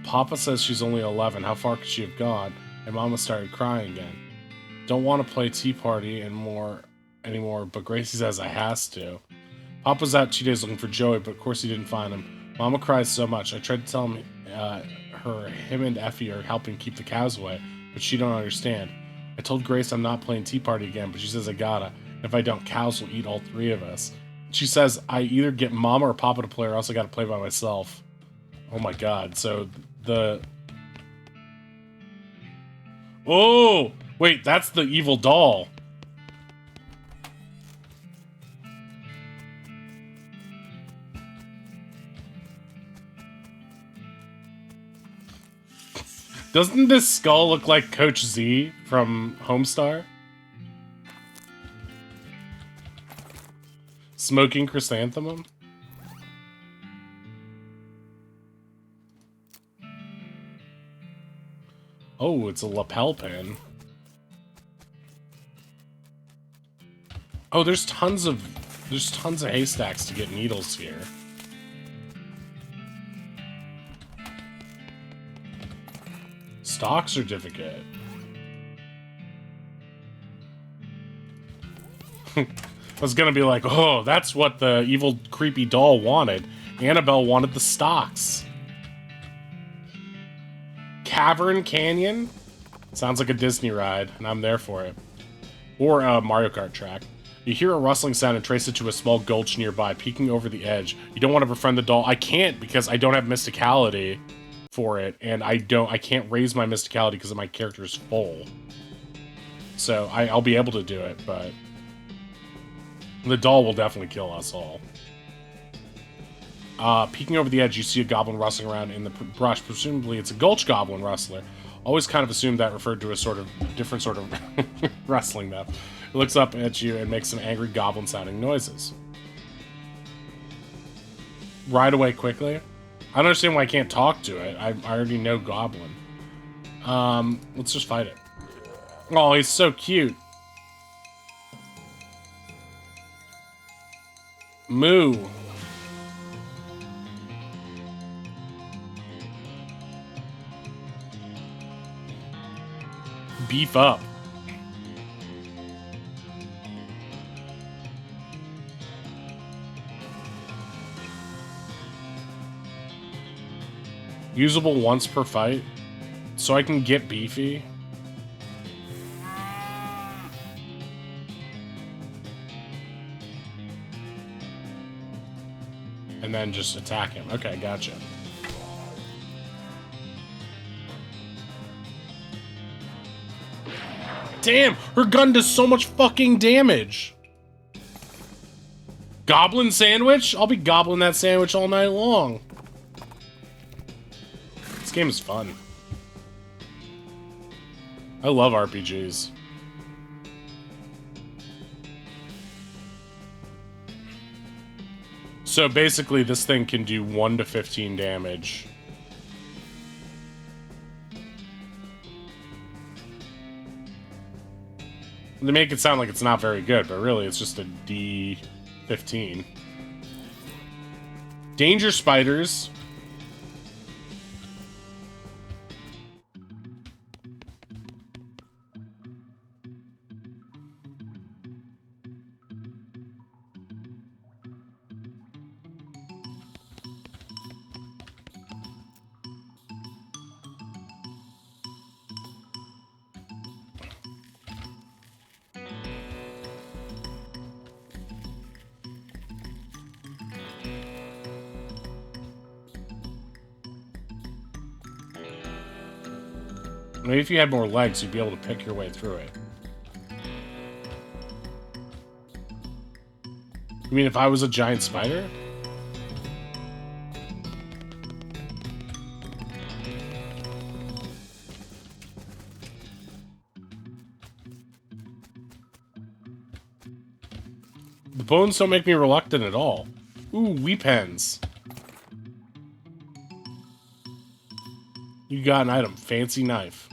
Papa says she's only 11. How far could she have gone? And Mama started crying again. Don't want to play tea party anymore, but Gracie says I has to. Papa's out 2 days looking for Joey, but of course he didn't find him. Mama cries so much. I tried to tell him him and Effie are helping keep the cows away, but she don't understand. I told Grace I'm not playing Tea Party again, but she says I gotta. If I don't, cows will eat all 3 of us. She says I either get Mama or Papa to play, or else I gotta play by myself. Oh my god, so the... Oh! Wait, that's the evil doll. Doesn't this skull look like Coach Z from Homestar? Smoking chrysanthemum? Oh, it's a lapel pin. Oh, there's tons of haystacks to get needles here. Stock certificate. I was gonna be like, oh, that's what the evil, creepy doll wanted. Annabelle wanted the stocks. Cavern Canyon? Sounds like a Disney ride, and I'm there for it. Or a Mario Kart track. You hear a rustling sound and trace it to a small gulch nearby, peeking over the edge. You don't want to befriend the doll. I can't because I don't have mysticality for it, and I can't raise my mysticality because my character is full. So I'll be able to do it, but the doll will definitely kill us all. Peeking over the edge, you see a goblin rustling around in the brush. Presumably it's a gulch goblin rustler. Always kind of assumed that referred to a sort of different sort of rustling though. It looks up at you and makes some angry goblin sounding noises. Ride away quickly. I don't understand why I can't talk to it. I already know goblin. Let's just fight it. Oh, he's so cute. Moo. Beef up. Usable once per fight, so I can get beefy. And then just attack him. Okay, gotcha. Damn, her gun does so much fucking damage. Goblin sandwich? I'll be gobbling that sandwich all night long. This game is fun. I love RPGs. So basically, this thing can do 1 to 15 damage. They make it sound like it's not very good, but really it's just a D15. Danger spiders. Maybe if you had more legs, you'd be able to pick your way through it. You mean if I was a giant spider? The bones don't make me reluctant at all. Ooh, weep hens. You got an item. Fancy knife.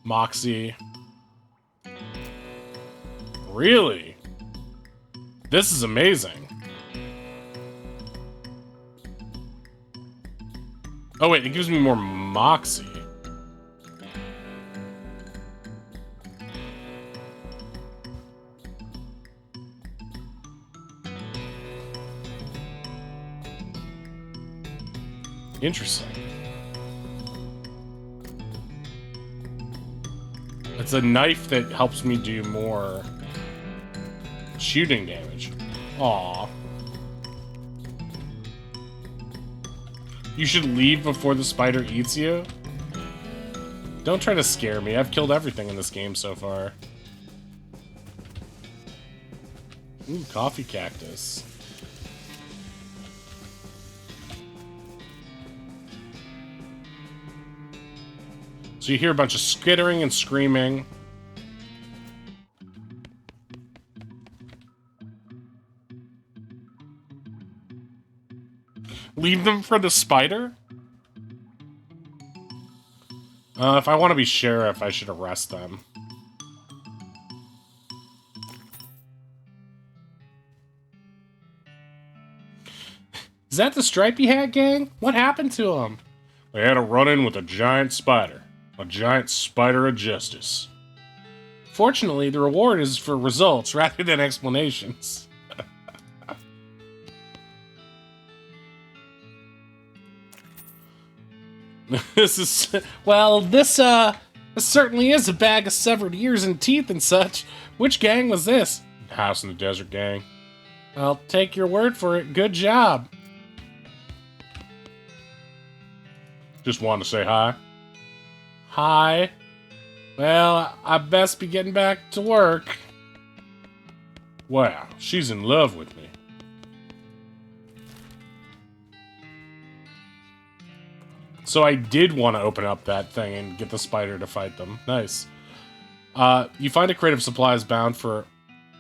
Moxie. Really? This is amazing. Oh wait, it gives me more Moxie. Interesting. It's a knife that helps me do more shooting damage. Aw. You should leave before the spider eats you? Don't try to scare me. I've killed everything in this game so far. Ooh, coffee cactus. So you hear a bunch of skittering and screaming. Leave them for the spider? If I want to be sheriff, I should arrest them. Is that the Stripey Hat gang? What happened to them? They had a run-in with a giant spider. A giant spider of justice. Fortunately, the reward is for results rather than explanations. This certainly is a bag of severed ears and teeth and such. Which gang was this? House in the Desert gang. I'll take your word for it. Good job. Just wanted to say hi. Hi. Well, I best be getting back to work. Wow, she's in love with me. So I did want to open up that thing and get the spider to fight them. Nice. You find a crate of supplies bound for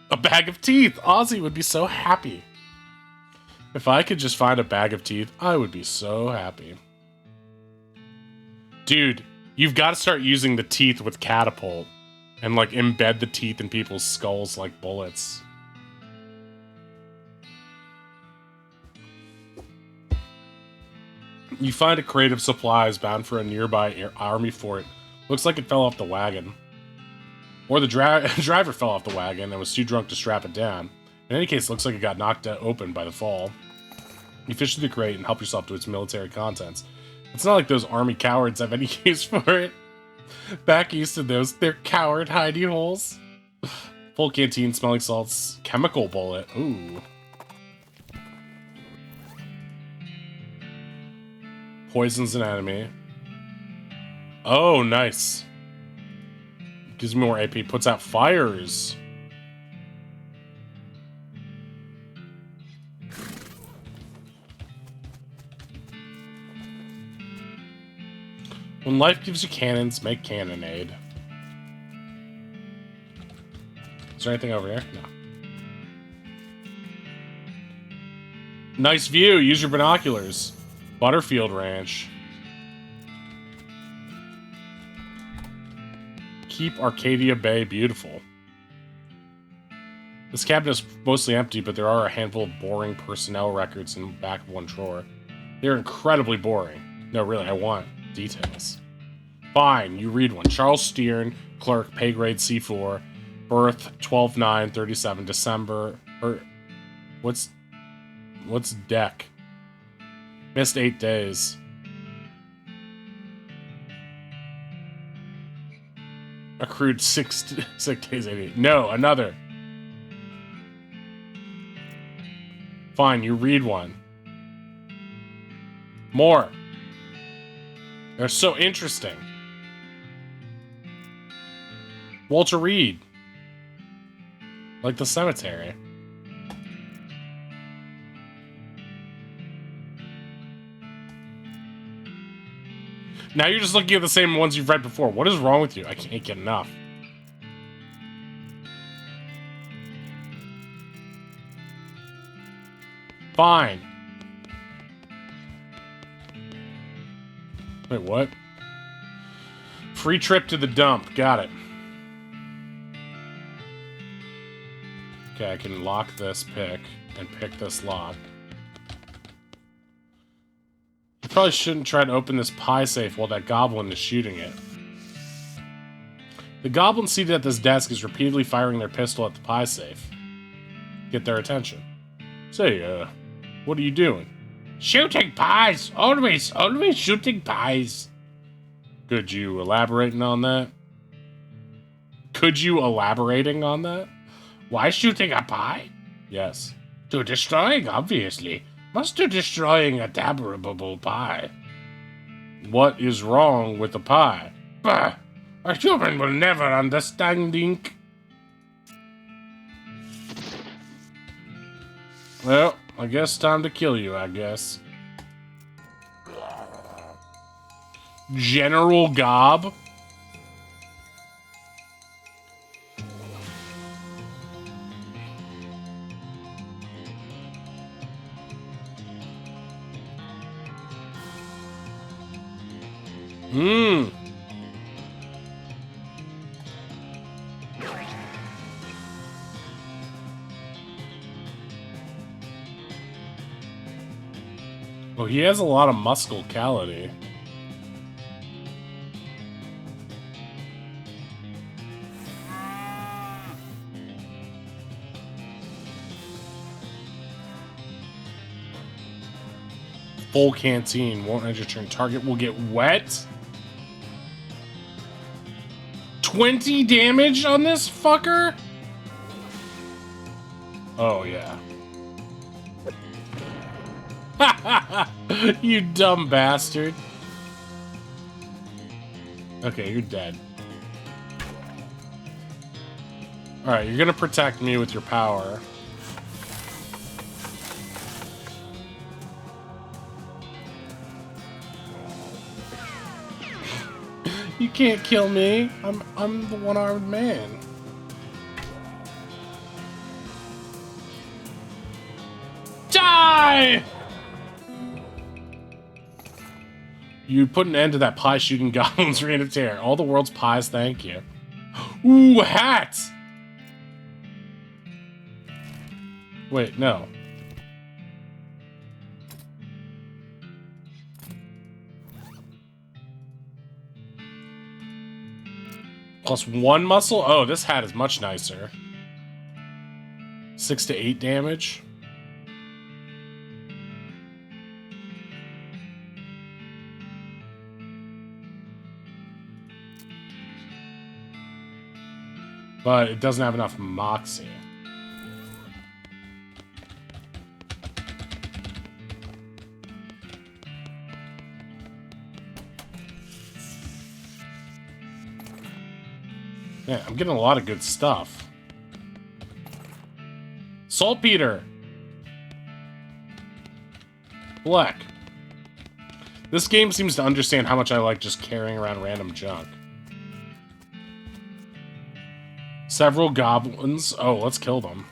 a bag of teeth. Ozzy would be so happy. If I could just find a bag of teeth, I would be so happy. Dude, you've got to start using the teeth with catapult and like embed the teeth in people's skulls like bullets. You find a crate of supplies bound for a nearby army fort. Looks like it fell off the wagon. Or the driver fell off the wagon and was too drunk to strap it down. In any case, it looks like it got knocked open by the fall. You fish through the crate and help yourself to its military contents. It's not like those army cowards have any use for it. Back east of those, they're coward hidey holes. Full canteen, smelling salts, chemical bullet. Ooh. Poisons an enemy. Oh, nice. Gives me more AP. Puts out fires. When life gives you cannons, make cannonade. Is there anything over here? No. Nice view. Use your binoculars. Butterfield Ranch. Keep Arcadia Bay beautiful. This cabinet is mostly empty, but there are a handful of boring personnel records in the back of one drawer. They're incredibly boring. No, really, I want details. Fine, you read one. Charles Steern, clerk, pay grade C4, birth 12/9/37, December. What's deck? Missed 8 days. Accrued 6 days, 88. No, another. Fine, you read one. More. They're so interesting. Walter Reed. Like the cemetery. Now you're just looking at the same ones you've read before. What is wrong with you? I can't get enough. Fine. Wait, what? Free trip to the dump. Got it. Okay, I can lock this pick and pick this lock. You probably shouldn't try to open this pie safe while that goblin is shooting it. The goblin seated at this desk is repeatedly firing their pistol at the pie safe. Get their attention. Say, what are you doing? Shooting pies! Always shooting pies! Could you elaborating on that? Why shooting a pie? Yes. To destroying, obviously. Must to destroying a damnable pie. What is wrong with the pie? Bah! A human will never understand, Link. Well, I guess time to kill you, I guess. General Gob? Hmm. Well, he has a lot of musclecality. Full canteen. Won't end your turn. Target will get wet. 20 damage on this fucker? Oh, yeah. You dumb bastard. Okay, you're dead. Alright, you're gonna protect me with your power. You can't kill me. I'm the one-armed man. Die! You put an end to that pie shooting goblin's reign of terror. All the world's pies, thank you. Ooh, hat! Wait, no. +1 muscle? Oh, this hat is much nicer. 6 to 8 damage. But it doesn't have enough moxie. Yeah, I'm getting a lot of good stuff. Saltpeter! Black. This game seems to understand how much I like just carrying around random junk. Several goblins. Oh, let's kill them.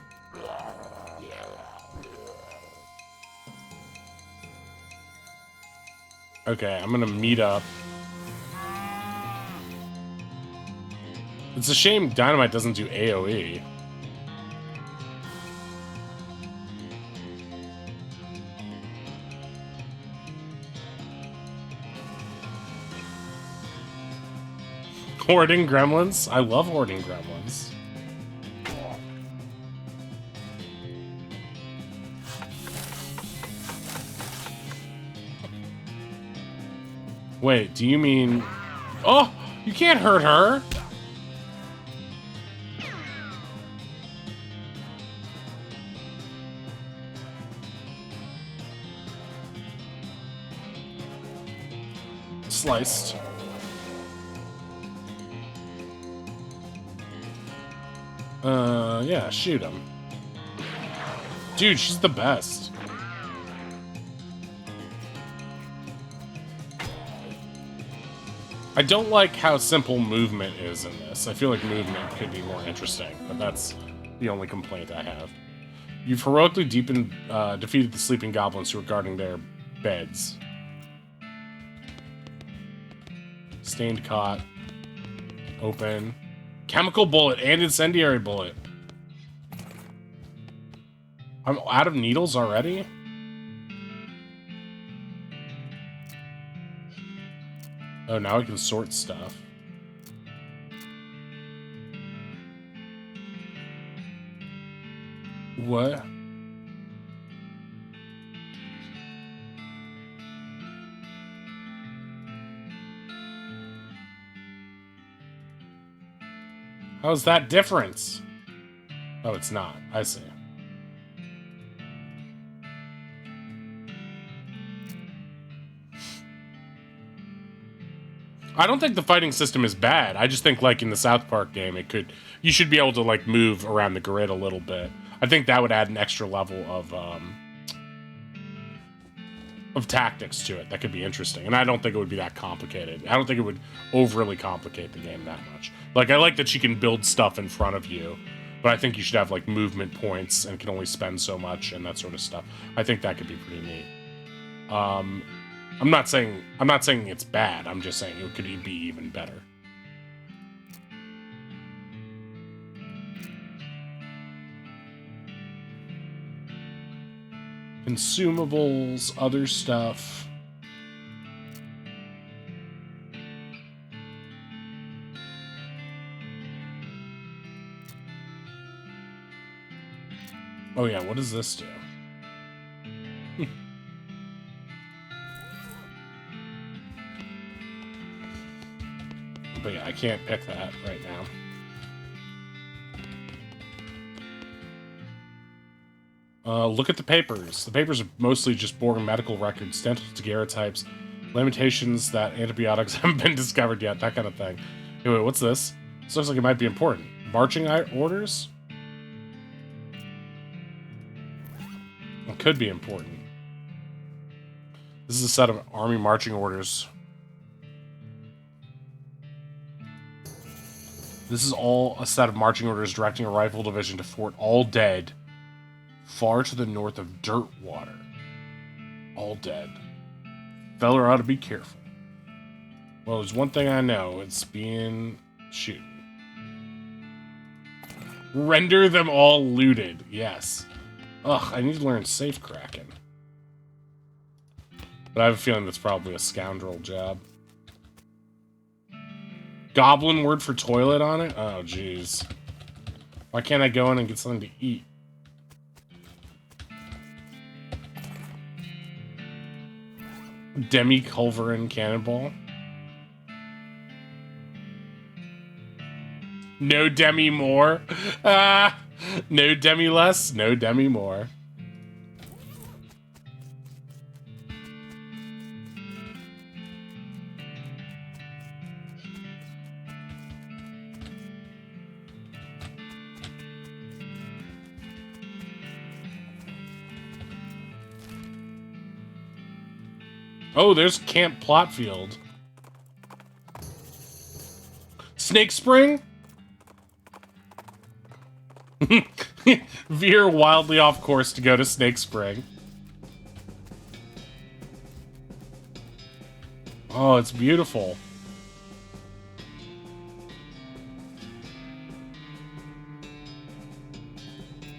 Okay, I'm gonna meet up. It's a shame Dynamite doesn't do AoE. Hoarding gremlins? I love hoarding gremlins. Wait, do you mean... Oh! You can't hurt her! Sliced. Yeah, shoot him. Dude, she's the best. I don't like how simple movement is in this. I feel like movement could be more interesting, but that's the only complaint I have. You've heroically defeated the sleeping goblins who are guarding their beds. Stained cot. Open. Chemical bullet and incendiary bullet. I'm out of needles already? Oh, now I can sort stuff. What? How's that difference? Oh, it's not. I see. I don't think the fighting system is bad. I just think, like, in the South Park game, you should be able to, like, move around the grid a little bit. I think that would add an extra level of tactics to it. That could be interesting. And I don't think it would be that complicated. I don't think it would overly complicate the game that much. Like, I like that she can build stuff in front of you, but I think you should have, like, movement points and can only spend so much and that sort of stuff. I think that could be pretty neat. I'm not saying it's bad. I'm just saying it could be even better. Consumables, other stuff. Oh yeah, what does this do? But yeah, I can't pick that right now. Look at the papers. The papers are mostly just boring medical records, dental daguerreotypes, lamentations that antibiotics haven't been discovered yet, that kind of thing. Hey, wait, what's this? This looks like it might be important. Marching orders? It could be important. This is a set of army marching orders. This is all a set of marching orders directing a rifle division to Fort All Dead, far to the north of Dirtwater. All dead. Feller ought to be careful. Well, there's one thing I know. It's being shooting. Render them all looted. Yes. Ugh, I need to learn safe cracking. But I have a feeling that's probably a scoundrel job. Goblin word for toilet on it? Oh, jeez. Why can't I go in and get something to eat? Demi-culverin cannonball. No demi more. Ah, no demi less, no demi more. Oh, there's Camp Plotfield. Snake Spring? Veer wildly off course to go to Snake Spring. Oh, it's beautiful.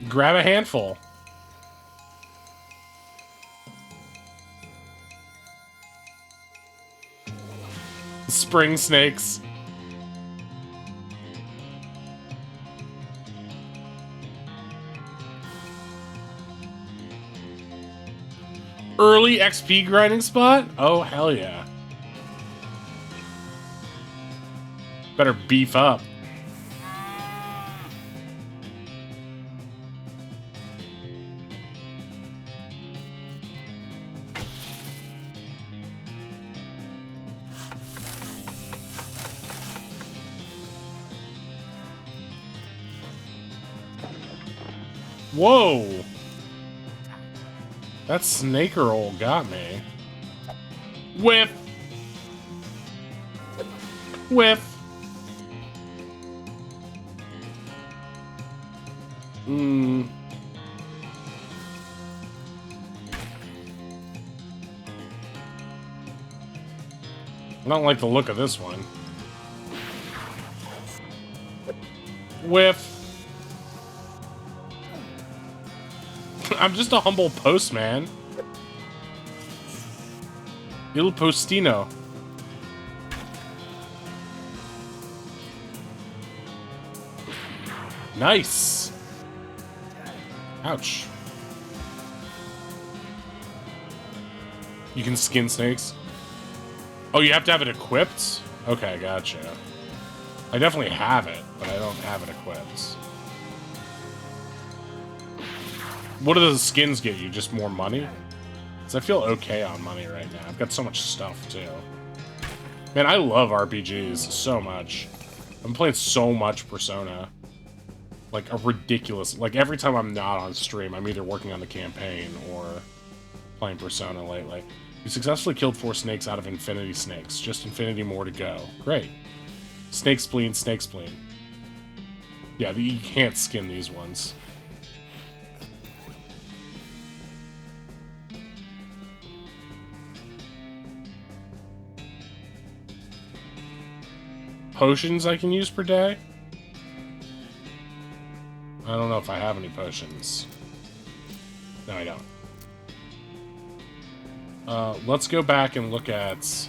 Grab a handful. Spring snakes. Early XP grinding spot? Oh, hell yeah. Better beef up. Whoa! That snake roll got me. Whiff! Whiff! Hmm. I don't like the look of this one. Whiff! I'm just a humble postman. Il postino. Nice. Ouch. You can skin snakes? Oh, you have to have it equipped? Okay, gotcha. I definitely have it, but I don't have it equipped. What do the skins get you? Just more money? Because I feel okay on money right now. I've got so much stuff, too. Man, I love RPGs so much. I'm playing so much Persona. Like, a ridiculous... Like, every time I'm not on stream, I'm either working on the campaign or playing Persona lately. You successfully killed 4 snakes out of infinity snakes. Just infinity more to go. Great. Snake spleen, snake spleen. Yeah, you can't skin these ones. Potions I can use per day? I don't know if I have any potions. No, I don't. Let's go back and look at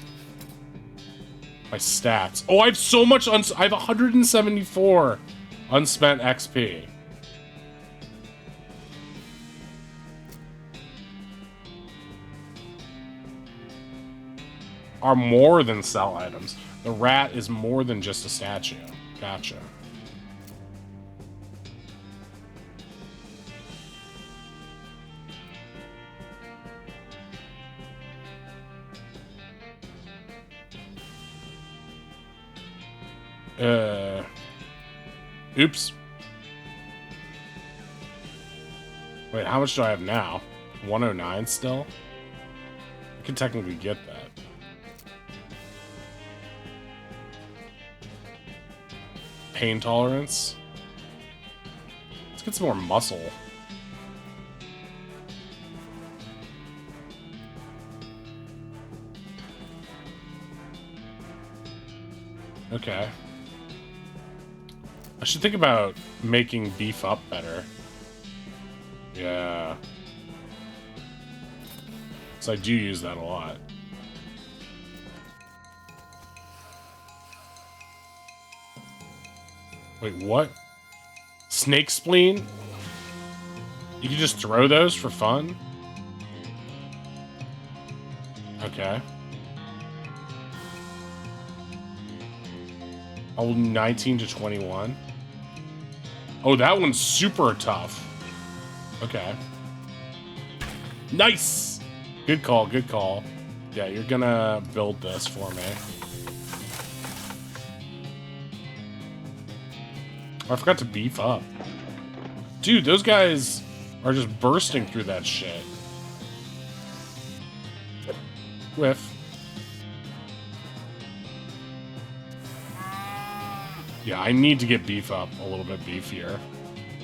my stats. Oh, I have so much I have 174 unspent XP. Are more than sell items. The rat is more than just a statue. Gotcha. Oops. Wait, how much do I have now? 109 still? I can technically get that. Pain tolerance. Let's get some more muscle. Okay. I should think about making beef up better. Yeah. So I do use that a lot. Wait, what? Snake spleen? You can just throw those for fun? Okay. Oh, 19 to 21. Oh, that one's super tough. Okay. Nice! Good call, good call. Yeah, you're gonna build this for me. Oh, I forgot to beef up. Dude, those guys are just bursting through that shit. Whiff. Yeah, I need to get beef up a little bit beefier.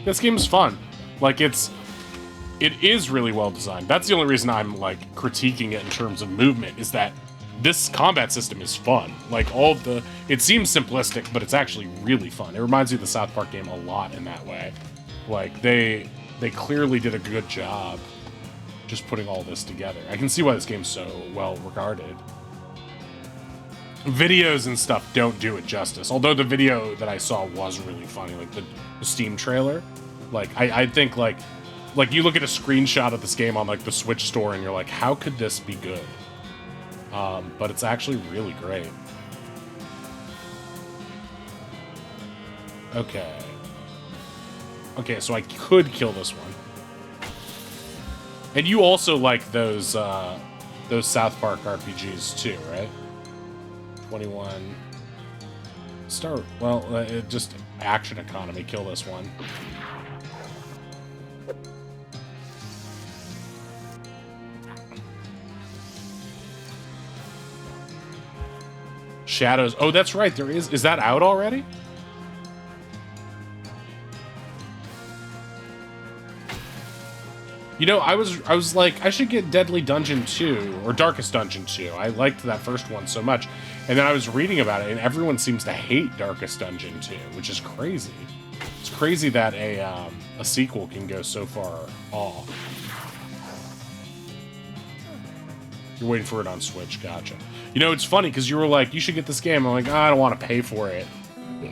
This game is fun. Like, it is really well designed. That's the only reason I'm, like, critiquing it in terms of movement, is that this combat system is fun. Like, it seems simplistic, but it's actually really fun. It reminds me of the South Park game a lot in that way. Like, they clearly did a good job just putting all this together. I can see why this game's so well regarded. Videos and stuff don't do it justice. Although the video that I saw was really funny, like the Steam trailer. Like, I think, like, you look at a screenshot of this game on, like, the Switch store, and you're like, how could this be good? But it's actually really great. Okay. Okay, so I could kill this one. And you also like those South Park RPGs too, right? 21. Start, well, just action economy, kill this one. Shadows. Oh, that's right. There is that out already? You know, I was like, I should get Deadly Dungeon 2 or Darkest Dungeon 2. I liked that first one so much. And then I was reading about it, and everyone seems to hate Darkest Dungeon 2, which is crazy. It's crazy that a sequel can go so far off. You're waiting for it on Switch, gotcha. You know, it's funny because you were like, you should get this game. I'm like, oh, I don't want to pay for it.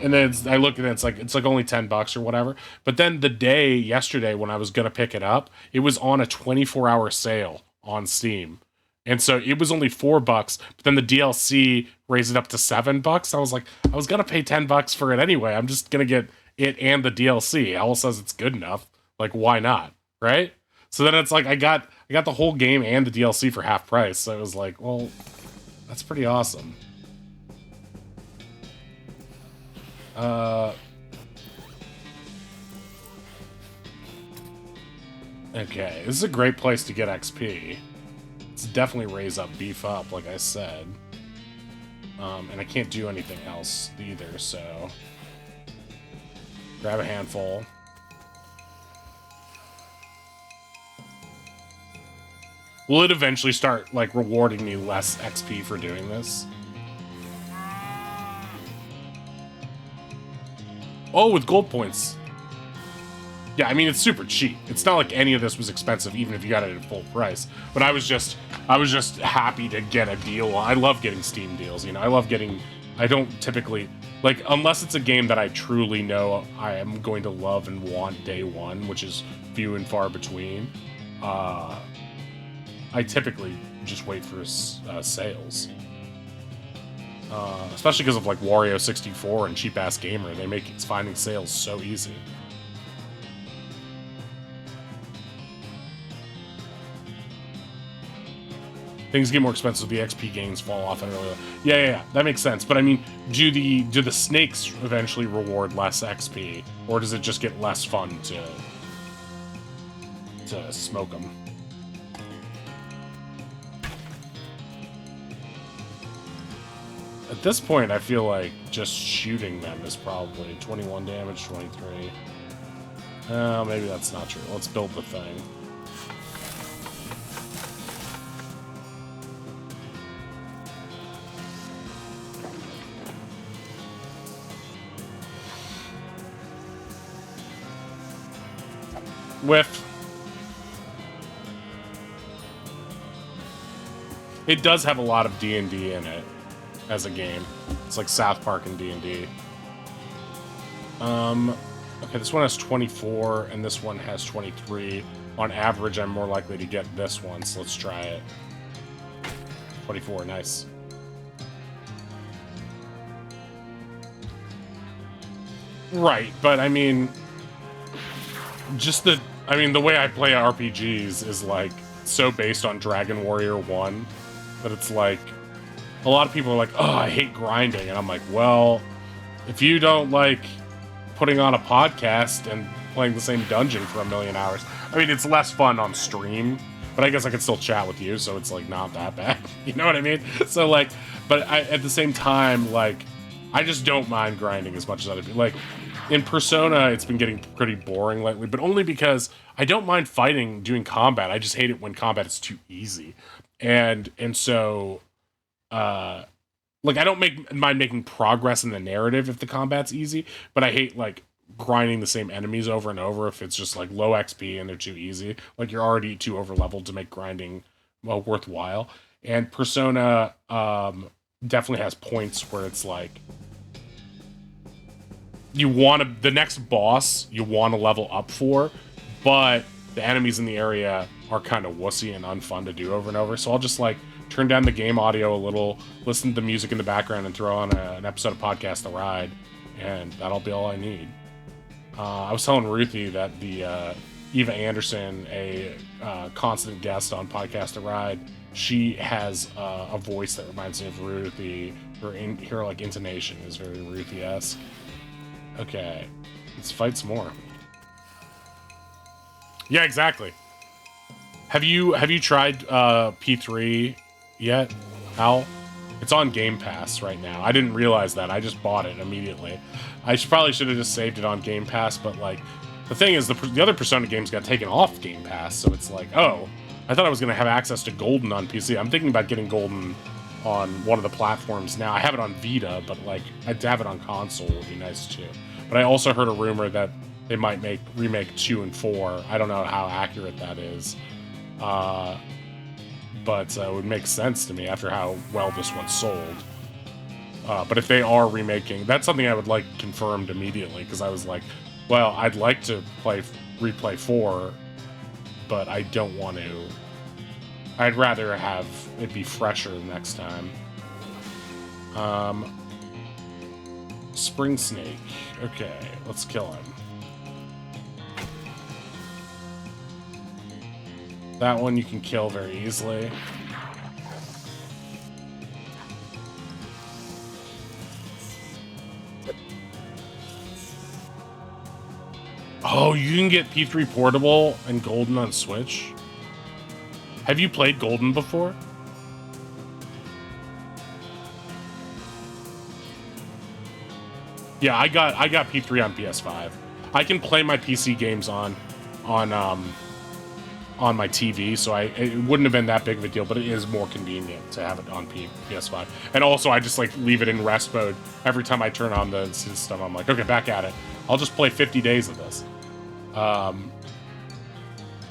And then I look at it, it's like only $10 or whatever. But then the day yesterday when I was gonna pick it up, it was on a 24-hour sale on Steam, and so it was only $4. But then the DLC raise it up to $7. I was like, I was gonna pay $10 for it anyway. I'm just gonna get it and the DLC. Owl says it's good enough. Like, why not? Right? So then it's like I got the whole game and the DLC for half price. So it was like, well, that's pretty awesome. Okay, this is a great place to get XP. It's definitely raise up, beef up, like I said. And I can't do anything else either, so... Grab a handful. Will it eventually start, like, rewarding me less XP for doing this? Oh, with gold points. Yeah, I mean, it's super cheap. It's not like any of this was expensive, even if you got it at full price. But I was just happy to get a deal. I love getting Steam deals, you know? I don't typically... Like, unless it's a game that I truly know I am going to love and want day one, which is few and far between, I typically just wait for sales. Especially because of, like, Wario64 and Cheap Ass Gamer. They make finding sales so easy. Things get more expensive, the XP gains fall off and really. Yeah, that makes sense. But I mean, do the snakes eventually reward less XP, or does it just get less fun to smoke them? At this point, I feel like just shooting them is probably 21 damage, 23. Maybe that's not true. Let's build the thing. Whiff. It does have a lot of D&D in it as a game. It's like South Park and D&D. Okay, this one has 24 and this one has 23. On average, I'm more likely to get this one, so let's try it. 24, nice. Right, but I mean, the way I play RPGs is like so based on Dragon Warrior 1 that it's like a lot of people are like, oh, I hate grinding, and I'm like, well, if you don't like putting on a podcast and playing the same dungeon for 1,000,000 hours, I mean, it's less fun on stream, but I guess I could still chat with you, so it's like not that bad. You know what I mean? So like, but at the same time, like, I just don't mind grinding as much as other people. Like, in Persona, it's been getting pretty boring lately, but only because I don't mind fighting, doing combat. I just hate it when combat is too easy. And so, like, I don't mind making progress in the narrative if the combat's easy, but I hate, like, grinding the same enemies over and over if it's just, like, low XP and they're too easy. Like, you're already too over-leveled to make grinding, well, worthwhile. And Persona definitely has points where it's, like, the next boss you want to level up for, but the enemies in the area are kind of wussy and unfun to do over and over. So I'll just like turn down the game audio a little, listen to the music in the background, and throw on an episode of Podcast The Ride, and that'll be all I need. I was telling Ruthie that the Eva Anderson, a constant guest on Podcast The Ride, she has a voice that reminds me of Ruthie. Her like intonation is very Ruthie-esque. Okay, let's fight some more. Yeah, exactly. Have you tried P3 yet, Al? It's on Game Pass right now. I didn't realize that. I just bought it immediately. I probably should have just saved it on Game Pass, but like, the thing is, the other Persona games got taken off Game Pass, so it's like, oh, I thought I was gonna have access to Golden on PC. I'm thinking about getting Golden on one of the platforms now. I have it on Vita, but like, I'd have it on console would be nice too. But I also heard a rumor that they might remake 2 and 4. I don't know how accurate that is. But it would make sense to me after how well this one sold. But if they are remaking, that's something I would like confirmed immediately, because I was like, well, I'd like to replay 4, but I don't want to. I'd rather have it be fresher next time. Spring Snake. Okay, let's kill him. That one you can kill very easily. Oh, you can get P3 Portable and Golden on Switch? Have you played Golden before? Yeah, I got P3 on PS5. I can play my PC games on my TV, so it wouldn't have been that big of a deal, but it is more convenient to have it on PS5. And also, I just like leave it in rest mode every time I turn on the system. I'm like, okay, back at it. I'll just play 50 days of this.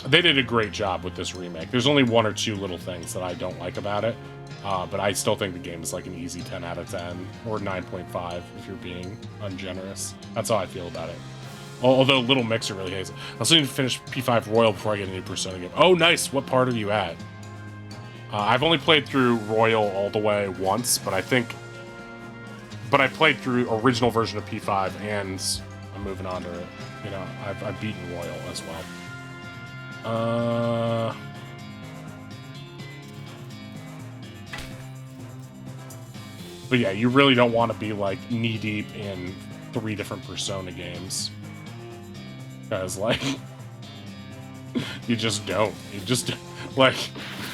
They did a great job with this remake. There's only one or two little things that I don't like about it, but I still think the game is like an easy 10 out of 10, or 9.5 if you're being ungenerous. That's how I feel about it. Although Little Mixer really hates it. I also need to finish P5 Royal before I get a new Persona game. Oh, nice. What part are you at? I've only played through Royal all the way once, but I played through original version of P5, and I'm moving on to it. You know, I've beaten Royal as well. But yeah, you really don't want to be like knee deep in 3 different Persona games. Because, like, you just don't. You just, like,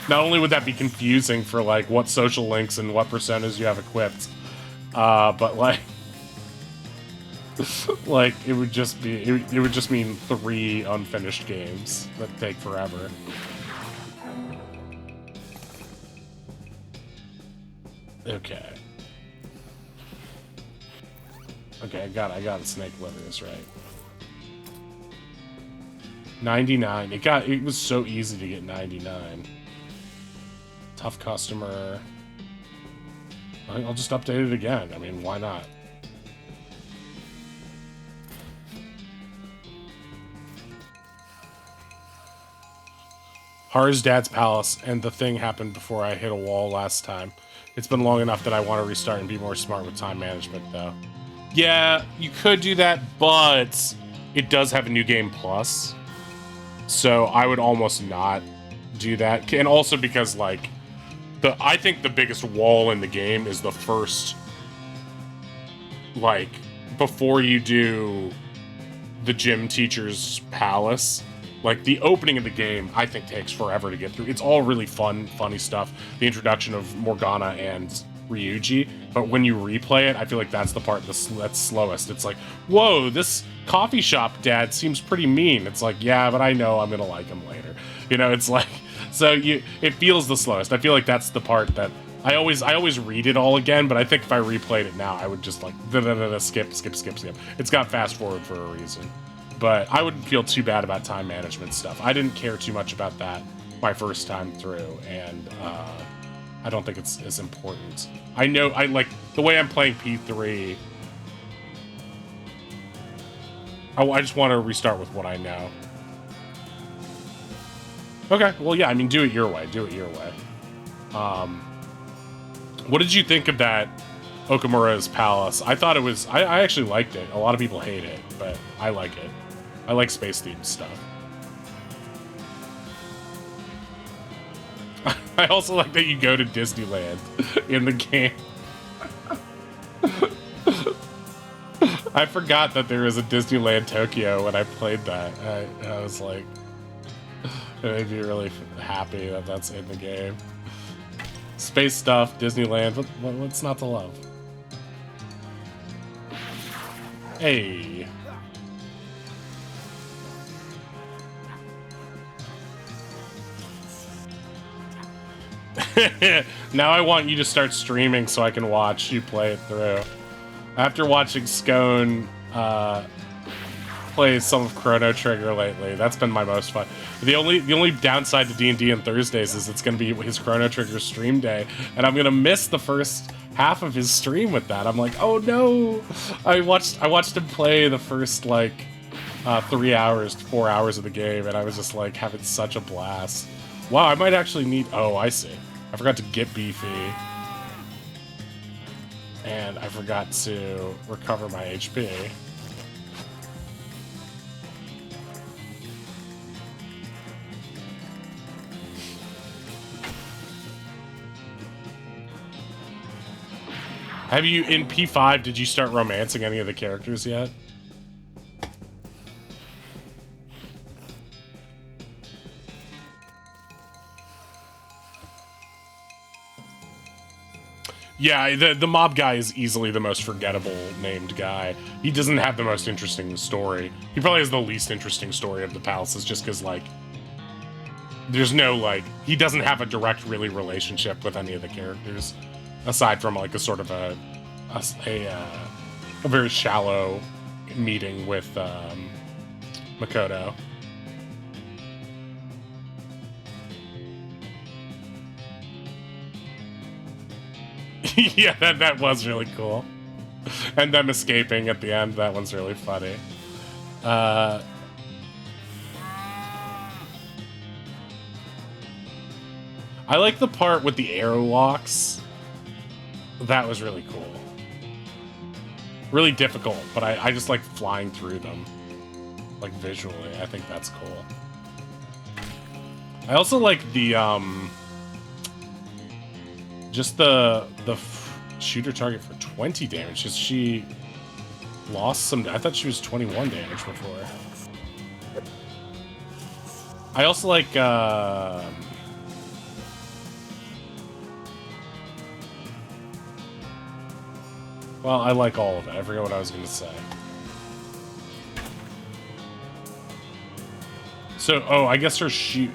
not only would that be confusing for, like, what social links and what personas you have equipped, but, like, it would just be, it would just mean 3 unfinished games that take forever. Okay. Okay, I got a snake livers, right. 99. It was so easy to get 99. Tough customer. I'll just update it again. I mean, why not? Haru's dad's palace, and the thing happened before I hit a wall last time. It's been long enough that I want to restart and be more smart with time management, though. Yeah, you could do that, but it does have a new game plus. So I would almost not do that. And also because, like, I think the biggest wall in the game is the first, like, before you do the gym teacher's palace. Like, the opening of the game, I think, takes forever to get through. It's all really funny stuff. The introduction of Morgana and Ryuji. But when you replay it, I feel like that's the part that's slowest. It's like, whoa, this coffee shop dad seems pretty mean. It's like, yeah, but I know I'm gonna like him later. You know, it's like, so it feels the slowest. I feel like that's the part that I always read it all again, but I think if I replayed it now, I would just like skip. It's got fast forward for a reason. But I wouldn't feel too bad about time management stuff. I didn't care too much about that my first time through, and I don't think it's as important. I know, I like, the way I'm playing P3, I just want to restart with what I know. Okay, well, yeah, I mean, do it your way. Do it your way. What did you think of that Okamura's Palace? I thought it was, I actually liked it. A lot of people hate it, but I like it. I like space-themed stuff. I also like that you go to Disneyland in the game. I forgot that there was a Disneyland Tokyo when I played that. I was like, it made me really happy that that's in the game. Space stuff, Disneyland, what's not to love? Hey. Now I want you to start streaming so I can watch you play it through. After watching Scone play some of Chrono Trigger lately, that's been my most fun. The only downside to D&D on Thursdays is it's going to be his Chrono Trigger stream day, and I'm going to miss the first half of his stream with that. I'm like, oh no! I watched him play the first like 3 hours, 4 hours of the game, and I was just like having such a blast. Wow, I might actually need... Oh, I see. I forgot to get Beefy. And I forgot to recover my HP. Have you, in P5, did you start romancing any of the characters yet? Yeah, the mob guy is easily the most forgettable named guy. He doesn't have the most interesting story. He probably has the least interesting story of the palaces just because, like, there's no, like, he doesn't have a direct, really, relationship with any of the characters. Aside from, like, a sort of a very shallow meeting with, Makoto. Yeah, that was really cool. And them escaping at the end, that one's really funny. I like the part with the airlocks. That was really cool. Really difficult, but I just like flying through them. Like, visually, I think that's cool. I also like the, just the shooter target for 20 damage, because she lost some... I thought she was 21 damage before. I also like, well, I like all of it. I forget what I was going to say. So, oh, I guess her shoot...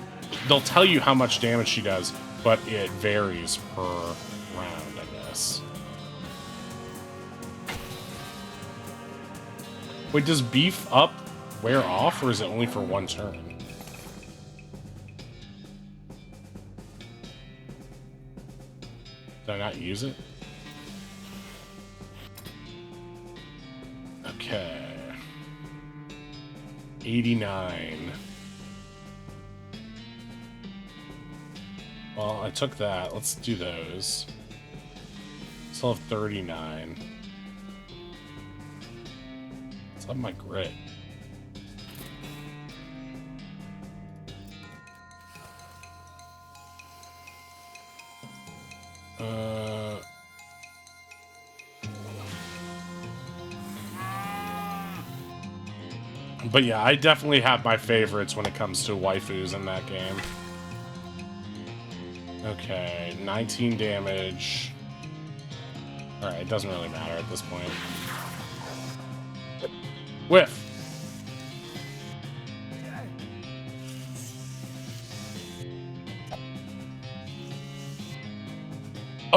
They'll tell you how much damage she does, but it varies per round, I guess. Wait, does beef up wear off, or is it only for one turn? Did I not use it? Okay. 89. Well, I took that. Let's do those. Still have 39. Let's have my grit. But yeah, I definitely have my favorites when it comes to waifus in that game. Okay, 19 damage. Alright, it doesn't really matter at this point. Whiff!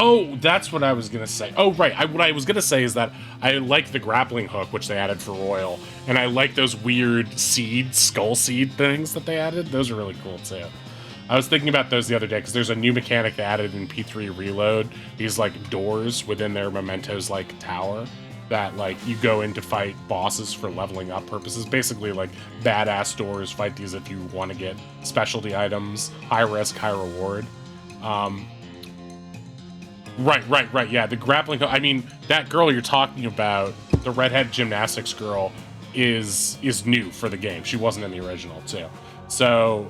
Oh, that's what I was gonna say. Oh, right. What I was gonna say is that I like the grappling hook, which they added for Royal, and I like those weird skull seed things that they added. Those are really cool, too. I was thinking about those the other day, because there's a new mechanic they added in P3 Reload. These, like, doors within their Mementos, like, tower that, like, you go in to fight bosses for leveling up purposes. Basically, like, badass doors, fight these if you want to get specialty items, high risk, high reward. Right. Yeah, the grappling hook. I mean, that girl you're talking about, the redhead gymnastics girl, is new for the game. She wasn't in the original, too. So,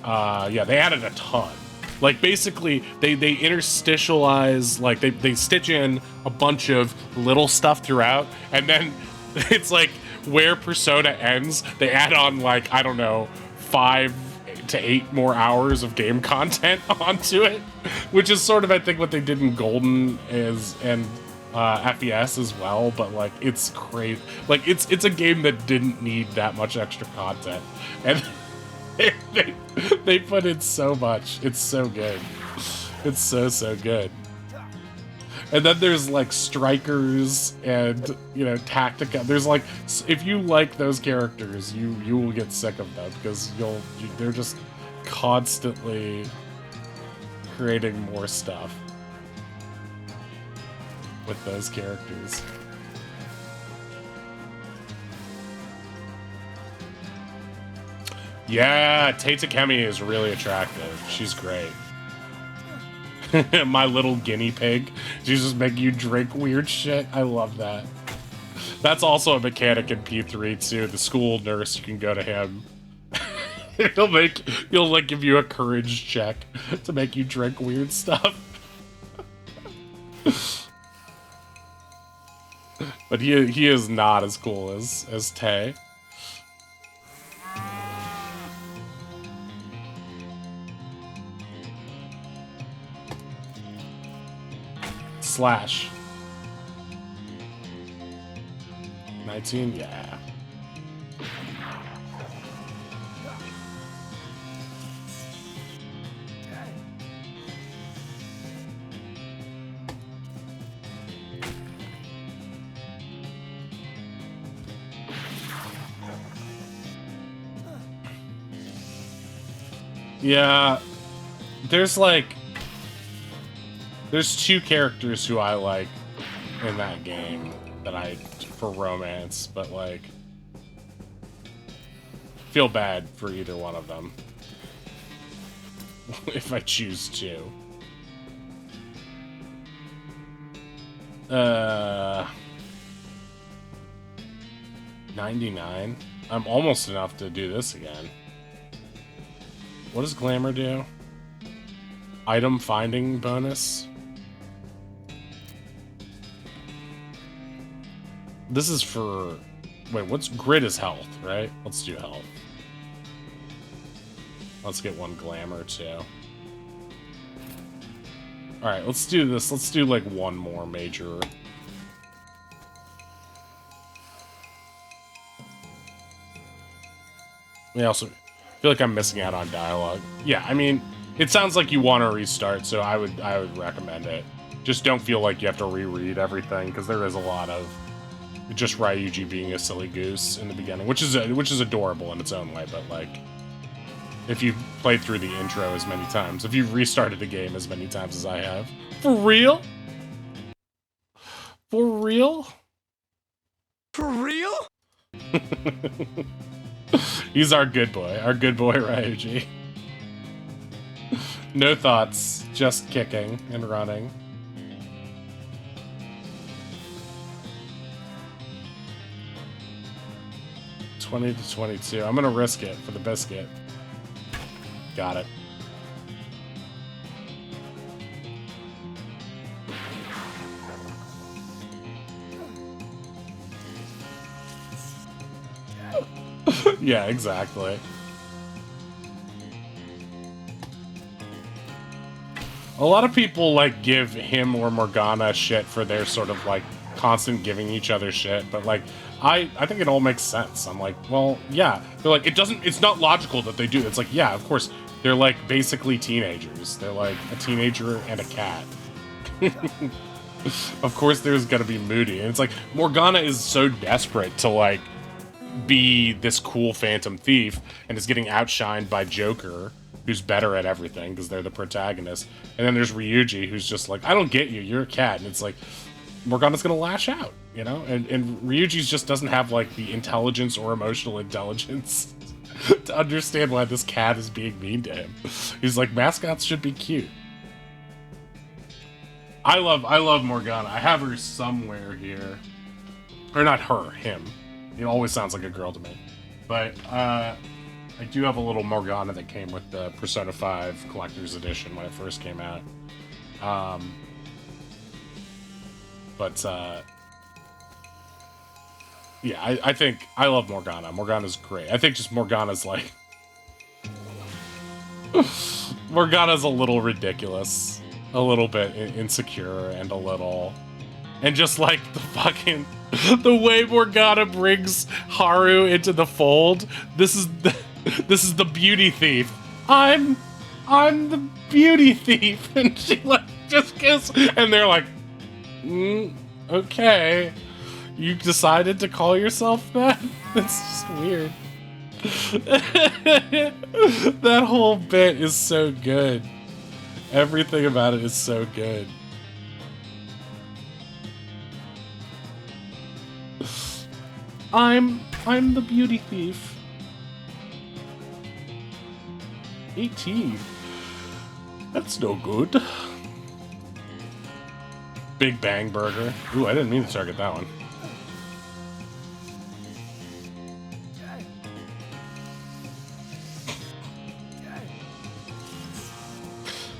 yeah, they added a ton. Like, basically, they interstitialize, like, they stitch in a bunch of little stuff throughout, and then it's like where Persona ends, they add on, like, I don't know, 5 to 8 more hours of game content onto it, which is sort of, I think, what they did in Golden and FES as well, but, like, it's crazy. Like, it's a game that didn't need that much extra content, and they put in so much. It's so good. It's so good. And then there's, like, strikers and, you know, Tactica. There's, like, if you like those characters, you will get sick of them, because they're just constantly creating more stuff with those characters. Yeah, Tate Takemi is really attractive. She's great. My little guinea pig. She's just making you drink weird shit. I love that. That's also a mechanic in P3 too. The school nurse, you can go to him. He'll like give you a courage check to make you drink weird stuff. But he is not as cool as Tay. Slash. 19, yeah. Yeah, there's two characters who I like in that game that for romance, but like, feel bad for either one of them if I choose to. 99? I'm almost enough to do this again. What does glamour do? Item finding bonus? This is for... Wait, what's... Grit is health, right? Let's do health. Let's get one glamour, too. Alright, let's do this. Let's do, like, one more major... I also feel like I'm missing out on dialogue. Yeah, I mean, it sounds like you want to restart, so I would recommend it. Just don't feel like you have to reread everything, because there is a lot of just Ryuji being a silly goose in the beginning, which is adorable in its own way. But like, if you've played through the intro as many times, if you've restarted the game as many times as I have, for real, for real, For real? He's our good boy Ryuji. No thoughts, just kicking and running. $20 to $22. I'm gonna risk it for the biscuit. Got it. Yeah, exactly. A lot of people, like, give him or Morgana shit for their sort of, like, constant giving each other shit, but, like, I think it all makes sense. I'm like, well, yeah. They're like, it's not logical that they do. It's like, yeah, of course. They're, like, basically teenagers. They're, like, a teenager and a cat. Of course there's gonna be moody. And it's like, Morgana is so desperate to, like, be this cool Phantom Thief and is getting outshined by Joker, who's better at everything because they're the protagonist. And then there's Ryuji, who's just like, I don't get you, you're a cat. And it's like, Morgana's gonna lash out, you know? And Ryuji's just doesn't have, like, the intelligence or emotional intelligence to understand why this cat is being mean to him. He's like, mascots should be cute. I love Morgana. I have her somewhere here. Or not her, him. It always sounds like a girl to me. But, I do have a little Morgana that came with the Persona 5 Collector's Edition when it first came out. Yeah, I think I love Morgana. Morgana's great. I think just Morgana's like... Morgana's a little ridiculous. A little bit insecure and a little... And just like the fucking... The way Morgana brings Haru into the fold, this is the beauty thief. I'm the beauty thief, and she like just gives, and they're like, okay, you decided to call yourself that? That's just weird. That whole bit is so good. Everything about it is so good. I'm the beauty thief. 18. That's no good. Big Bang Burger. Ooh, I didn't mean to target that one.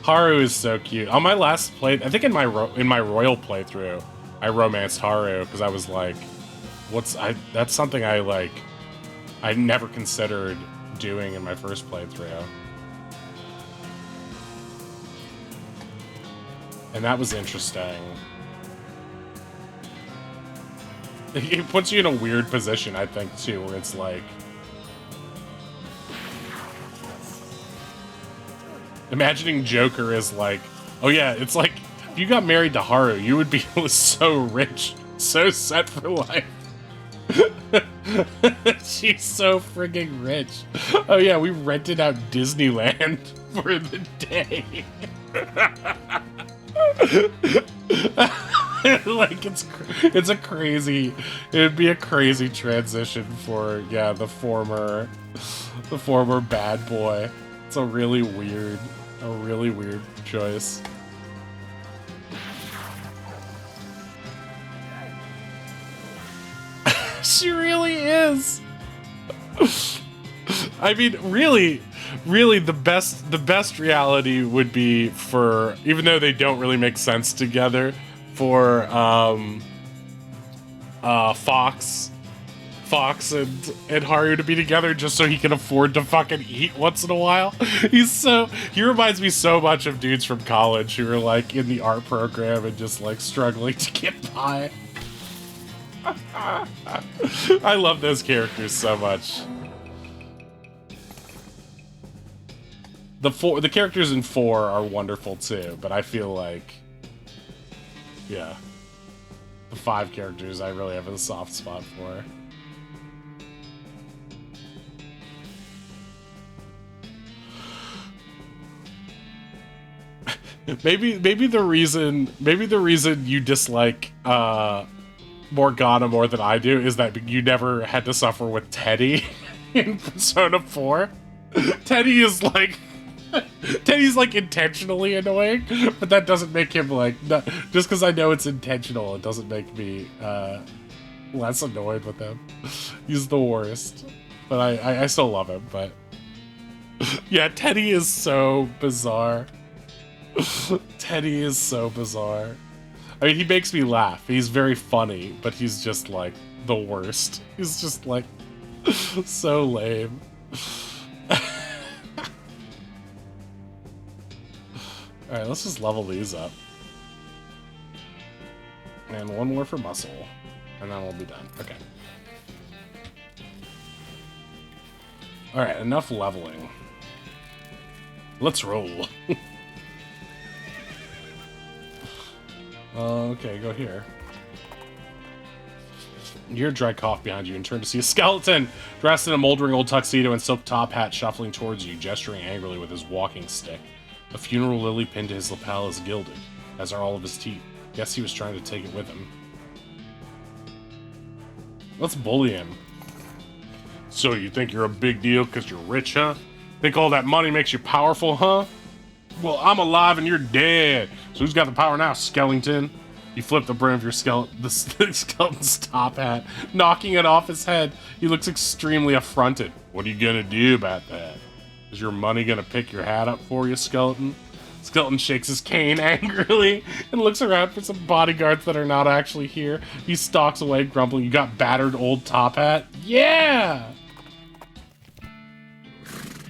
Haru is so cute. On my last play, I think in my royal playthrough, I romanced Haru because I was like, that's something I never considered doing in my first playthrough. And that was interesting. It puts you in a weird position, I think, too, where it's like... Imagining Joker is like... Oh yeah, it's like, if you got married to Haru, you would be so rich, so set for life. She's so friggin' rich. Oh yeah, we rented out Disneyland for the day. Like it's a crazy, it'd be a crazy transition for the former bad boy. It's a really weird choice. She really is. I mean, really, the best reality would be for, even though they don't really make sense together, for Fox and Haru to be together just so he can afford to fucking eat once in a while. He reminds me so much of dudes from college who are like in the art program and just like struggling to get by. I love those characters so much. The characters in 4 are wonderful too, but I feel like, yeah, the 5 characters I really have a soft spot for. maybe the reason you dislike Morgana more than I do is that you never had to suffer with Teddy in Persona 4. Teddy's like intentionally annoying, but that doesn't make him like, just because I know it's intentional, it doesn't make me less annoyed with him. He's the worst, but I still love him. But yeah, Teddy is so bizarre. Teddy is so bizarre. I mean, he makes me laugh. He's very funny, but he's just like the worst. He's just like so lame. Alright, let's just level these up. And one more for muscle. And then we'll be done. Okay. Alright, enough leveling. Let's roll. Okay, go here. You hear a dry cough behind you and turn to see a skeleton dressed in a moldering old tuxedo and silk top hat shuffling towards you, gesturing angrily with his walking stick. A funeral lily pinned to his lapel is gilded, as are all of his teeth. Guess he was trying to take it with him. Let's bully him. So you think you're a big deal because you're rich, huh? Think all that money makes you powerful, huh? Well, I'm alive and you're dead. So who's got the power now, skeleton? You flip the brim of your the skeleton's top hat, knocking it off his head. He looks extremely affronted. What are you gonna do about that? Is your money gonna pick your hat up for you, skeleton? Skeleton shakes his cane angrily and looks around for some bodyguards that are not actually here. He stalks away, grumbling. You got battered old top hat? Yeah!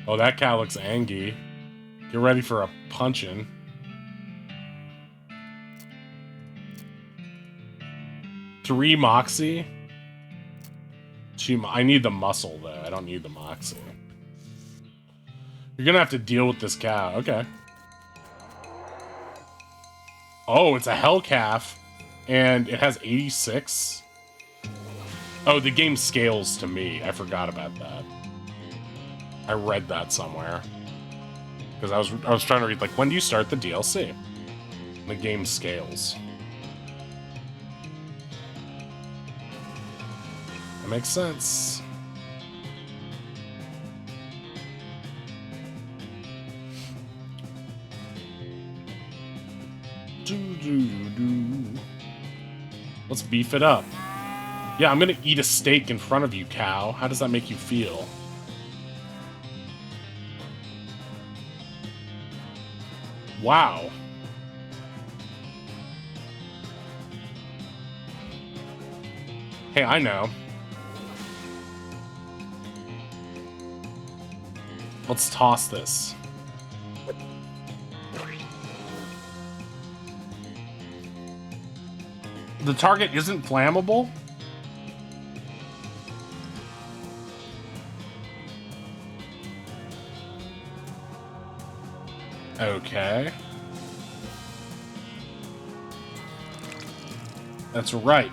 Oh, that cow looks angry. Get ready for a punch-in. Three Moxie? I need the muscle, though. I don't need the Moxie. You're gonna have to deal with this cow. Okay. Oh, it's a hell calf. And it has 86. Oh, the game scales to me. I forgot about that. I read that somewhere. Because I was trying to read, like, when do you start the DLC? The game scales. That makes sense. Do. Let's beef it up. Yeah, I'm gonna eat a steak in front of you, cow. How does that make you feel? Wow. Hey, I know. Let's toss this. The target isn't flammable? Okay. That's right.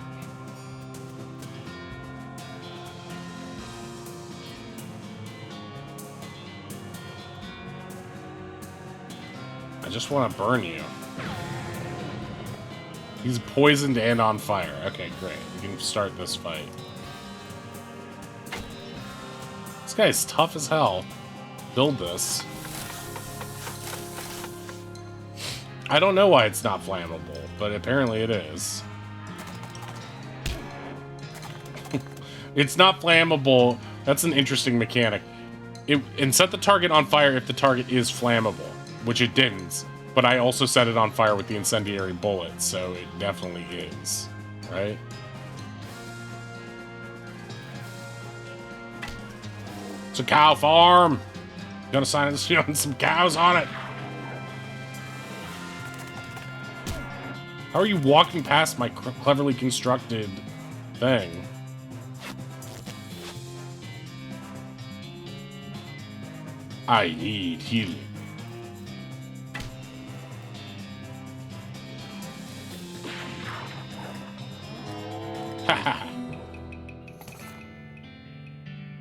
I just want to burn you. He's poisoned and on fire. Okay, great. We can start this fight. This guy's tough as hell. Build this. I don't know why it's not flammable, but apparently it is. It's not flammable. That's an interesting mechanic. And set the target on fire if the target is flammable, which it didn't. But I also set it on fire with the incendiary bullet, so it definitely is, right? It's a cow farm. Gonna sign some cows on it. How are you walking past my cleverly constructed thing? I need healing. Haha.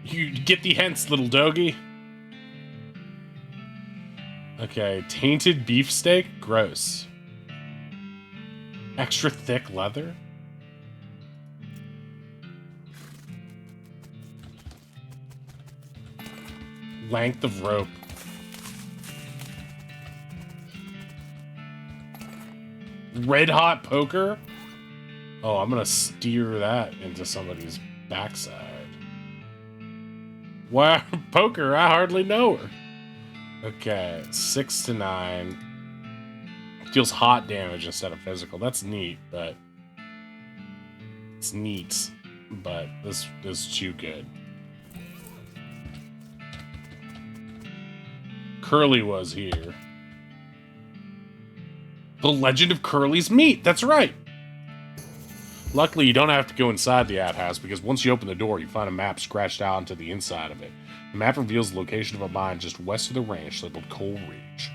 You get the hints, little doggy. Okay, tainted beefsteak? Gross. Extra thick leather? Length of rope. Red hot poker? Oh, I'm gonna steer that into somebody's backside. Wow, poker, I hardly know her. Okay, 6 to 9. Deals hot damage instead of physical. That's neat, but... It's neat, but this is too good. Curly was here. The Legend of Curly's Meat, that's right! Luckily, you don't have to go inside the outhouse, because once you open the door, you find a map scratched out into the inside of it. The map reveals the location of a mine just west of the ranch labeled Coal Ridge.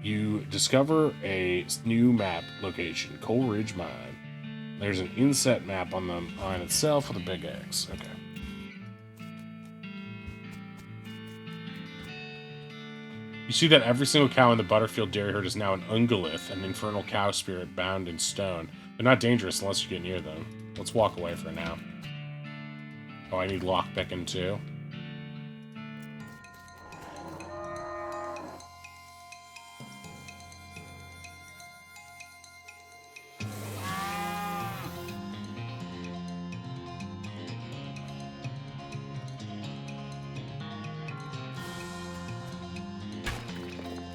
You discover a new map location, Coal Ridge Mine. There's an inset map on the mine itself with a big X. Okay. You see that every single cow in the Butterfield dairy herd is now an ungolith, an infernal cow spirit bound in stone. They're not dangerous unless you get near them. Let's walk away for now. Oh, I need lockpicking too.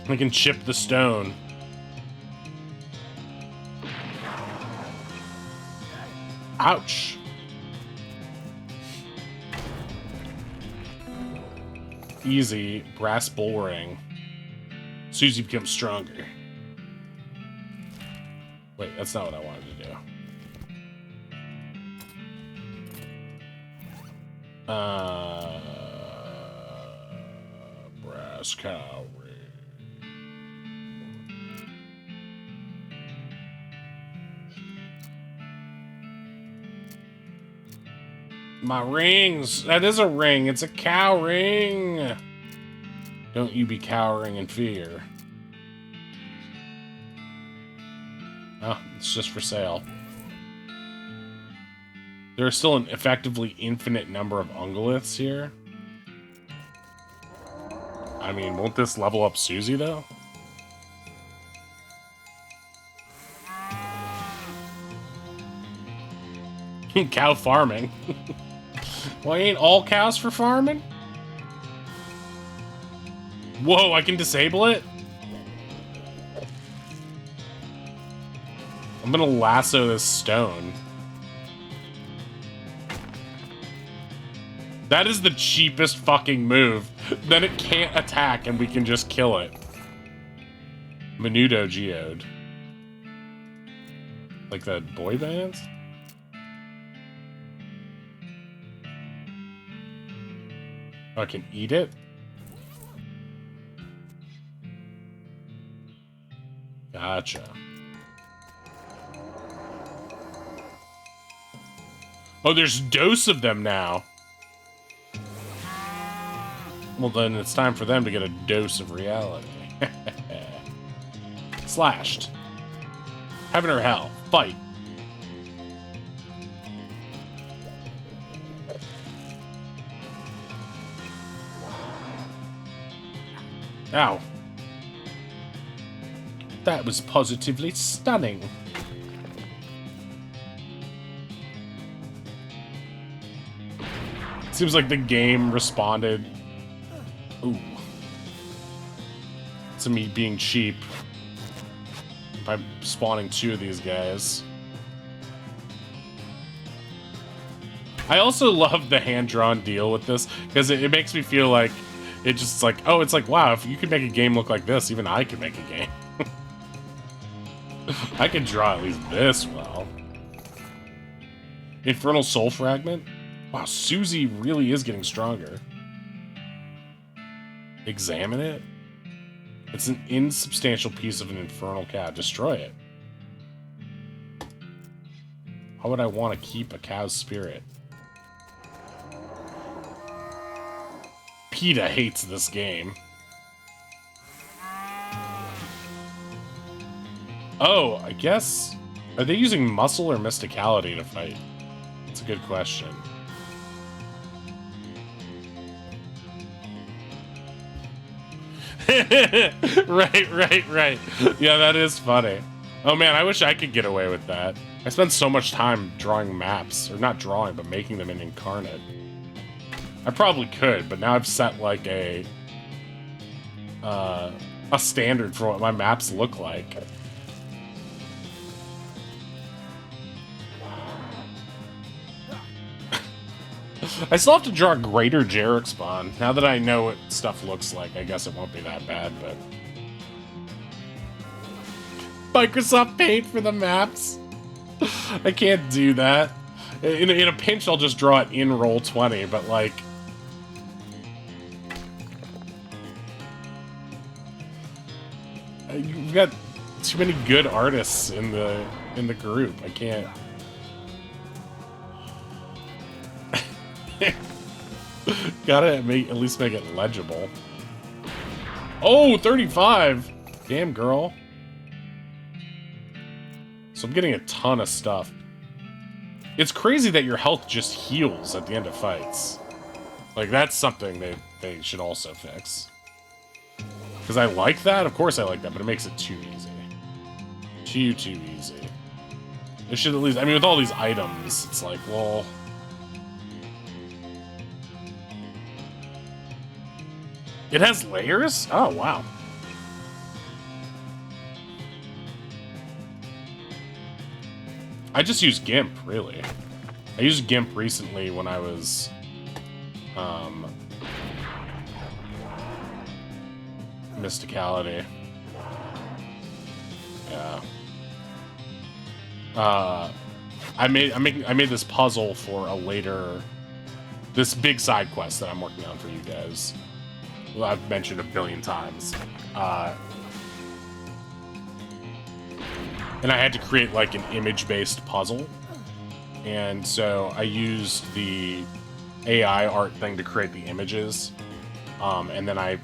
I can chip the stone. Ouch. Easy. Brass bull ring. Susie becomes stronger. Wait, that's not what I wanted to do. Brass cow ring. My rings! That is a ring! It's a cow ring! Don't you be cowering in fear. Oh, it's just for sale. There are still an effectively infinite number of ungoliths here. I mean, won't this level up Susie, though? Cow farming. Well, ain't all cows for farming? Whoa, I can disable it? I'm gonna lasso this stone. That is the cheapest fucking move. Then it can't attack and we can just kill it. Menudo Geode. Like the boy bands? Oh, I can eat it? Gotcha. Oh, there's dose of them now. Well, then it's time for them to get a dose of reality. Slashed. Heaven or hell. Fight. Ow. That was positively stunning. Seems like the game responded. Ooh. To me being cheap. By spawning 2 of these guys. I also love the hand-drawn deal with this, because it makes me feel like it just like, oh, it's like, wow, if you could make a game look like this, even I could make a game. I can draw at least this well. Infernal Soul Fragment? Wow, Susie really is getting stronger. Examine it? It's an insubstantial piece of an infernal cow. Destroy it. How would I want to keep a cow's spirit? PETA hates this game. Oh, I guess... Are they using muscle or mysticality to fight? That's a good question. right. Yeah, that is funny. Oh man, I wish I could get away with that. I spend so much time drawing maps. Or not drawing, but making them in Incarnate. I probably could, but now I've set like a standard for what my maps look like. I still have to draw Greater Jarek spawn. Now that I know what stuff looks like, I guess it won't be that bad, but... Microsoft Paint for the maps? I can't do that. In a pinch, I'll just draw it in Roll20, but like... You've got too many good artists in the group. I can't... Gotta at least make it legible. Oh, 35! Damn, girl. So I'm getting a ton of stuff. It's crazy that your health just heals at the end of fights. Like, that's something they should also fix. Because I like that? Of course I like that, but it makes it too easy. Too easy. It should at least... I mean, with all these items, it's like, well... It has layers? Oh, wow. I just use GIMP, really. I used GIMP recently when I was... Mysticality. Yeah. I made this puzzle for a later... This big side quest that I'm working on for you guys. Well, I've mentioned a billion times. And I had to create like an image-based puzzle. And so I used the AI art thing to create the images. And then I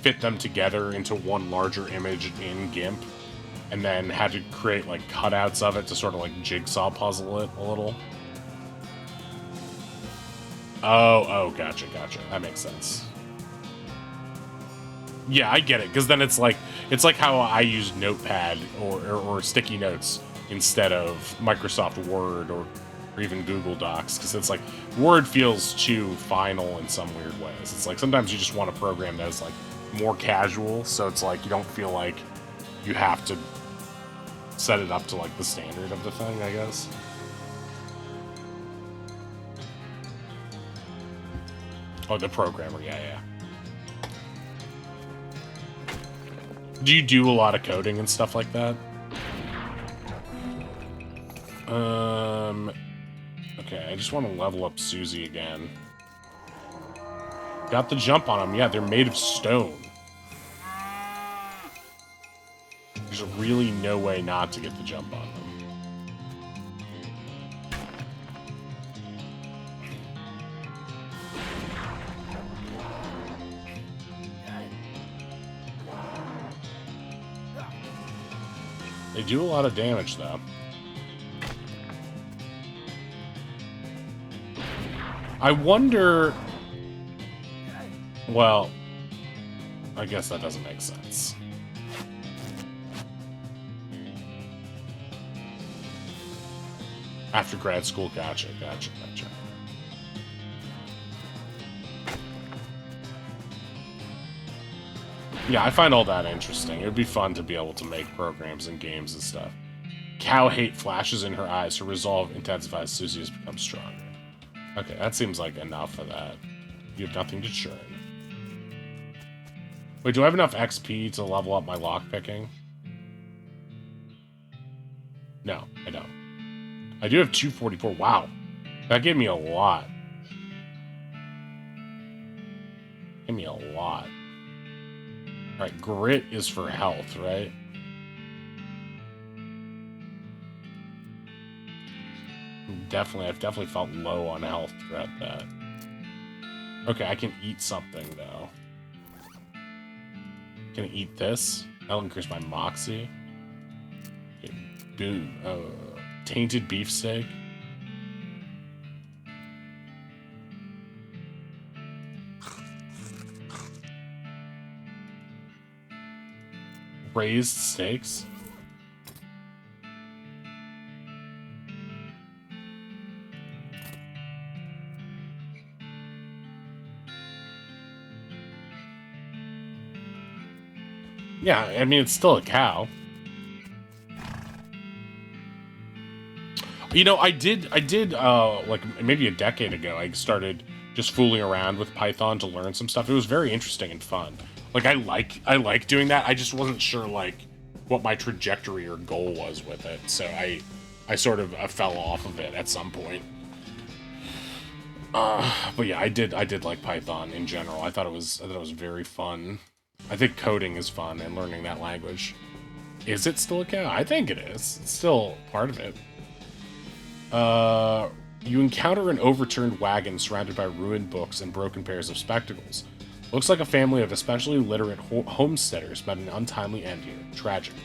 fit them together into one larger image in GIMP. And then had to create like cutouts of it to sort of like jigsaw puzzle it a little. Oh, gotcha. That makes sense. Yeah, I get it, because then it's like how I use Notepad or sticky notes instead of Microsoft Word or or even Google Docs, because it's like Word feels too final in some weird ways. It's like sometimes you just want a program that is like more casual, so it's like you don't feel like you have to set it up to like the standard of the thing, I guess. Oh, the programmer, yeah. Do you do a lot of coding and stuff like that? Okay, I just want to level up Susie again. Got the jump on them. Yeah, they're made of stone. There's really no way not to get the jump on them. They do a lot of damage, though. I wonder... Well, I guess that doesn't make sense. After grad school, gotcha. Yeah, I find all that interesting. It would be fun to be able to make programs and games and stuff. Cow hate flashes in her eyes. Her resolve intensifies. Susie has become stronger. Okay, that seems like enough of that. You have nothing to churn. Wait, do I have enough XP to level up my lockpicking? No, I don't. I do have 244. Wow. That gave me a lot. Gave me a lot. Alright, grit is for health, right? I've definitely felt low on health throughout that. Okay, I can eat something, though. Can I eat this? That'll increase my moxie. Okay, boom. Tainted beefsteak. Raised steaks. Yeah, I mean, it's still a cow. You know, I did, like, maybe a decade ago, I started just fooling around with Python to learn some stuff. It was very interesting and fun. Like, I like doing that. I just wasn't sure, like, what my trajectory or goal was with it. So I sort of fell off of it at some point. But yeah, I did like Python in general. I thought it was very fun. I think coding is fun and learning that language. Is it still a cow? I think it is. It's still part of it. You encounter an overturned wagon surrounded by ruined books and broken pairs of spectacles. Looks like a family of especially literate homesteaders met an untimely end here. Tragic.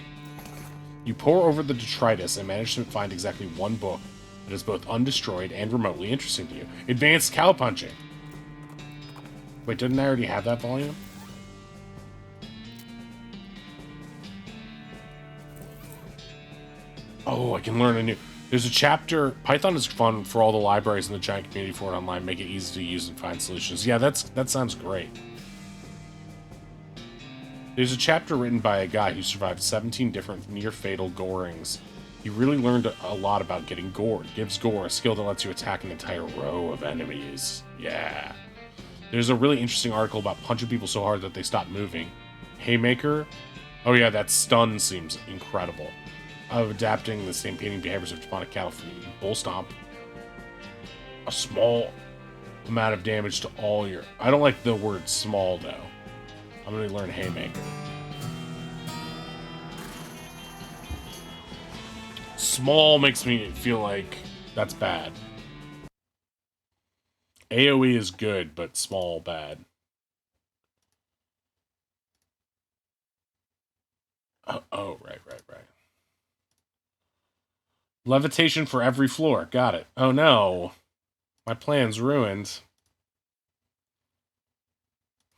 You pore over the detritus and manage to find exactly one book that is both undestroyed and remotely interesting to you. Advanced Cow Punching. Wait, didn't I already have that volume? Oh, I can learn a new... There's a chapter... Python is fun for all the libraries in the giant community for it online. Make it easy to use and find solutions. Yeah, that sounds great. There's a chapter written by a guy who survived 17 different near-fatal gorings. He really learned a lot about getting gored. Gives gore, a skill that lets you attack an entire row of enemies. Yeah. There's a really interesting article about punching people so hard that they stop moving. Haymaker? Oh yeah, that stun seems incredible. Of adapting the same painting behaviors of demonic cattle from Bull Stomp. A small amount of damage to all your... I don't like the word small, though. I'm going to learn Haymaker. Small makes me feel like that's bad. AoE is good, but small bad. Oh, right. Levitation for every floor. Got it. Oh no. My plan's ruined.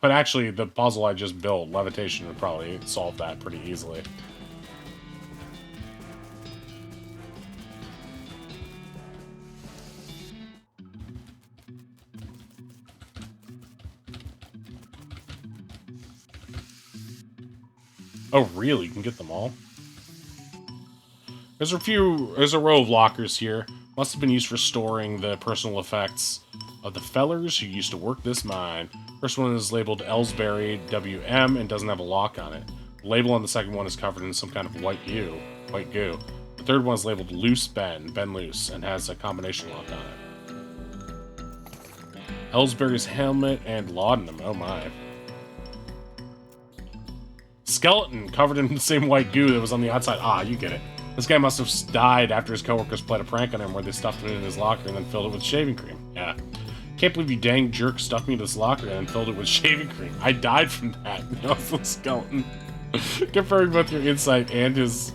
But actually, the puzzle I just built, levitation, would probably solve that pretty easily. Oh, really? You can get them all? There's a row of lockers here. Must have been used for storing the personal effects of the fellers who used to work this mine. First one is labeled Ellsbury WM and doesn't have a lock on it. The label on the second one is covered in some kind of white goo. The third one is labeled Loose Ben Loose, and has a combination lock on it. Ellsbury's helmet and laudanum, oh my. Skeleton covered in the same white goo that was on the outside. Ah, you get it. This guy must have died after his coworkers played a prank on him where they stuffed him in his locker and then filled it with shaving cream. Yeah. Can't believe you dang jerk stuffed me in this locker and then filled it with shaving cream. I died from that. The skeleton. Confirming both your insight and his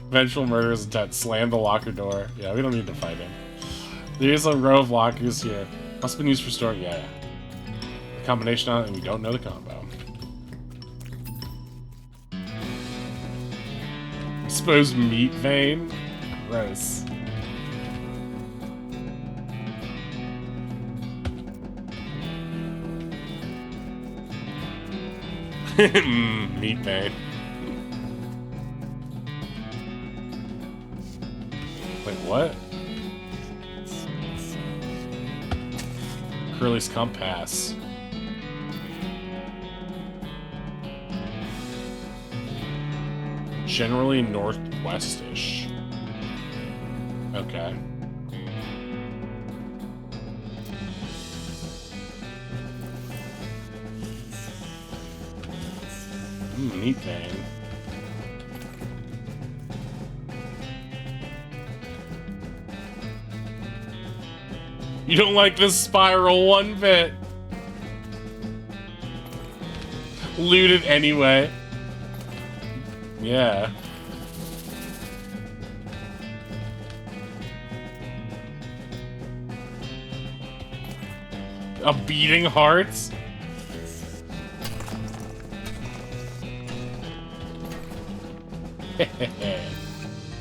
eventual murderous intent. Slam the locker door. Yeah, we don't need to fight him. There's a row of lockers here. Must have been used for storing. Yeah. The combination on it, and we don't know the combo. Exposed meat vein? Gross. Meat vein. Wait, what? Curly's compass. Generally northwest-ish. Okay. Neat vein. You don't like this spiral one bit. Loot it anyway. Yeah. A beating heart?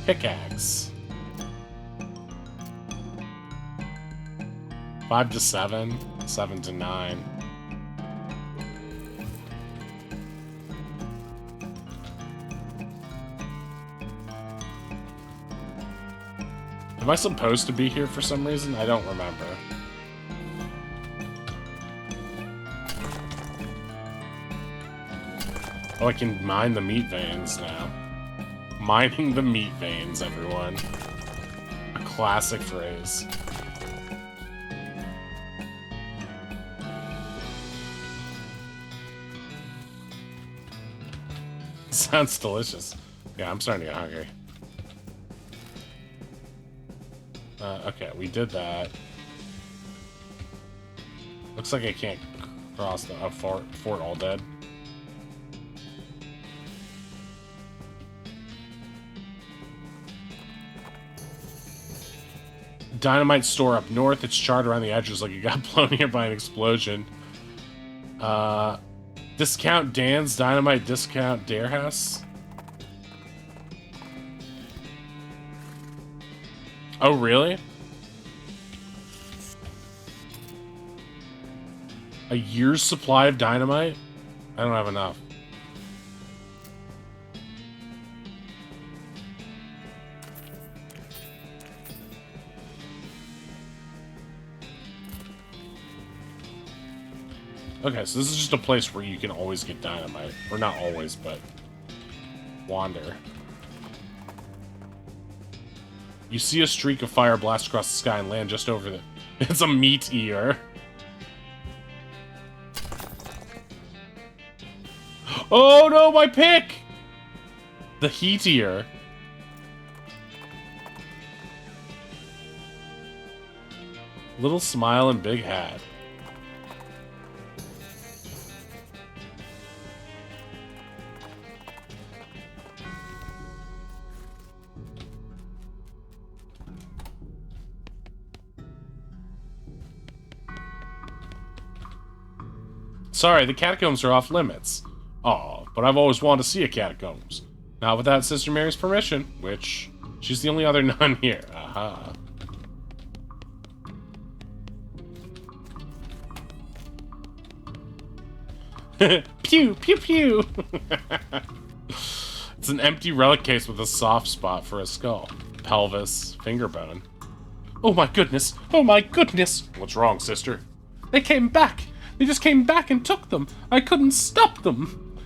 Pickaxe. 5 to 7, 7 to 9. Am I supposed to be here for some reason? I don't remember. Oh, I can mine the meat veins now. Mining the meat veins, everyone. A classic phrase. Sounds delicious. Yeah, I'm starting to get hungry. Okay, we did that. Looks like I can't cross the fort all dead. Dynamite store up north. It's charred around the edges like it got blown here by an explosion. Discount Dan's Dynamite Discount Dare House. Oh, really? A year's supply of dynamite? I don't have enough. Okay, so this is just a place where you can always get dynamite. Or not always, but wander. You see a streak of fire blast across the sky and land just over the... It's a meteor. Oh no, my pick! The heatier. Little smile and big hat. Sorry, the catacombs are off limits. Aw, but I've always wanted to see a catacombs. Not without Sister Mary's permission, which she's the only other nun here. Aha. Pew, pew, pew. It's an empty relic case with a soft spot for a skull. Pelvis, finger bone. Oh my goodness! Oh my goodness! What's wrong, sister? They came back! They just came back and took them! I couldn't stop them!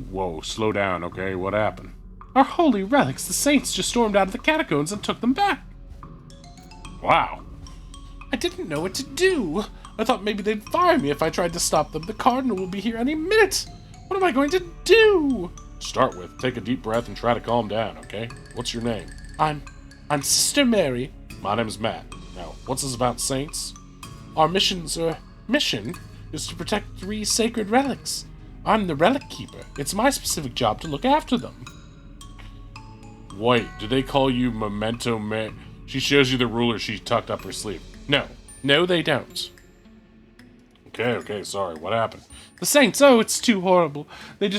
Whoa, slow down, okay? What happened? Our holy relics! The saints just stormed out of the catacombs and took them back! Wow. I didn't know what to do. I thought maybe they'd fire me if I tried to stop them. The cardinal will be here any minute. What am I going to do? To start with, take a deep breath and try to calm down, okay? What's your name? I'm Sister Mary. My name's Matt. Now, what's this about saints? Our mission is to protect 3 sacred relics. I'm the relic keeper. It's my specific job to look after them. Wait, did they call you Memento Mary? She shows you the ruler she tucked up her sleeve. No, they don't. Okay, sorry, what happened? The saints, oh, it's too horrible. They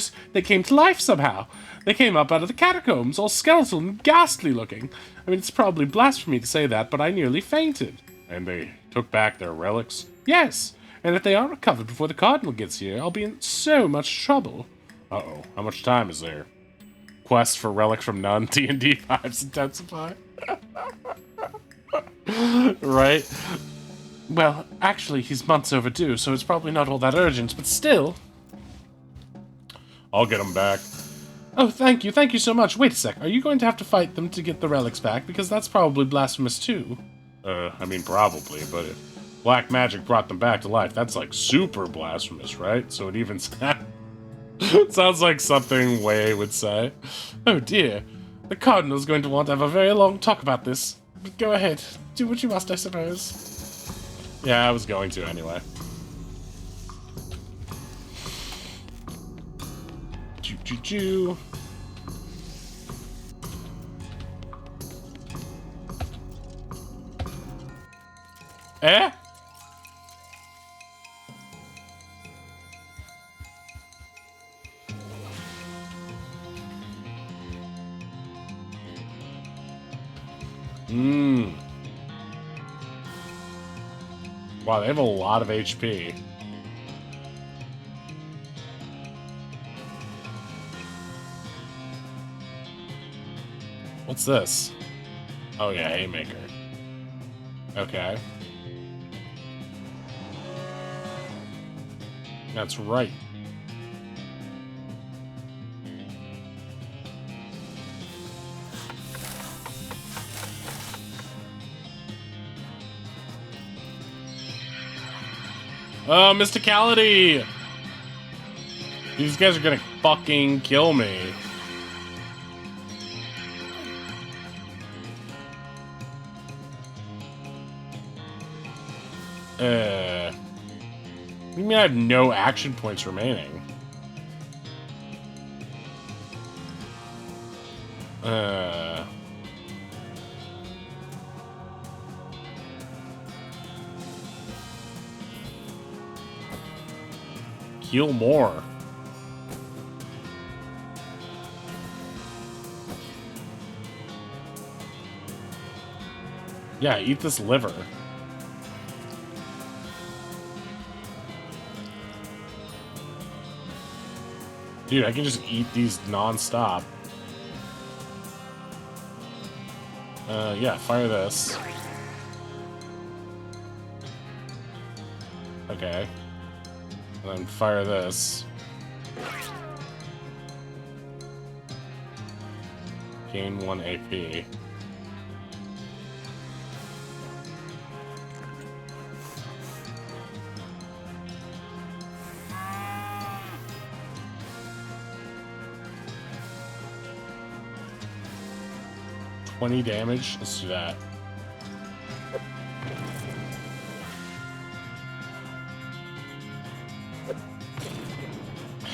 came to life somehow. They came up out of the catacombs, all skeletal and ghastly looking. I mean, it's probably blasphemy to say that, but I nearly fainted. And they took back their relics? Yes, and if they aren't recovered before the cardinal gets here, I'll be in so much trouble. Uh-oh, how much time is there? Quest for relics from none, D&D 5's intensify. Right? Well, actually, he's months overdue, so it's probably not all that urgent, but still. I'll get him back. Oh, thank you so much. Wait a sec, are you going to have to fight them to get the relics back? Because that's probably blasphemous too. I mean, probably, but if black magic brought them back to life, that's like super blasphemous, right? So it even sounds like something Wei would say. Oh dear, the cardinal's going to want to have a very long talk about this. But go ahead, do what you must, I suppose. Yeah, I was going to anyway. Choo. Eh? Wow, they have a lot of HP. What's this? Oh yeah, Haymaker. Okay. That's right. Oh, mysticality! These guys are gonna fucking kill me. What do you mean I have no action points remaining? Heal more. Yeah, eat this liver. Dude, I can just eat these non-stop. Yeah, fire this. Okay. And then fire this. Gain 1 AP. $20 damage. Let's do that.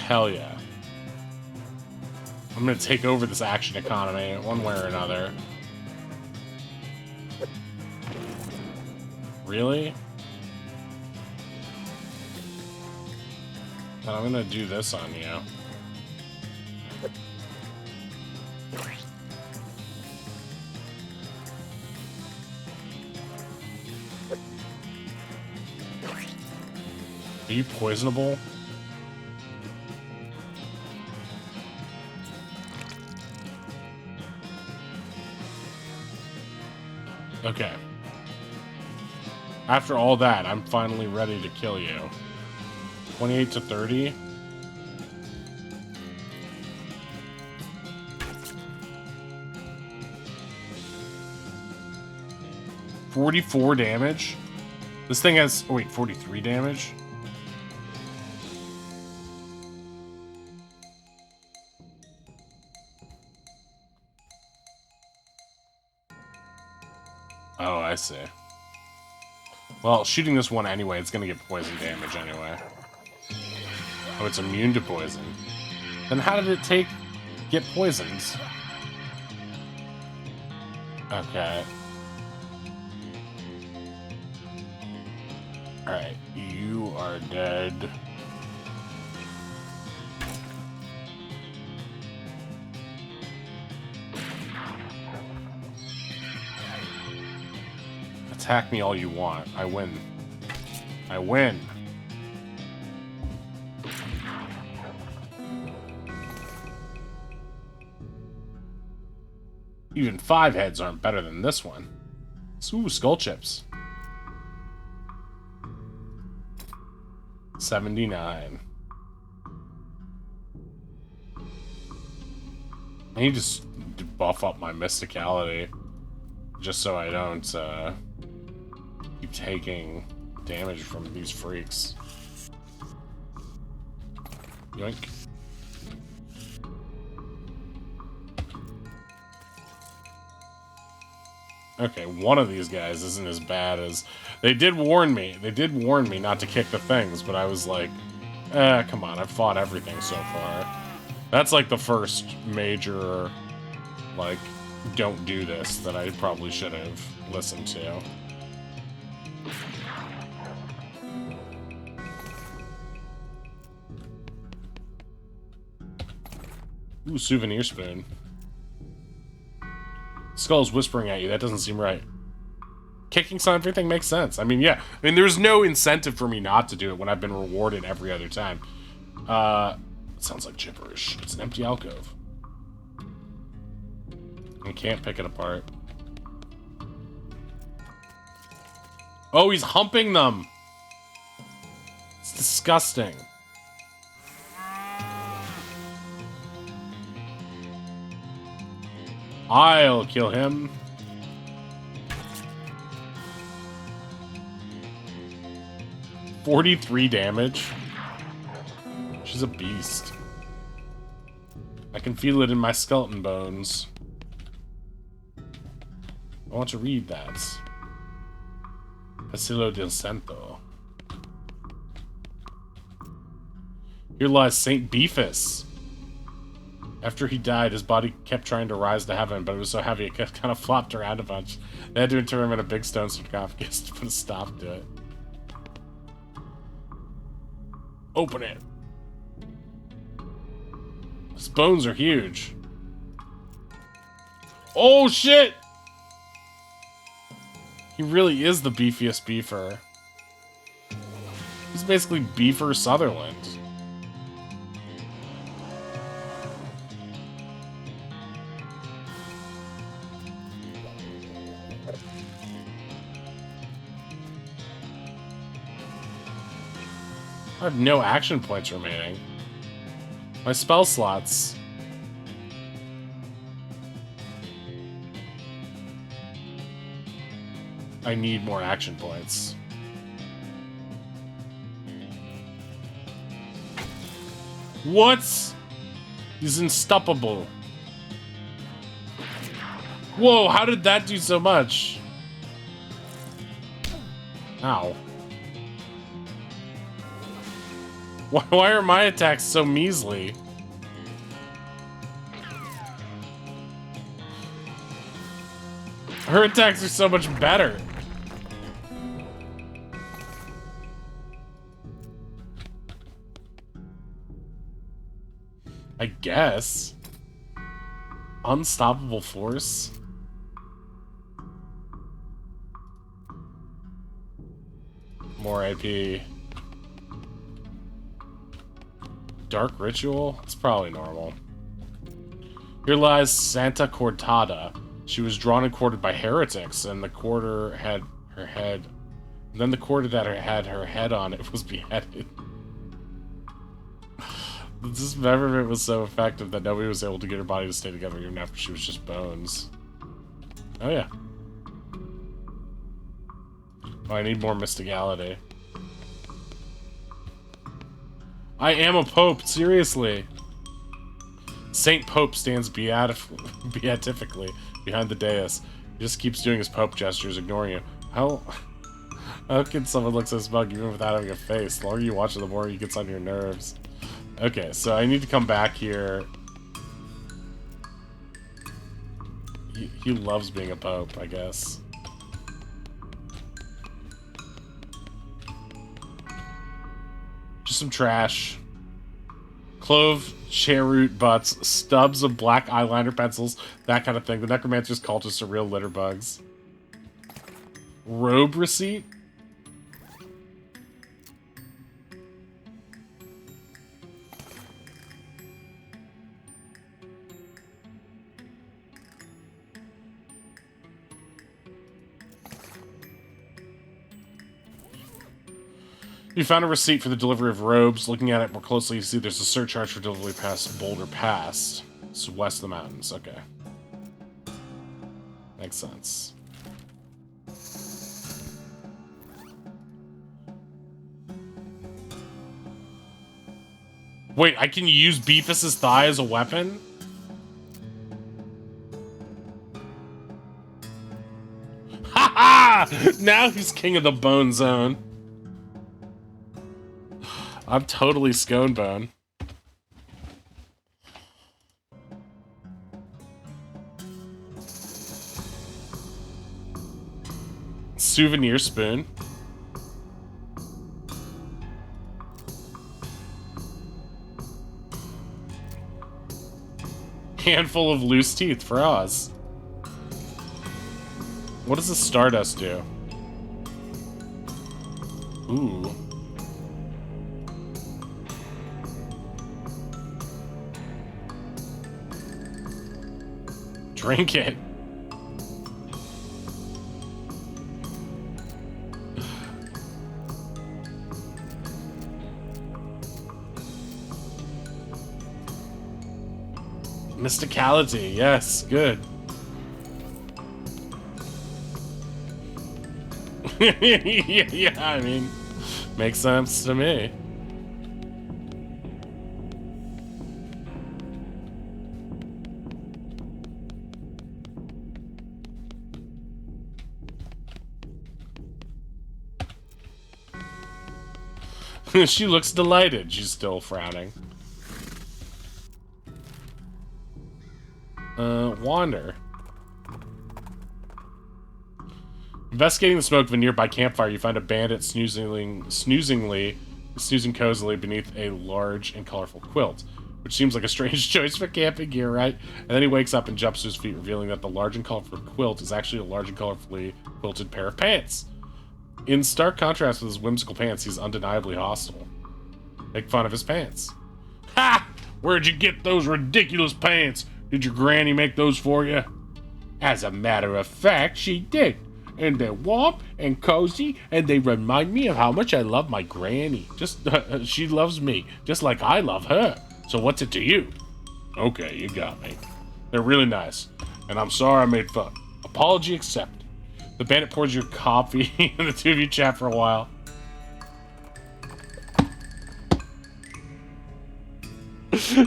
Hell yeah. I'm gonna take over this action economy one way or another. Really? And I'm gonna do this on you. Are you poisonable? Okay. After all that, I'm finally ready to kill you. 28 to 30. $44 damage? This thing has... Oh, wait, 43 damage? Oh, I see. Well, shooting this one anyway, it's gonna get poison damage anyway. Oh, it's immune to poison. Then how did it get poisons? Okay. Alright, you are dead. Attack me all you want. I win. I win. Even 5 heads aren't better than this one. Ooh, skull chips. 79. I need to buff up my mysticality. Just so I don't, keep taking damage from these freaks. Yoink. Okay, one of these guys isn't as bad as... They did warn me. They did warn me not to kick the things, but I was like, come on, I've fought everything so far. That's like the first major, like, don't do this that I probably should have listened to. Ooh, souvenir spoon. Skull's whispering at you. That doesn't seem right. Kicking some everything makes sense. I mean, yeah. I mean, there's no incentive for me not to do it when I've been rewarded every other time. It sounds like gibberish. It's an empty alcove. I can't pick it apart. Oh, he's humping them! It's disgusting. I'll kill him. $43 damage. She's a beast. I can feel it in my skeleton bones. I want to read that. Pasillo del Santo. Here lies Saint Beefus. After he died, his body kept trying to rise to heaven, but it was so heavy it kind of flopped around a bunch. They had to interment him in a big stone sarcophagus to put a stop to it. Open it. His bones are huge. Oh, shit! He really is the beefiest beefer. He's basically Beefer Sutherland. I have no action points remaining. My spell slots. I need more action points. What? He's unstoppable. Whoa, how did that do so much? Ow. Why are my attacks so measly? Her attacks are so much better. I guess. Unstoppable force. More AP. Dark Ritual? It's probably normal. Here lies Santa Cortada. She was drawn and quartered by heretics, and the quarter had her head. And then the quarter that had her head on it was beheaded. The dismemberment was so effective that nobody was able to get her body to stay together even after she was just bones. Oh yeah. Oh, I need more mysticality. I am a pope, seriously. Saint Pope stands beatifically behind the dais. He just keeps doing his pope gestures, ignoring you. How can someone look so smug even without having a face? The longer you watch it, the more he gets on your nerves. Okay, so I need to come back here. He loves being a pope, I guess. Just some trash. Clove, cheroot butts, stubs of black eyeliner pencils, that kind of thing. The necromancer's cultists are real litter bugs. Robe receipt? You found a receipt for the delivery of robes. Looking at it more closely, you see there's a surcharge for delivery past Boulder Pass. It's west of the mountains. Okay. Makes sense. Wait, I can use Beefus's thigh as a weapon? Ha ha! Now he's king of the bone zone. I'm totally scone bone. Souvenir spoon. Handful of loose teeth for Oz. What does the Stardust do? Ooh. Drink it. Mysticality, yes, good. Yeah, I mean, makes sense to me. She looks delighted. She's still frowning. Wander. Investigating the smoke of a nearby campfire, you find a bandit snoozing cozily beneath a large and colorful quilt, which seems like a strange choice for camping gear, right? And then he wakes up and jumps to his feet, revealing that the large and colorful quilt is actually a large and colorfully quilted pair of pants. In stark contrast with his whimsical pants, he's undeniably hostile. Make fun of his pants. Ha! Where'd you get those ridiculous pants? Did your granny make those for you? As a matter of fact, she did. And they're warm and cozy, and they remind me of how much I love my granny. She loves me, just like I love her. So what's it to you? Okay, you got me. They're really nice, and I'm sorry I made fun. Apology accepted. The bandit pours your coffee, and the two of you chat for a while.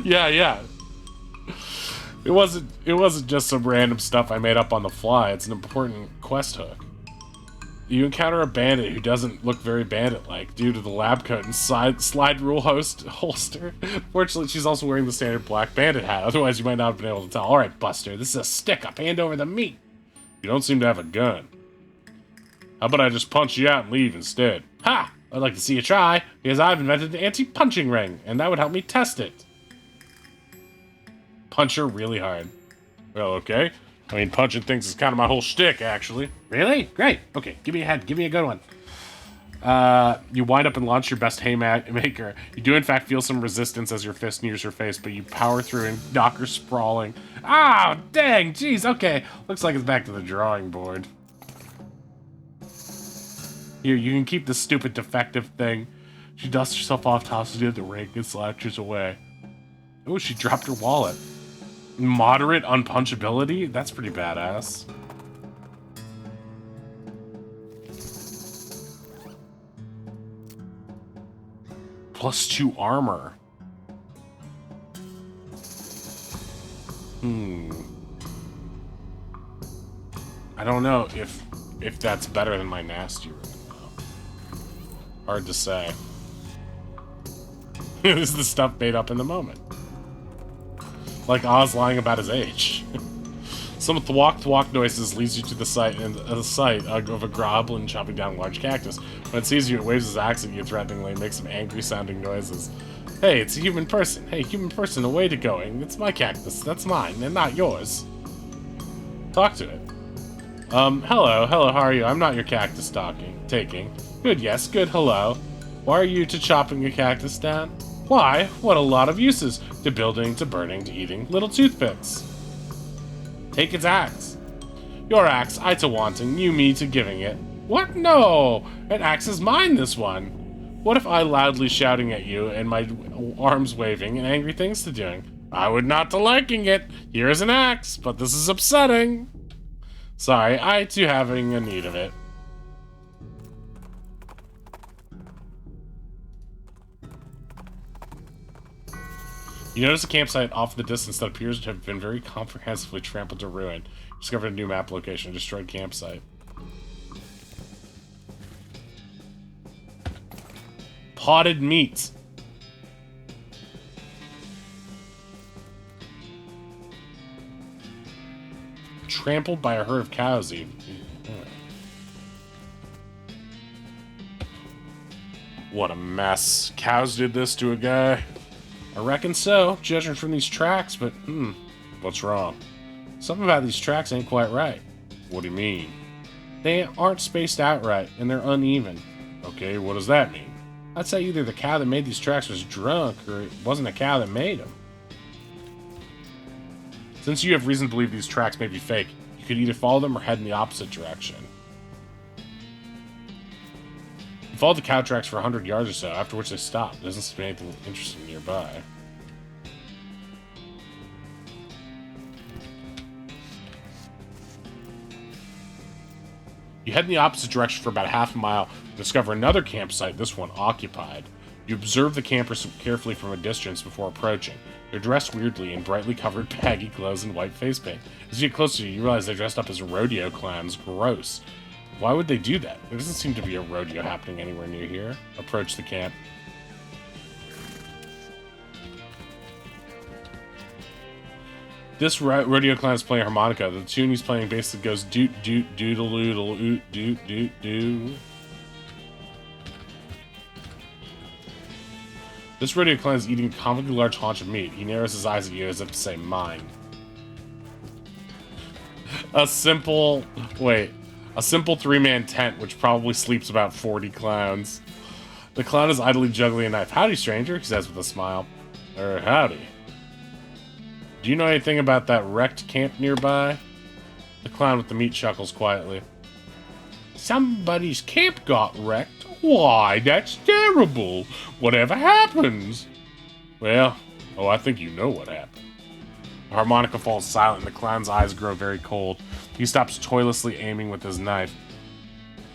Yeah. It wasn't just some random stuff I made up on the fly. It's an important quest hook. You encounter a bandit who doesn't look very bandit-like due to the lab coat and slide rule holster. Fortunately, she's also wearing the standard black bandit hat. Otherwise, you might not have been able to tell. All right, Buster, this is a stick-up. Hand over the meat. You don't seem to have a gun. How about I just punch you out and leave instead? Ha! I'd like to see you try, because I've invented an anti-punching ring, and that would help me test it. Punch her really hard. Well, okay. I mean, punching things is kind of my whole shtick, actually. Really? Great. Okay, give me a head. Give me a good one. You wind up and launch your best haymaker. You do in fact feel some resistance as your fist nears her face, but you power through and knock her sprawling. Ah, dang, jeez, okay. Looks like it's back to the drawing board. Here, you can keep this stupid defective thing. She dusts herself off, tosses it at the rink, and slouches away. Oh, she dropped her wallet. Moderate unpunchability? That's pretty badass. +2 armor. I don't know if that's better than my nasty rune, though. Hard to say. This is the stuff made up in the moment. Like Oz lying about his age. Some thwack noises leads you to the sight of a goblin chopping down a large cactus. When it sees you, it waves his axe at you threateningly and makes some angry-sounding noises. Hey, it's a human person. Hey, human person, away to going. It's my cactus. That's mine, and not yours. Talk to it. Hello, how are you? I'm not your cactus taking. Good, yes, good, hello. Why are you to chopping a cactus down? Why? What a lot of uses. To building, to burning, to eating. Little toothpicks. Take its axe. Your axe, I to wanting, you me to giving it. What? No! An axe is mine, this one. What if I loudly shouting at you and my arms waving and angry things to doing? I would not to liking it. Here is an axe, but this is upsetting. Sorry, I too having a need of it. You notice a campsite off in the distance that appears to have been very comprehensively trampled to ruin. You discovered a new map location, a destroyed campsite. Potted meat. Trampled by a herd of cows, even. What a mess. Cows did this to a guy. I reckon so, judging from these tracks, but, what's wrong? Something about these tracks ain't quite right. What do you mean? They aren't spaced out right, and they're uneven. Okay, what does that mean? I'd say either the cow that made these tracks was drunk, or it wasn't a cow that made them. Since you have reason to believe these tracks may be fake, you could either follow them or head in the opposite direction. You followed the cow tracks for 100 yards or so, after which they stopped. There doesn't seem to be anything interesting nearby. You head in the opposite direction for about half a mile and discover another campsite, this one occupied. You observe the campers carefully from a distance before approaching. They're dressed weirdly in brightly covered baggy clothes and white face paint. As you get closer, you realize they're dressed up as rodeo clowns. Gross. Why would they do that? There doesn't seem to be a rodeo happening anywhere near here. Approach the camp. This rodeo clown is playing harmonica. The tune he's playing basically goes doot doot doodle doodle oot doot doot doo. This rodeo clown is eating a comically large haunch of meat. He narrows his eyes at you as if to say, mine. A simple three-man tent, which probably sleeps about 40 clowns. The clown is idly juggling a knife. Howdy, stranger, he says with a smile. Howdy. Do you know anything about that wrecked camp nearby? The clown with the meat chuckles quietly. Somebody's camp got wrecked? Why, that's terrible. Whatever happens? Well, I think you know what happened. The harmonica falls silent and the clown's eyes grow very cold. He stops toylessly aiming with his knife.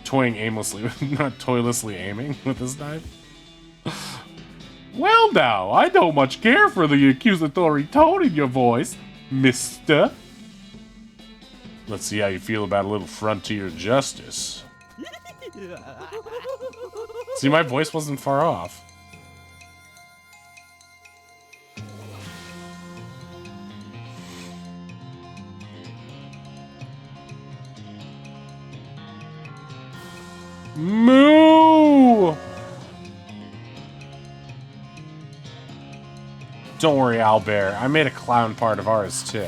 Toying aimlessly, not toylessly aiming with his knife. Well now, I don't much care for the accusatory tone in your voice, mister. Let's see how you feel about a little frontier justice. See, my voice wasn't far off. Moo! Don't worry, Owlbear. I made a clown part of ours, too.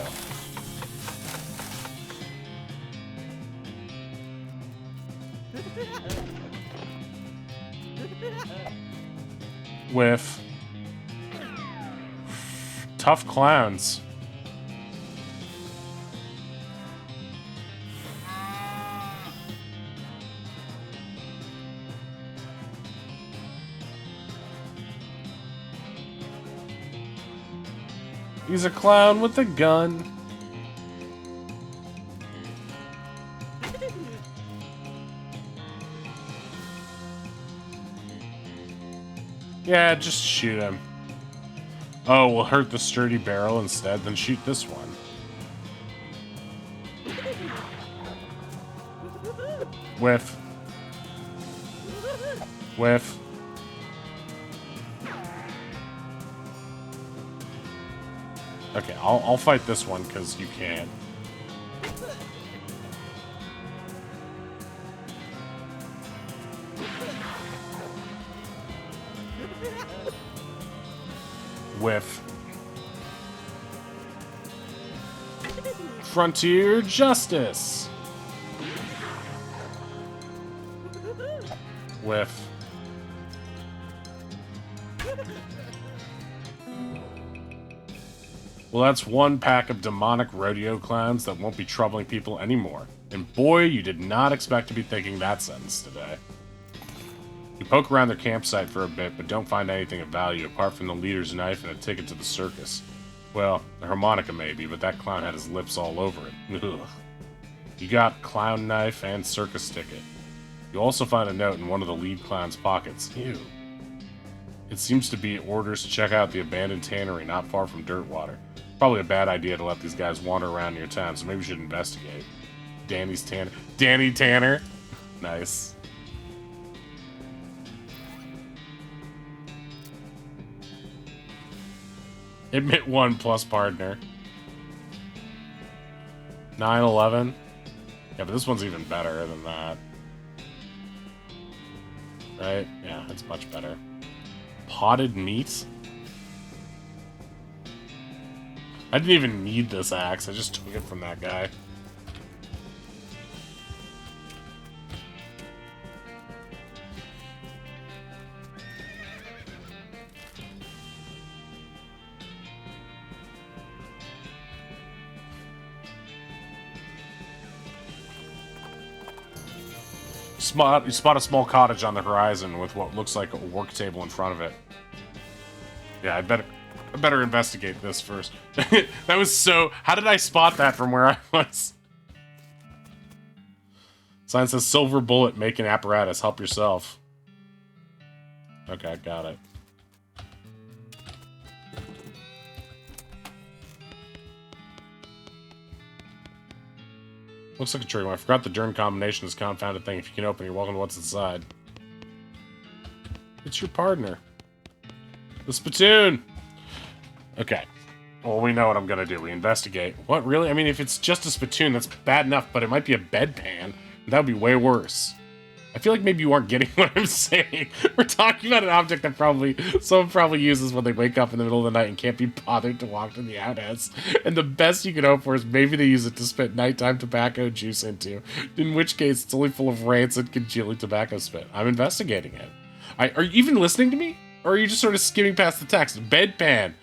With tough clowns. He's a clown with a gun. Yeah, just shoot him. Oh, we'll hurt the sturdy barrel instead, then shoot this one. Whiff. Whiff. Okay, I'll fight this one because you can't. Whiff. Frontier Justice. Whiff. Well, that's one pack of demonic rodeo clowns that won't be troubling people anymore. And boy, you did not expect to be thinking that sentence today. You poke around their campsite for a bit, but don't find anything of value apart from the leader's knife and a ticket to the circus. Well, a harmonica maybe, but that clown had his lips all over it. Ugh. You got clown knife and circus ticket. You also find a note in one of the lead clown's pockets. Ew. It seems to be orders to check out the abandoned tannery not far from Dirtwater. Probably a bad idea to let these guys wander around your town, so maybe we should investigate. Danny Tanner. Nice. Admit 1 plus partner. 9/11. Yeah, but this one's even better than that. Right? Yeah, it's much better. Potted meat? I didn't even need this axe. I just took it from that guy. You spot a small cottage on the horizon with what looks like a work table in front of it. Yeah, I better investigate this first. That was so... How did I spot that from where I was? Sign says, silver bullet, make an apparatus. Help yourself. Okay, got it. Looks like a trigger. I forgot the Dern combination is confounded thing. If you can open, you're welcome to what's inside. It's your partner. The spittoon! Okay. Well, we know what I'm gonna do. We investigate. What, really? I mean, if it's just a spittoon, that's bad enough, but it might be a bedpan. That would be way worse. I feel like maybe you aren't getting what I'm saying. We're talking about an object that someone probably uses when they wake up in the middle of the night and can't be bothered to walk to the outhouse. And the best you can hope for is maybe they use it to spit nighttime tobacco juice into. In which case, it's only full of rancid, congealing tobacco spit. I'm investigating it. Are you even listening to me? Or are you just sort of skimming past the text? Bedpan.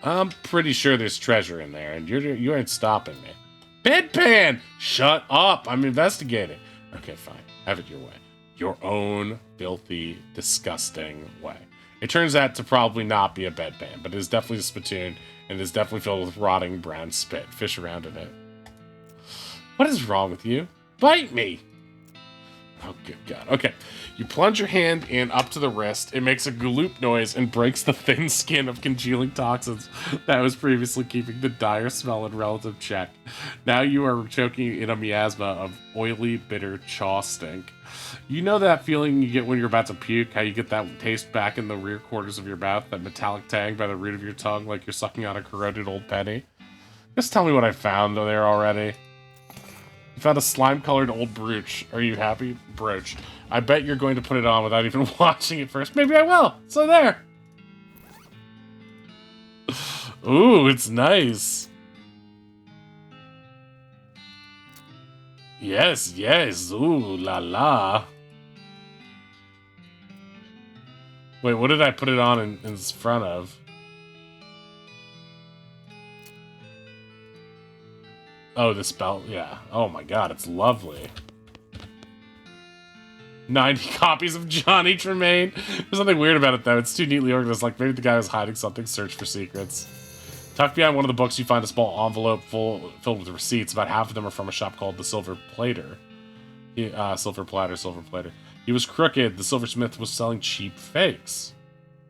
I'm pretty sure there's treasure in there, and you ain't stopping me. Bedpan! Shut up! I'm investigating. Okay, fine. Have it your way. Your own filthy, disgusting way. It turns out to probably not be a bedpan, but it is definitely a spittoon, and it is definitely filled with rotting brown spit. Fish around in it. What is wrong with you? Bite me! Oh, good God. Okay. You plunge your hand in up to the wrist. It makes a gloop noise and breaks the thin skin of congealing toxins that was previously keeping the dire smell in relative check. Now you are choking in a miasma of oily, bitter chaw stink. You know that feeling you get when you're about to puke? How you get that taste back in the rear quarters of your mouth? That metallic tang by the root of your tongue like you're sucking on a corroded old penny? Just tell me what I found there already. You found a slime-colored old brooch. Are you happy? Brooch. I bet you're going to put it on without even watching it first. Maybe I will. So there. Ooh, it's nice. Yes, yes. Ooh, la la. Wait, what did I put it on in front of? Oh, this belt, yeah. Oh my god, it's lovely. 90 copies of Johnny Tremaine. There's something weird about it, though. It's too neatly organized. Like, maybe the guy was hiding something. Search for secrets. Tucked behind one of the books, you find a small envelope filled with receipts. About half of them are from a shop called the Silver Platter. Silver Platter. He was crooked. The silversmith was selling cheap fakes.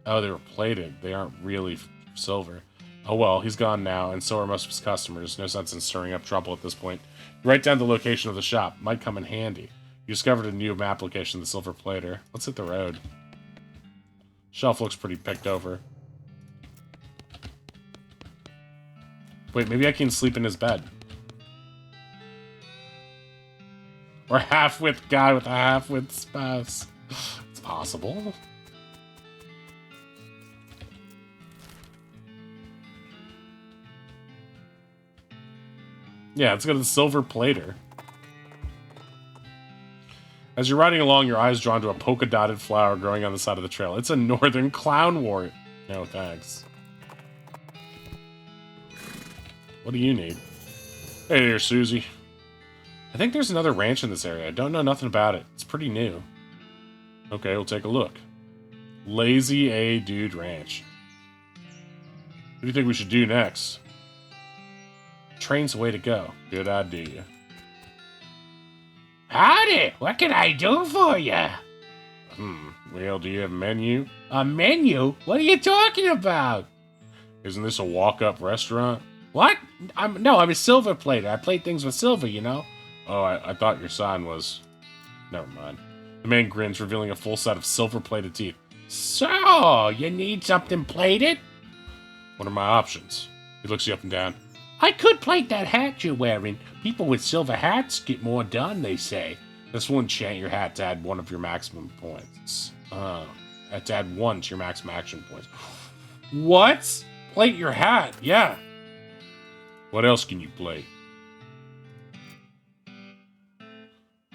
Oh, they were plated. They aren't really silver. Oh well, he's gone now, and so are most of his customers. No sense in stirring up trouble at this point. Write down the location of the shop. Might come in handy. You discovered a new map location, the Silver Platter. Let's hit the road. Shelf looks pretty picked over. Wait, maybe I can sleep in his bed. Or half-wit guy with a half-wit spouse. It's possible. Yeah, let's go to the Silver Platter. As you're riding along, your eye is drawn to a polka-dotted flower growing on the side of the trail. It's a northern clownwort. No, thanks. What do you need? Hey there, Susie. I think there's another ranch in this area. I don't know nothing about it. It's pretty new. Okay, we'll take a look. Lazy A Dude Ranch. What do you think we should do next? Train's the way to go. Good idea. Howdy! What can I do for you? Well, do you have a menu? A menu? What are you talking about? Isn't this a walk-up restaurant? What? I'm a silver plater. I plate things with silver, you know? Oh, I thought your sign was... Never mind. The man grins, revealing a full set of silver-plated teeth. So, you need something plated? What are my options? He looks you up and down. I could plate that hat you're wearing. People with silver hats get more done, they say. This will enchant your hat to add one of your maximum points. To add one to your maximum action points. What? Plate your hat, yeah. What else can you plate?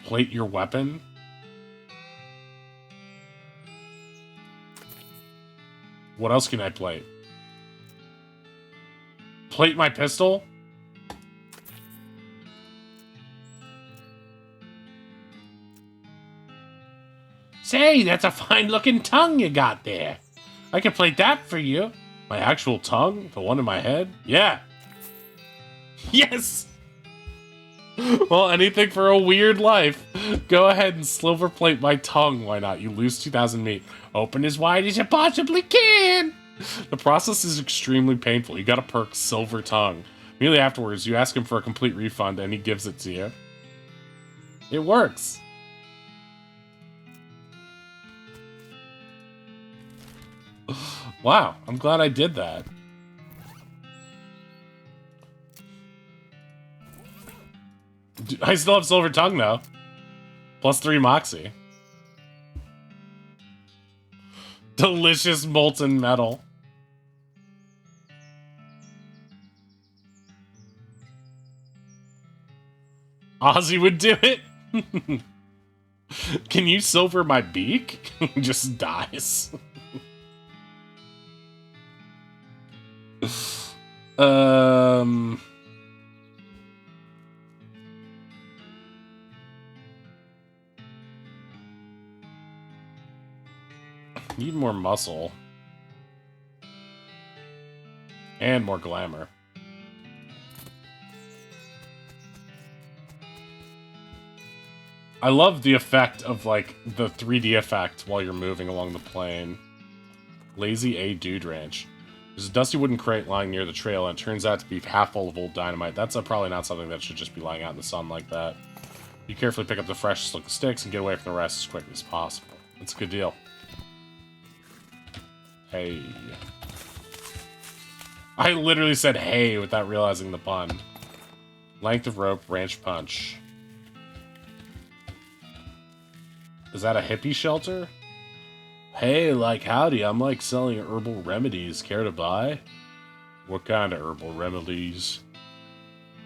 Plate your weapon? What else can I plate? Plate my pistol? Say, that's a fine-looking tongue you got there. I can plate that for you. My actual tongue? The one in my head? Yeah. Yes! Well, anything for a weird life. Go ahead and silver plate my tongue. Why not? You lose 2,000 meat. Open as wide as you possibly can. The process is extremely painful. You gotta perk silver tongue. Immediately afterwards, you ask him for a complete refund, and he gives it to you. It works. Wow, I'm glad I did that. I still have silver tongue, though. +3 moxie. Delicious molten metal. Ozzy would do it. Can you silver my beak? Just dies. Need more muscle. And more glamour. I love the effect of, like, the 3D effect while you're moving along the plane. Lazy A Dude Ranch. There's a dusty wooden crate lying near the trail, and it turns out to be half full of old dynamite. That's probably not something that should just be lying out in the sun like that. You carefully pick up the freshest looking sticks and get away from the rest as quickly as possible. It's a good deal. Hey. I literally said hey without realizing the pun. Length of rope, ranch punch. Is that a hippie shelter? Hey, like howdy, I'm like selling herbal remedies. Care to buy? What kind of herbal remedies?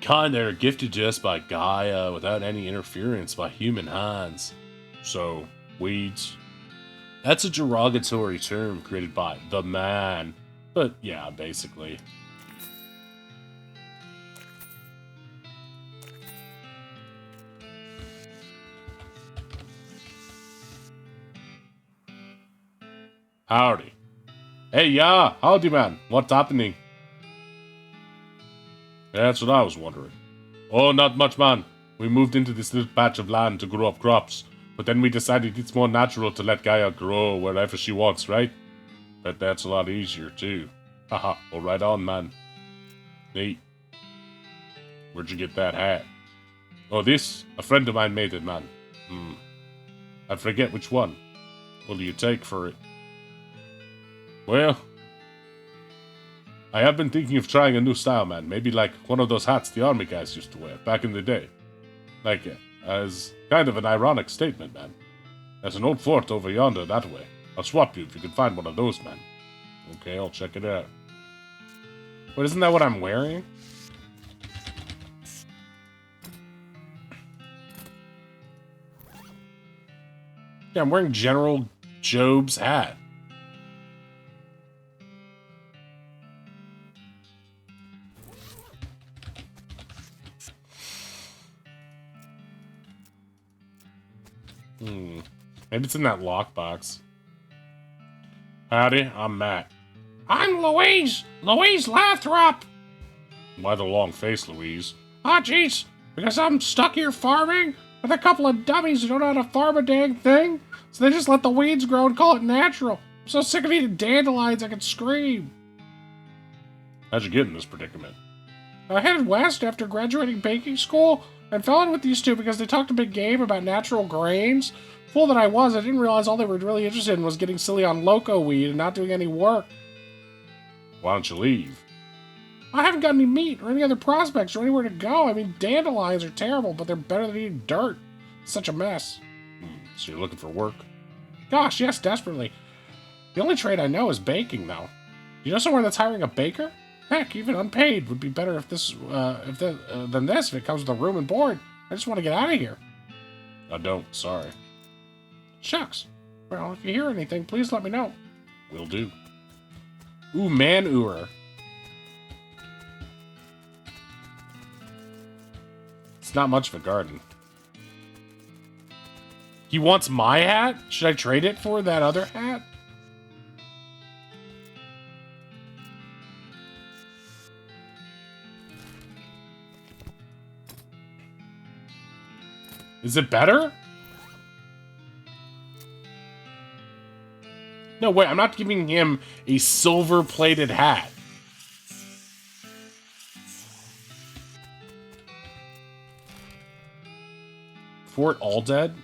Kind that are gifted to us by Gaia without any interference by human hands. So, weeds? That's a derogatory term created by the man. But yeah, basically. Howdy. Hey, yeah, howdy, man. What's happening? That's what I was wondering. Oh, not much, man. We moved into this little patch of land to grow up crops, but then we decided it's more natural to let Gaia grow wherever she wants, right? Bet that's a lot easier, too. Haha, well, right on, man. Neat. Where'd you get that hat? Oh, this? A friend of mine made it, man. I forget which one. What do you take for it? Well, I have been thinking of trying a new style, man. Maybe like one of those hats the army guys used to wear back in the day. Like, as kind of an ironic statement, man. There's an old fort over yonder that way. I'll swap you if you can find one of those, man. Okay, I'll check it out. Wait, isn't that what I'm wearing? Yeah, I'm wearing General Job's hat. Maybe it's in that lockbox. Howdy, I'm Matt. I'm Louise! Louise Lathrop! Why the long face, Louise? Ah, jeez. Because I'm stuck here farming with a couple of dummies who don't know how to farm a dang thing. So they just let the weeds grow and call it natural. I'm so sick of eating dandelions I can scream. How'd you get in this predicament? I headed west after graduating baking school and fell in with these two because they talked a big game about natural grains. Fool that I was, I didn't realize all they were really interested in was getting silly on loco weed and not doing any work. Why don't you leave? I haven't got any meat or any other prospects or anywhere to go. I mean, dandelions are terrible, but they're better than eating dirt. It's such a mess. So you're looking for work? Gosh, yes, desperately. The only trade I know is baking, though. You know somewhere that's hiring a baker? Heck, even unpaid would be better than this if it comes with a room and board. I just want to get out of here. I don't, sorry. Shucks. Well, if you hear anything, please let me know. Will do. Ooh, manure. It's not much of a garden. He wants my hat? Should I trade it for that other hat? Is it better? No, wait, I'm not giving him a silver-plated hat. Fort Aldead?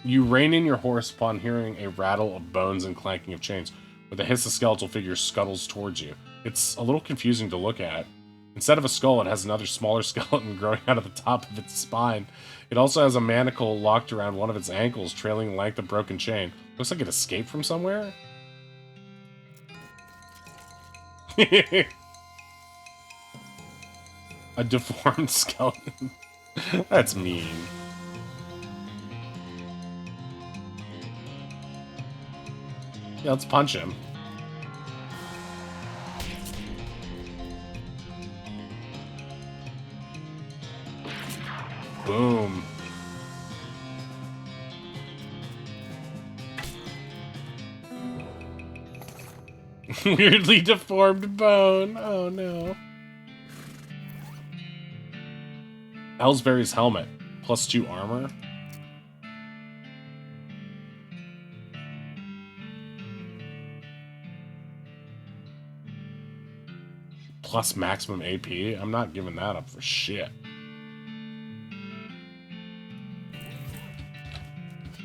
You rein in your horse upon hearing a rattle of bones and clanking of chains, with a hiss of skeletal figure scuttles towards you. It's a little confusing to look at. Instead of a skull, it has another smaller skeleton growing out of the top of its spine. It also has a manacle locked around one of its ankles, trailing the length of broken chain. Looks like it escaped from somewhere. A deformed skeleton. That's mean. Yeah, let's punch him. Boom. Weirdly deformed bone. Oh no. Owlbear's helmet. +2 armor. Plus maximum AP. I'm not giving that up for shit.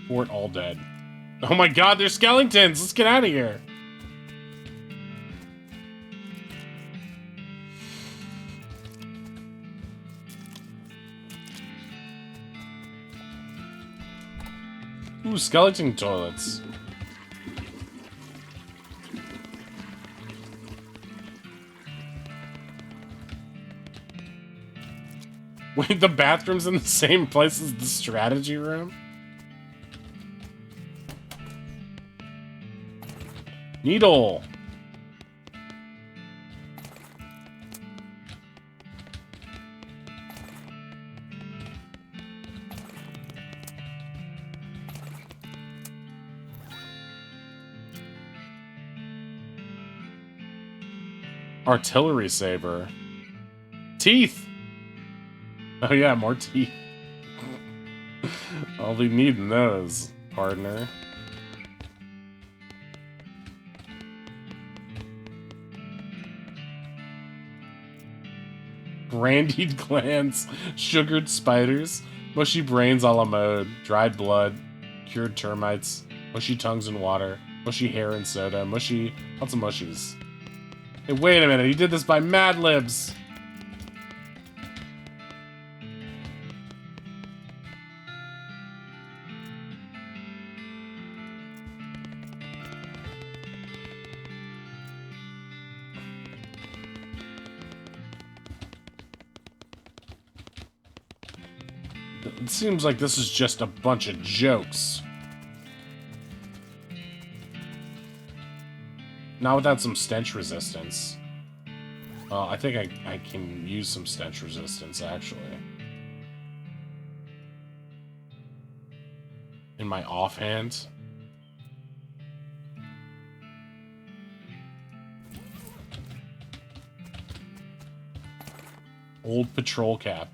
Fort all dead. Oh my god, they're skeletons! Let's get out of here! Ooh, skeleton toilets. Wait, the bathroom's in the same place as the strategy room? Needle. Artillery saber. Teeth. Oh yeah, more teeth. I'll be needing those, partner. Brandied glands, sugared spiders, mushy brains a la mode, dried blood, cured termites, mushy tongues in water, mushy hair in soda, mushy, lots of mushies. Hey, wait a minute, he did this by Mad Libs! It seems like this is just a bunch of jokes. Not without some stench resistance. I think I can use some stench resistance, actually. In my offhand. Old patrol cap.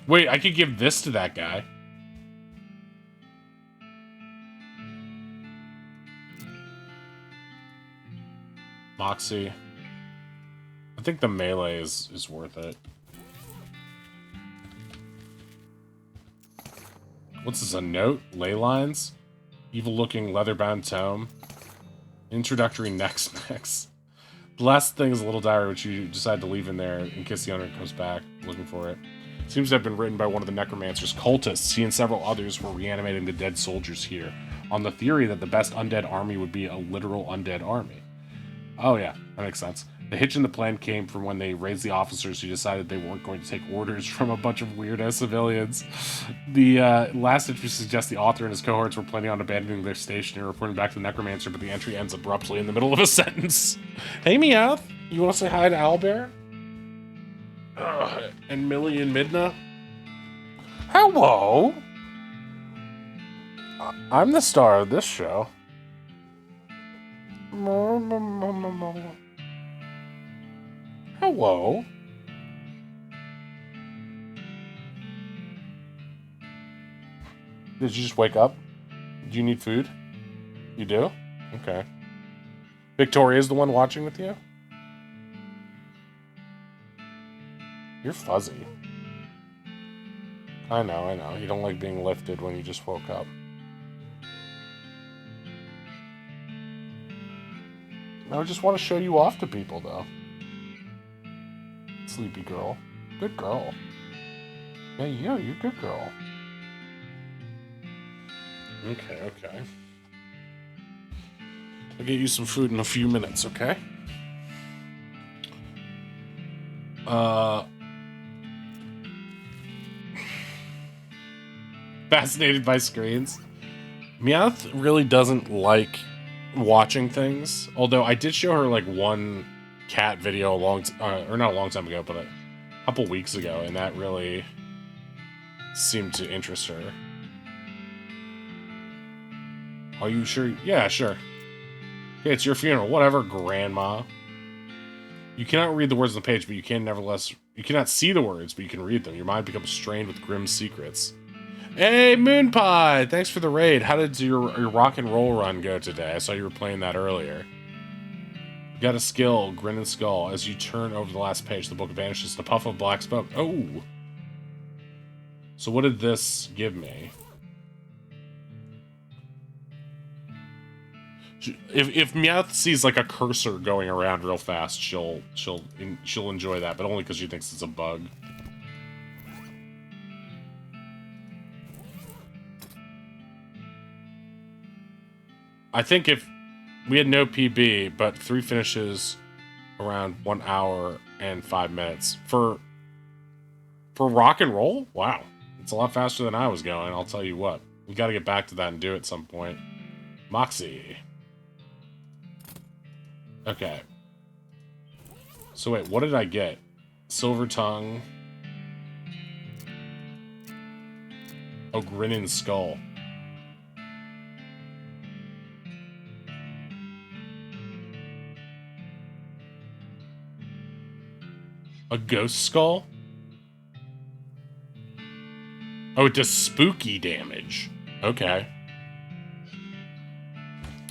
Wait, I could give this to that guy. Moxie. I think the melee is worth it. What's this, a note? Ley lines? Evil-looking leather-bound tome. Introductory next. The last thing is a little diary which you decide to leave in there in case the owner comes back looking for it. Seems to have been written by one of the necromancer's cultists. He and several others were reanimating the dead soldiers here, on the theory that the best undead army would be a literal undead army. Oh yeah, that makes sense. The hitch in the plan came from when they raised the officers who decided they weren't going to take orders from a bunch of weirdo civilians. The last entry suggests the author and his cohorts were planning on abandoning their station and reporting back to the necromancer, but the entry ends abruptly in the middle of a sentence. Hey Meowth, you want to say hi to Owlbear? And Millie and Midna? Hello! I'm the star of this show. Hello. Did you just wake up? Do you need food? You do? Okay. Victoria's the one watching with you? You're fuzzy. I know. You don't like being lifted when you just woke up. I just want to show you off to people, though. Sleepy girl. Good girl. Yeah, you're a good girl. Okay. I'll get you some food in a few minutes, okay? Fascinated by screens. Meowth really doesn't like watching things, although I did show her like one cat video or not a long time ago, but a couple weeks ago, and that really seemed to interest her. Are you sure? Yeah, sure. Okay, it's your funeral. Whatever, Grandma. You cannot read the words on the page, but you cannot see the words, but you can read them. Your mind becomes strained with grim secrets. Hey, Moon Pie! Thanks for the raid. How did your rock and roll run go today? I saw you were playing that earlier. You got a skill, Grin and Skull. As you turn over the last page, the book vanishes. The puff of black smoke. Oh! So what did this give me? If Meowth sees like a cursor going around real fast, she'll enjoy that, but only because she thinks it's a bug. I think if we had no PB, but 3 finishes around 1 hour and 5 minutes for rock and roll, wow, it's a lot faster than I was going. I'll tell you what. We gotta get back to that and do it at some point. Moxie. Okay. So wait, what did I get? Silver Tongue. Oh, Grinning Skull. A Ghost Skull? Oh, it does spooky damage. Okay.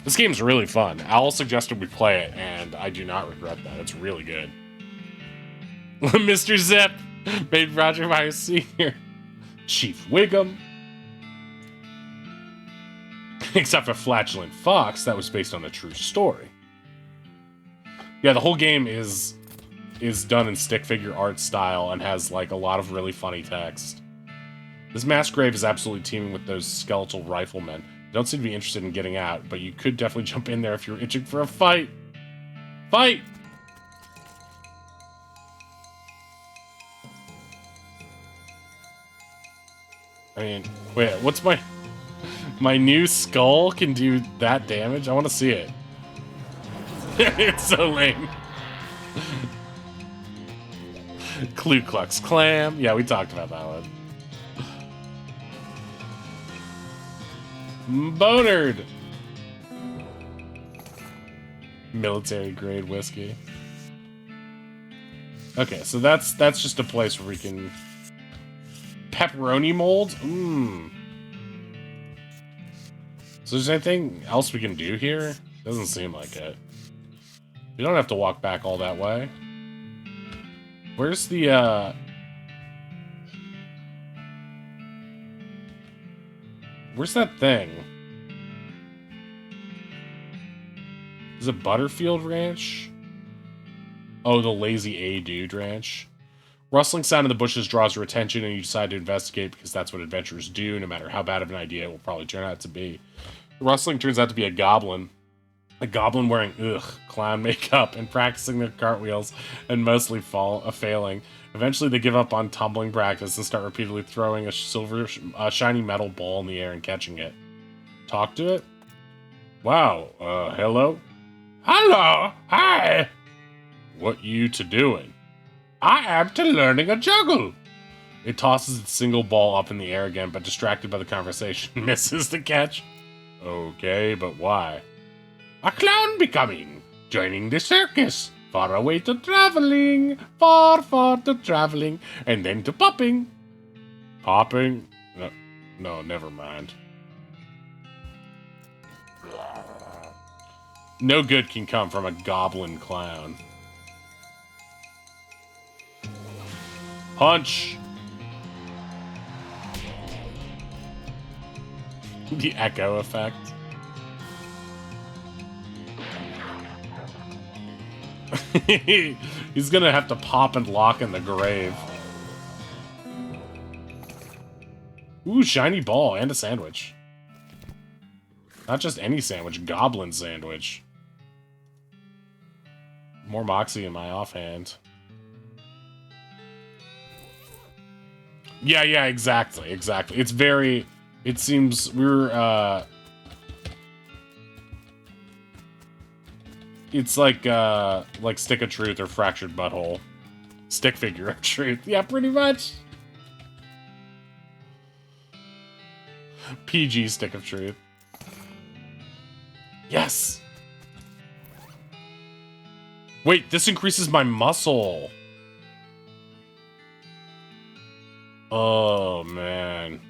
This game's really fun. Owl suggested we play it, and I do not regret that. It's really good. Mr. Zip made Roger Myers Sr. Chief Wiggum. Except for Flatulent Fox, that was based on a true story. Yeah, the whole game is done in stick figure art style and has like a lot of really funny text. This mass grave is absolutely teeming with those skeletal riflemen. They don't seem to be interested in getting out, but you could definitely jump in there if you're itching for a fight. Fight! I mean, wait, what's my new skull can do that damage? I want to see it. It's so lame. Ku Klux Klan. Yeah, we talked about that one. Bonard. Military grade whiskey. Okay, so that's just a place where we can pepperoni molds. So is there anything else we can do here? Doesn't seem like it. We don't have to walk back all that way. Where's the where's that thing? Is it Butterfield Ranch? Oh, the Lazy A Dude Ranch. Rustling sound in the bushes draws your attention, and you decide to investigate because that's what adventurers do, no matter how bad of an idea it will probably turn out to be. The rustling turns out to be a goblin. A goblin wearing, clown makeup and practicing their cartwheels and mostly failing. Eventually they give up on tumbling practice and start repeatedly throwing a shiny metal ball in the air and catching it. Talk to it? Wow, hello? Hello, hi! What you to doing? I am to learning a juggle. It tosses its single ball up in the air again, but distracted by the conversation, misses the catch. Okay, but why? A clown becoming, joining the circus, far away to traveling, far, far to traveling, and then to popping. Popping? No, never mind. No good can come from a goblin clown. Punch! The echo effect. He's gonna have to pop and lock in the grave. Ooh, shiny ball and a sandwich. Not just any sandwich, goblin sandwich. More Moxie in my offhand. Yeah, exactly. It's very... It seems we're, it's like Stick of Truth or Fractured Butthole. Stick Figure of Truth. Yeah, pretty much. PG Stick of Truth. Yes! Wait, this increases my muscle. Oh, man.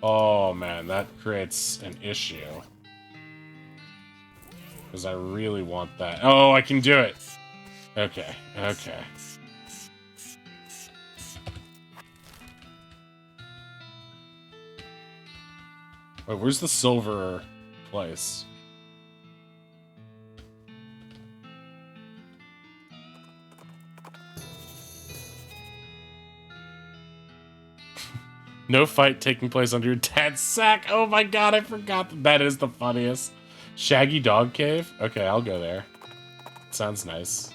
Oh, man, that creates an issue. Because I really want that. Oh, I can do it! Okay. Wait, where's the silver place? No fight taking place under your dad's sack. Oh my god, I forgot that is the funniest. Shaggy Dog Cave? Okay, I'll go there. Sounds nice.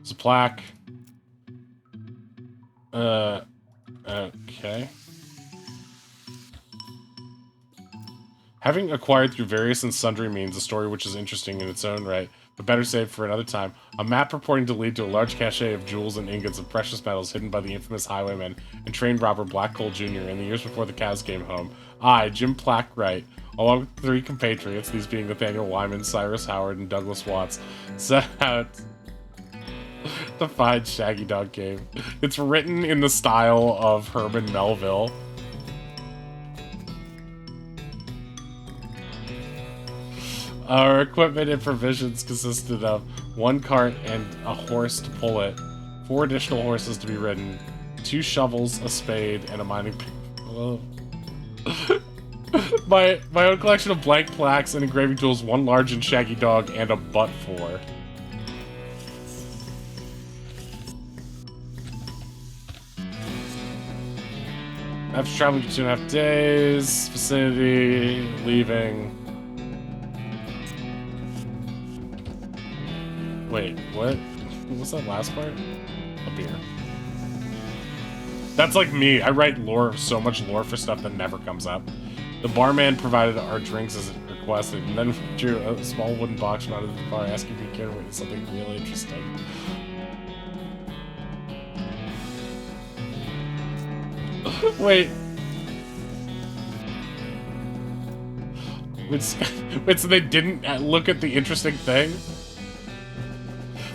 It's a plaque. Okay. Having acquired through various and sundry means a story which is interesting in its own right, but better saved for another time, a map purporting to lead to a large cache of jewels and ingots of precious metals hidden by the infamous highwayman and trained robber Black Coal Jr. in the years before the cows came home. I, Jim Plackwright, along with 3 compatriots, these being Nathaniel Wyman, Cyrus Howard, and Douglas Watts, set out to find Shaggy Dog Cave. It's written in the style of Herman Melville. Our equipment and provisions consisted of 1 cart and a horse to pull it, 4 additional horses to be ridden, 2 shovels, a spade, and a mining pick. my own collection of blank plaques and engraving tools, 1 large and shaggy dog, and a butt for. After traveling for 2.5 days, vicinity, leaving. Wait, what? What's that last part? A beer. That's like me. I write lore, so much lore for stuff that never comes up. The barman provided our drinks as requested, and then drew a small wooden box from out of the bar, asking if we cared to witness something really interesting. Wait. Wait, so they didn't look at the interesting thing?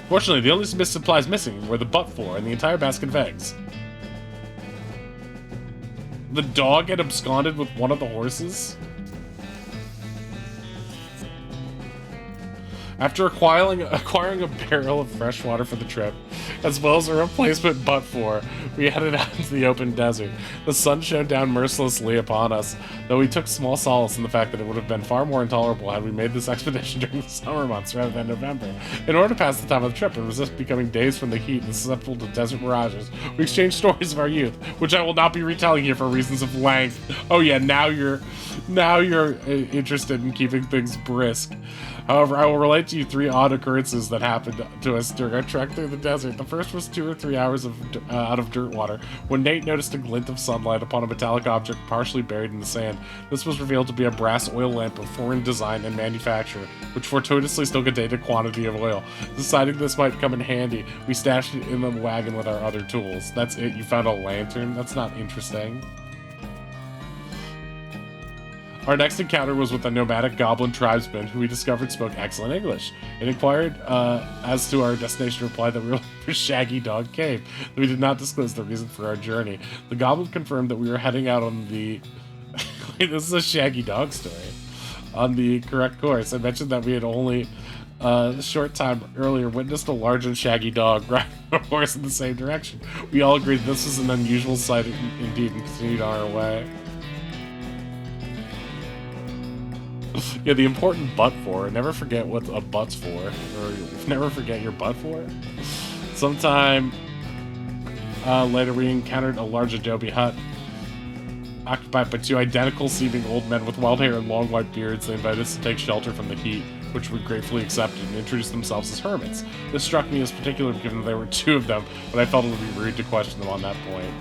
Fortunately, the only supplies missing were the butt for and the entire basket of eggs. The dog had absconded with one of the horses? After acquiring a barrel of fresh water for the trip, as well as a replacement butt for, we headed out into the open desert. The sun shone down mercilessly upon us, though we took small solace in the fact that it would have been far more intolerable had we made this expedition during the summer months rather than November. In order to pass the time of the trip and resist becoming dazed from the heat and susceptible to desert mirages, we exchanged stories of our youth, which I will not be retelling here for reasons of length. Oh yeah, now you're interested in keeping things brisk. However, I will relate to you 3 odd occurrences that happened to us during our trek through the desert. The first was 2 or 3 hours out of dirt water, when Nate noticed a glint of sunlight upon a metallic object partially buried in the sand. This was revealed to be a brass oil lamp of foreign design and manufacture, which fortuitously still contained a quantity of oil. Deciding this might come in handy, we stashed it in the wagon with our other tools. That's it? You found a lantern? That's not interesting. Our next encounter was with a nomadic goblin tribesman who we discovered spoke excellent English. It inquired as to our destination, replied that we were looking for Shaggy Dog Cave. We did not disclose the reason for our journey. The goblin confirmed that we were heading out on the... Wait, this is a Shaggy Dog story. On the correct course. I mentioned that we had only a short time earlier witnessed a large and shaggy dog riding a horse in the same direction. We all agreed this was an unusual sight indeed and continued on our way. Yeah, the important butt for. Never forget what a butt's for. Or never forget your butt for. Sometime later, we encountered a large adobe hut occupied by 2 identical-seeming old men with wild hair and long white beards. They invited us to take shelter from the heat, which we gratefully accepted, and introduced themselves as hermits. This struck me as particular given that there were 2 of them, but I felt it would be rude to question them on that point.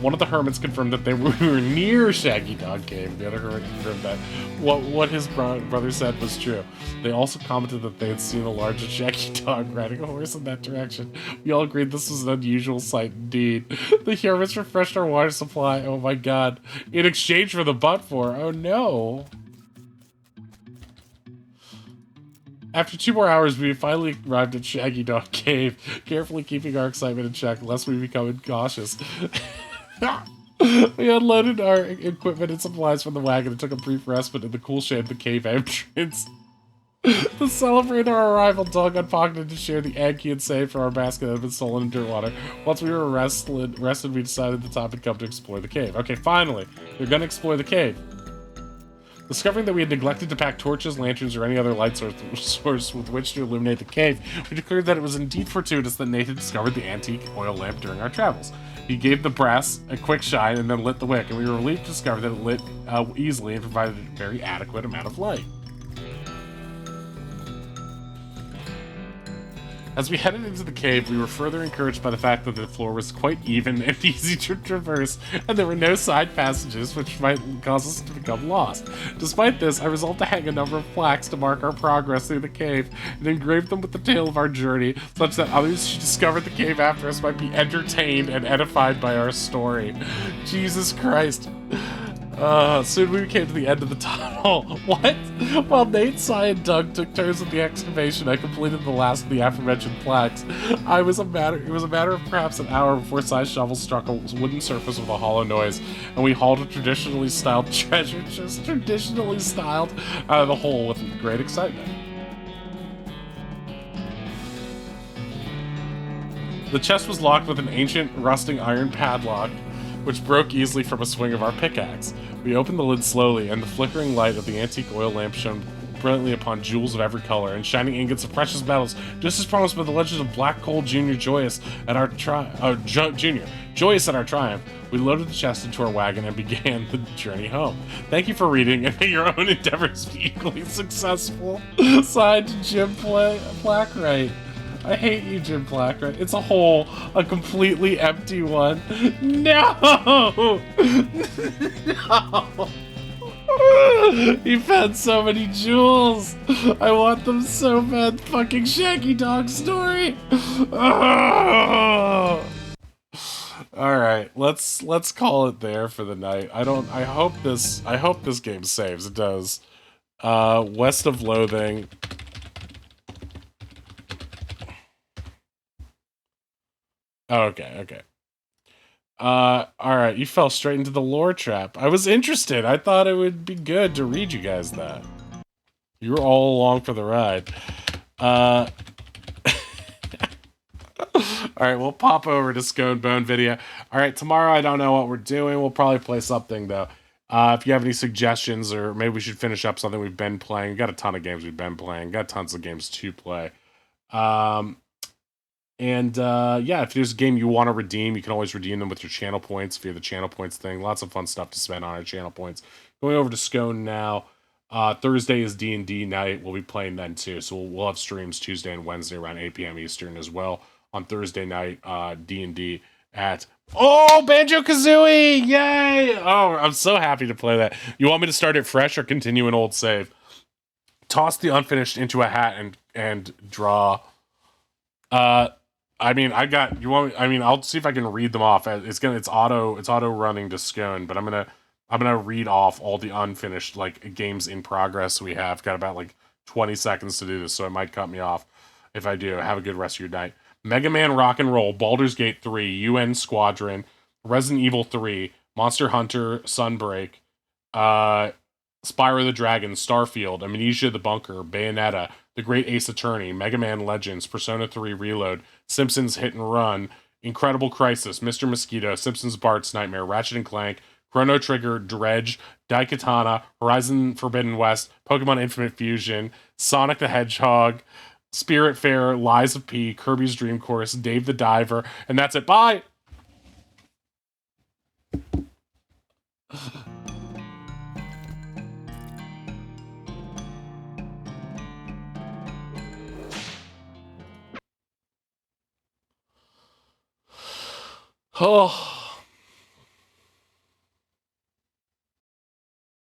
One of the hermits confirmed that we were near Shaggy Dog Cave. The other hermit confirmed that what his brother said was true. They also commented that they had seen a large and shaggy dog riding a horse in that direction. We all agreed this was an unusual sight indeed. The hermits refreshed our water supply. Oh my god. In exchange for the butt for. Oh no. After 2 more hours, we finally arrived at Shaggy Dog Cave, carefully keeping our excitement in check lest we become incautious. We unloaded our equipment and supplies from the wagon and took a brief respite in the cool shade of the cave entrance. To celebrate our arrival, Doug unpocketed to share the egg he had saved from our basket that had been stolen in Dirtwater. Once we were rested, we decided the time had come to explore the cave. Okay, finally, we're gonna explore the cave. Discovering that we had neglected to pack torches, lanterns, or any other light source with which to illuminate the cave, we declared that it was indeed fortuitous that Nate had discovered the antique oil lamp during our travels. He gave the brass a quick shine and then lit the wick, and we were relieved to discover that it lit easily and provided a very adequate amount of light. As we headed into the cave, we were further encouraged by the fact that the floor was quite even and easy to traverse, and there were no side passages which might cause us to become lost. Despite this, I resolved to hang a number of plaques to mark our progress through the cave, and engrave them with the tale of our journey, such that others who discovered the cave after us might be entertained and edified by our story. Jesus Christ. Soon we came to the end of the tunnel. What? While Nate, Cy, and Doug took turns with the excavation, I completed the last of the aforementioned plaques. It was a matter of perhaps an hour before Cy's shovel struck a wooden surface with a hollow noise, and we hauled a traditionally styled treasure chest, out of the hole with great excitement. The chest was locked with an ancient, rusting iron padlock, which broke easily from a swing of our pickaxe. We opened the lid slowly, and the flickering light of the antique oil lamp shone brilliantly upon jewels of every color and shining ingots of precious metals, just as promised by the legend of Black Coal Junior joyous at our joyous at our triumph. We loaded the chest into our wagon and began the journey home. Thank you for reading, and may your own endeavors be equally successful. Signed, Jim Blackwright. I hate you, Jim Blackwright. It's a hole, a completely empty one. No! No! He found so many jewels. I want them so bad. Fucking Shaggy Dog story. Oh! All right, let's call it there for the night. I hope this game saves. It does. West of Loathing. Okay. Alright, you fell straight into the lore trap. I was interested. I thought it would be good to read you guys that. You were all along for the ride. Alright, we'll pop over to Scone Bone video. Alright, tomorrow I don't know what we're doing. We'll probably play something, though. If you have any suggestions, or maybe we should finish up something we've been playing. We've got a ton of games we've been playing. Got tons of games to play. Yeah, if there's a game you want to redeem, you can always redeem them with your channel points via the channel points thing. Lots of fun stuff to spend on our channel points. Going over to Scone now. Thursday is D&D night. We'll be playing then too. So we'll have streams Tuesday and Wednesday around 8 p.m. Eastern as well. On Thursday night, D&D at... Oh, Banjo-Kazooie! Yay! Oh, I'm so happy to play that. You want me to start it fresh or continue an old save? Toss the unfinished into a hat and draw... I'll see if I can read them off. It's auto running to Scone, but I'm gonna read off all the unfinished games in progress we have. Got about 20 seconds to do this, so it might cut me off if I do. Have a good rest of your night. Mega Man Rock and Roll, Baldur's Gate 3, UN Squadron, Resident Evil 3, Monster Hunter Sunbreak, Spyro the Dragon, Starfield, Amnesia the Bunker, Bayonetta, The Great Ace Attorney, Mega Man Legends, Persona 3 Reload, Simpsons Hit and Run, Incredible Crisis, Mr. Mosquito, Simpsons Bart's Nightmare, Ratchet and Clank, Chrono Trigger, Dredge, Daikatana, Horizon Forbidden West, Pokemon Infinite Fusion, Sonic the Hedgehog, Spiritfarer, Lies of P, Kirby's Dream Course, Dave the Diver, and that's it. Bye! Oh.